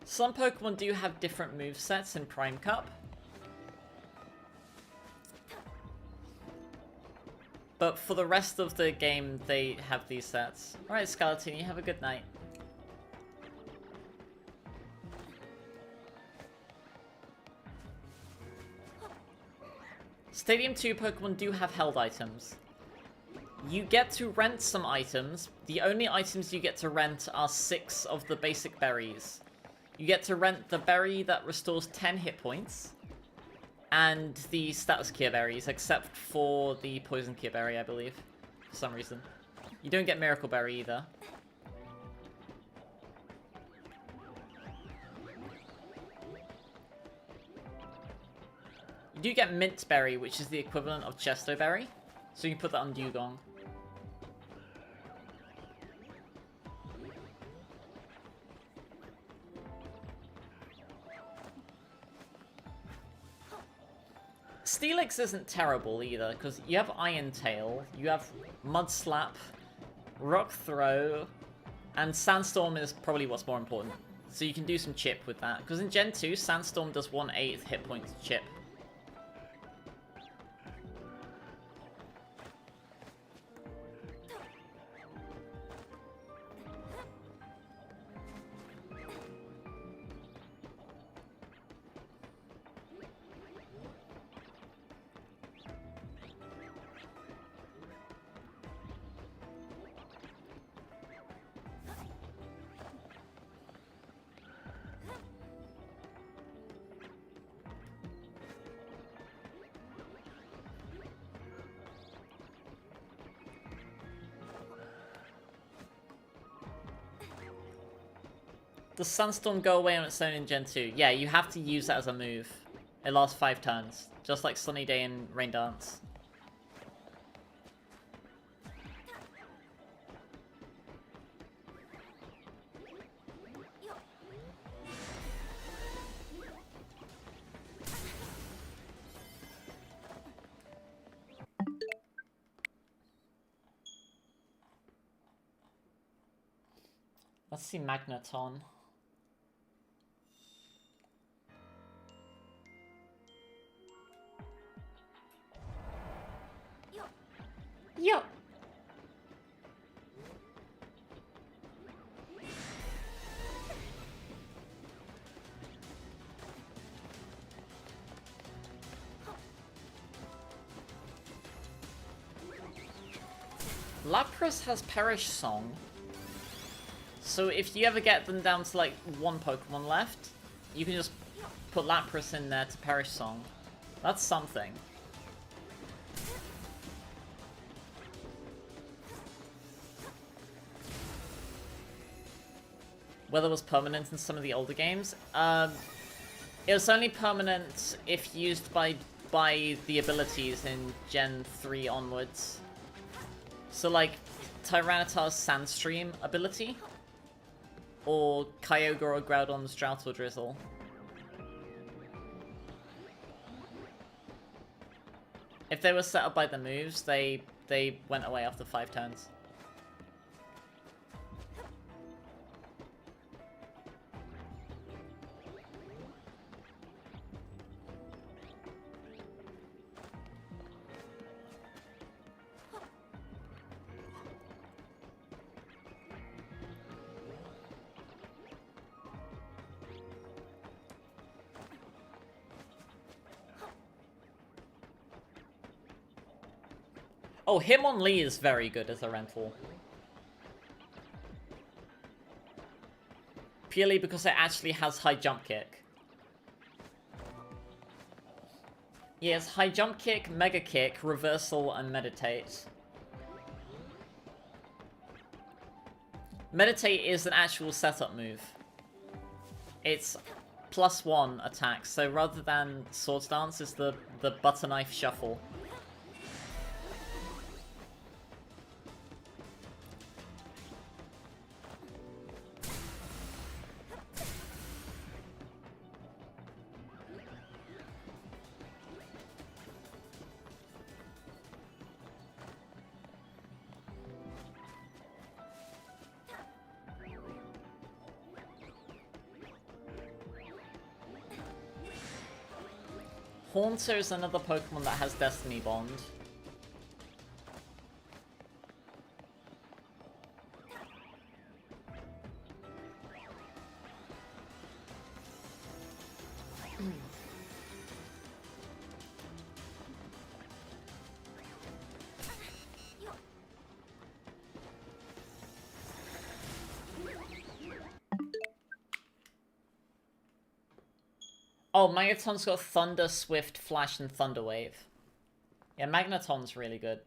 Some Pokemon do have different movesets in Prime Cup. But for the rest of the game, they have these sets. Alright, Skeleton, you have a good night. Stadium 2 Pokemon do have held items. You get to rent some items. The only items you get to rent are 6 of the basic berries. You get to rent the berry that restores 10 hit points, and the status cure berries, except for the poison cure berry, I believe, for some reason. You don't get miracle berry either. You do get mint berry, which is the equivalent of chesto berry, so you can put that on Dugong. Steelix isn't terrible either, because you have Iron Tail, you have Mud Slap, Rock Throw, and Sandstorm is probably what's more important. So you can do some chip with that, because in Gen 2, Sandstorm does 1/8 hit points chip. Does Sunstorm go away on its own in Gen 2? Yeah, you have to use that as a move. It lasts 5 turns, just like Sunny Day and Rain Dance. Let's see Magneton. Yo. Lapras has Perish Song. So if you ever get them down to like 1 Pokemon left, you can just put Lapras in there to Perish Song. That's something. Whether it was permanent in some of the older games. It was only permanent if used by the abilities in Gen 3 onwards. So like Tyranitar's Sandstream ability, or Kyogre or Groudon's Drought or Drizzle. If they were set up by the moves, they went away after 5 turns. Oh, Hitmonlee is very good as a rental. Purely because it actually has high jump kick. Yes, high jump kick, mega kick, reversal, and meditate. Meditate is an actual setup move. It's +1 attack, so rather than Swords Dance, it's the butter knife shuffle. Haunter is another Pokemon that has Destiny Bond. Oh, Magneton's got Thunder, Swift, Flash, and Thunder Wave. Yeah, Magneton's really good.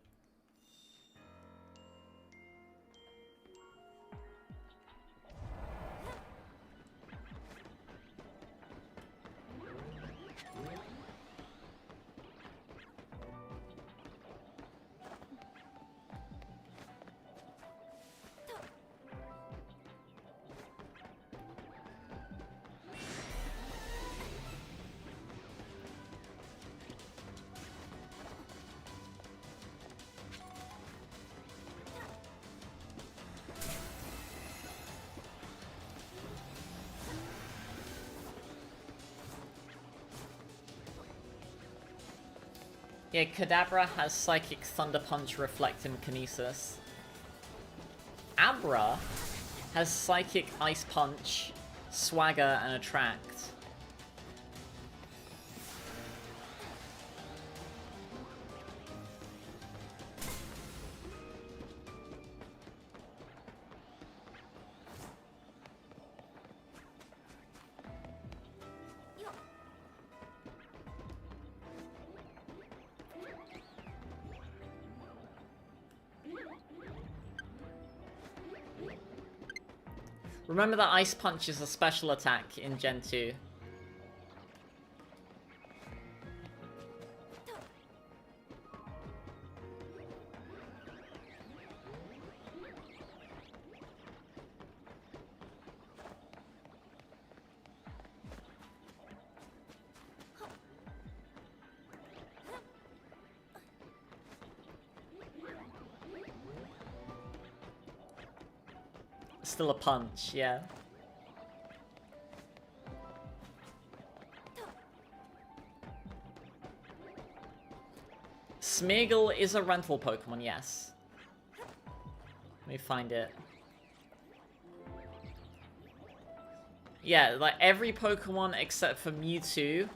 Yeah, Kadabra has Psychic, Thunder Punch, Reflect, and Kinesis. Abra has Psychic, Ice Punch, Swagger, and Attract. Remember that Ice Punch is a special attack in Gen 2. Still a punch, yeah. Smeargle is a rental Pokemon, yes. Let me find it. Yeah, like every Pokemon except for Mewtwo,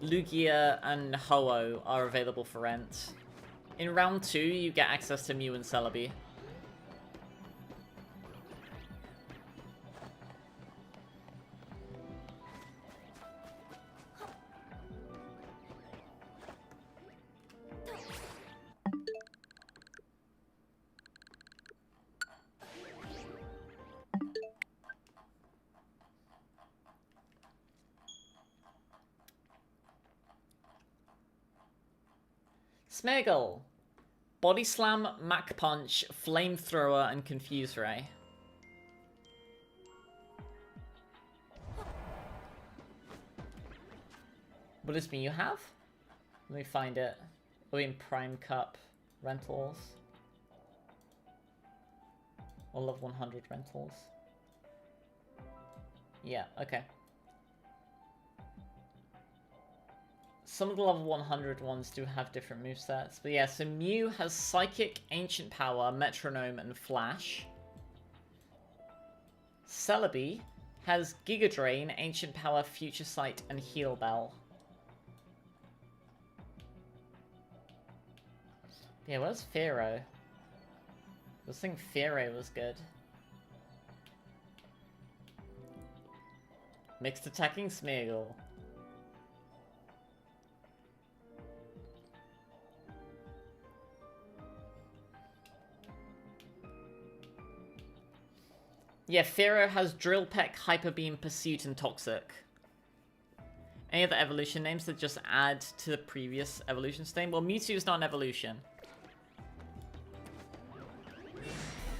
Lugia, and Ho-Oh are available for rent. In round 2, you get access to Mew and Celebi. Smeargle. Body Slam, Mach Punch, Flamethrower, and Confuse Ray. What does Mew have? Let me find it. Oh, in Prime Cup rentals. All of 100 rentals. Yeah, okay. Some of the level 100 ones do have different movesets. But yeah, so Mew has Psychic, Ancient Power, Metronome, and Flash. Celebi has Giga Drain, Ancient Power, Future Sight, and Heal Bell. Yeah, where's Fearow? I was thinking Fearow was good. Mixed attacking Smeargle. Yeah, Fearow has Drill Peck, Hyper Beam, Pursuit, and Toxic. Any other evolution names that just add to the previous evolution's name? Well, Mewtwo is not an evolution.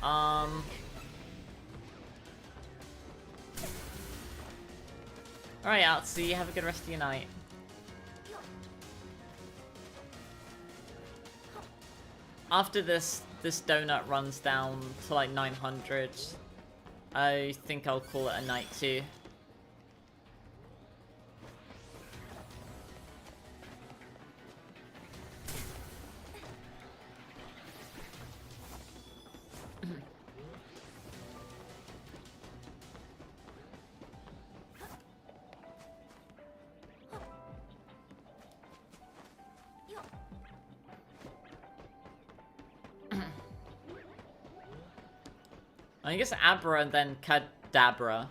Alright, Outsy, have a good rest of your night. After this donut runs down to like 900, I think I'll call it a night too. I guess Abra and then Kadabra.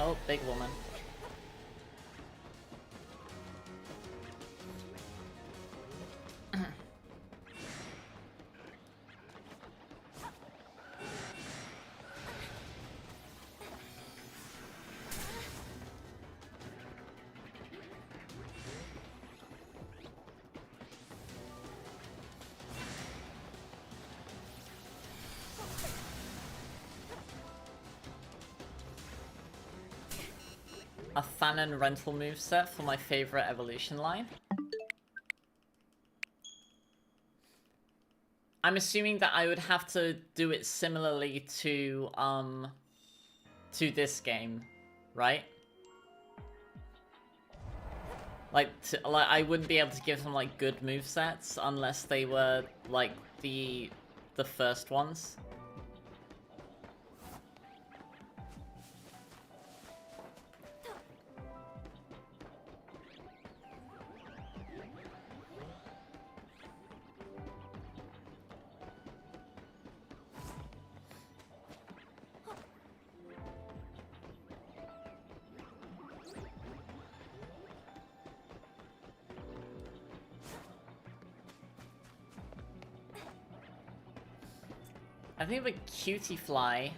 Oh, big woman. A Fanon rental moveset for my favorite evolution line. I'm assuming that I would have to do it similarly to this game, right? Like I wouldn't be able to give them like good movesets unless they were like the first ones. I think with Cutie Fly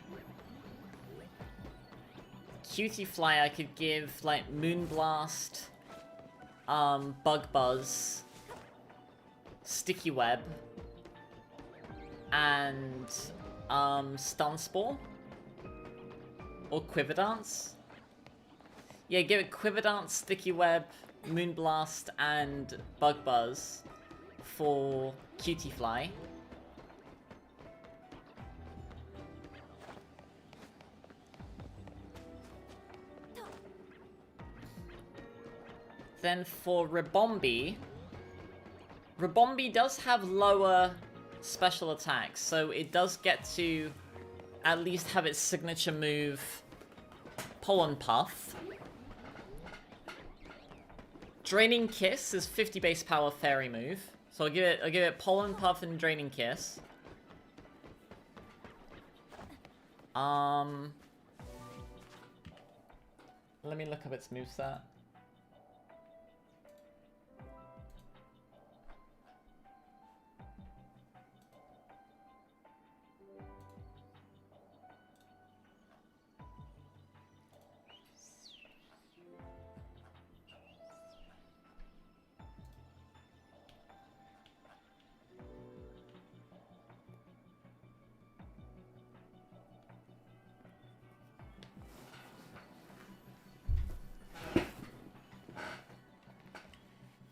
I could give like Moonblast, Bug Buzz, Sticky Web, and Stun Spore or Quiver Dance. Yeah, give it Quiver Dance, Sticky Web, Moonblast, and Bug Buzz for Cutie Fly. Then for Ribombee does have lower special attacks, so it does get to at least have its signature move, Pollen Puff. Draining Kiss is 50 base power fairy move, so I'll give it Pollen Puff and Draining Kiss. Let me look up its moveset.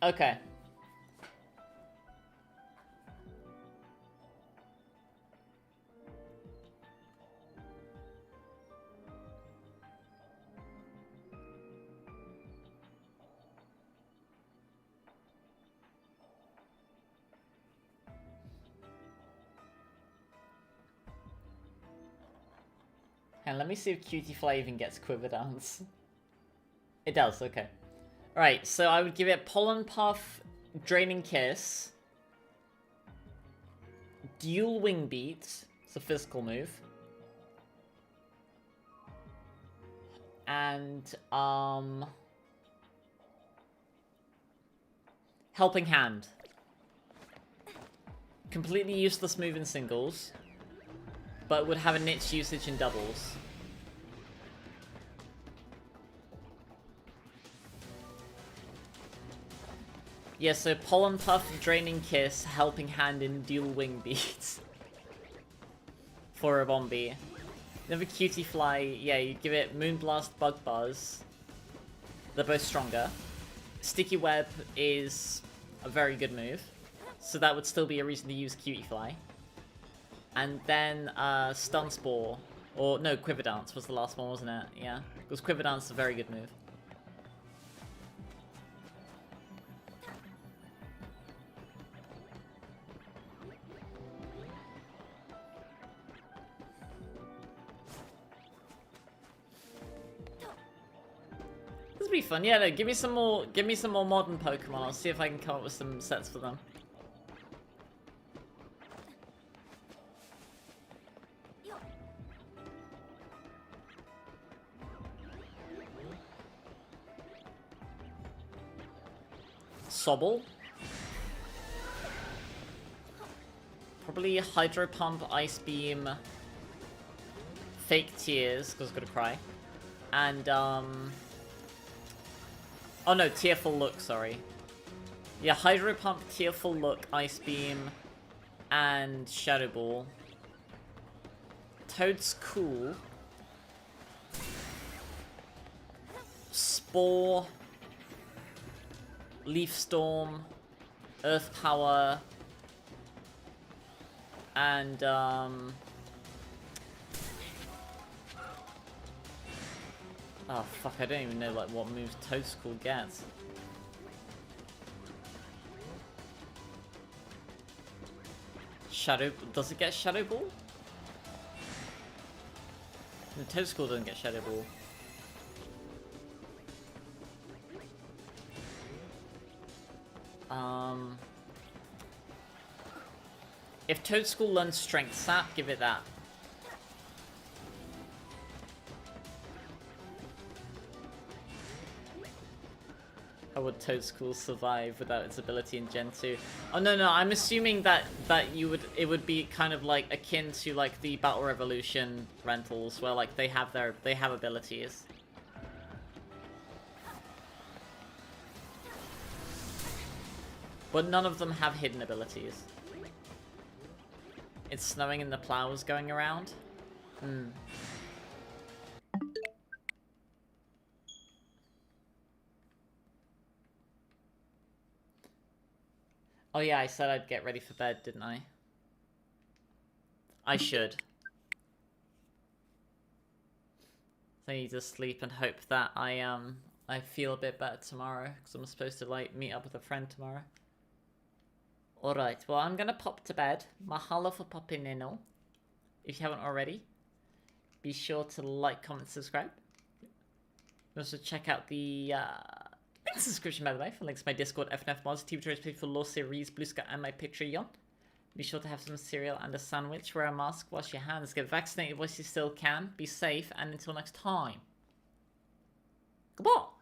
Okay. And let me see if Cutie Fly even gets Quiver Dance. It does, okay. Right, so I would give it Pollen Puff, Draining Kiss, Dual Wing Beat, it's a physical move, and Helping Hand. Completely useless move in singles, but would have a niche usage in doubles. Yeah, so Pollen Puff, Draining Kiss, Helping Hand, and Dual Wing Beats. For a Bombi. Then for Cutie Fly, yeah, you give it Moonblast, Bug Buzz. They're both stronger. Sticky Web is a very good move. So that would still be a reason to use Cutie Fly. And then Stun Spore. Or, no, Quiver Dance was the last one, wasn't it? Yeah. Because Quiver Dance is a very good move. This would be fun. Yeah, no, give me some more modern Pokemon. I'll see if I can come up with some sets for them. Sobble. Probably Hydro Pump, Ice Beam, Fake Tears, because I've got to cry. And, oh no, Tearful Look, sorry. Yeah, Hydro Pump, Tearful Look, Ice Beam, and Shadow Ball. Toad's cool. Spore. Leaf Storm. Earth Power. And, oh fuck, I don't even know like what moves Toadstool gets. Shadow, does it get Shadow Ball? No, Toadstool doesn't get Shadow Ball. If Toadstool learns Strength Sap, give it that. How would Toadstool survive without its ability in Gen 2? Oh no, I'm assuming that it would be kind of like akin to like the Battle Revolution rentals where like they have abilities. But none of them have hidden abilities. It's snowing and the plow is going around. Oh yeah, I said I'd get ready for bed, didn't I? I should. I need to sleep and hope that I feel a bit better tomorrow, because I'm supposed to like meet up with a friend tomorrow. Alright, well I'm gonna pop to bed. Mahalo for popping in all. If you haven't already, be sure to like, comment, subscribe. Also check out the link subscription by the way for links to my Discord, FNF mods, TV choice for Law Series, Blue Sky, and my Patreon. Be sure to have some cereal and a sandwich, wear a mask, wash your hands, get vaccinated whilst you still can, be safe, and until next time. Goodbye.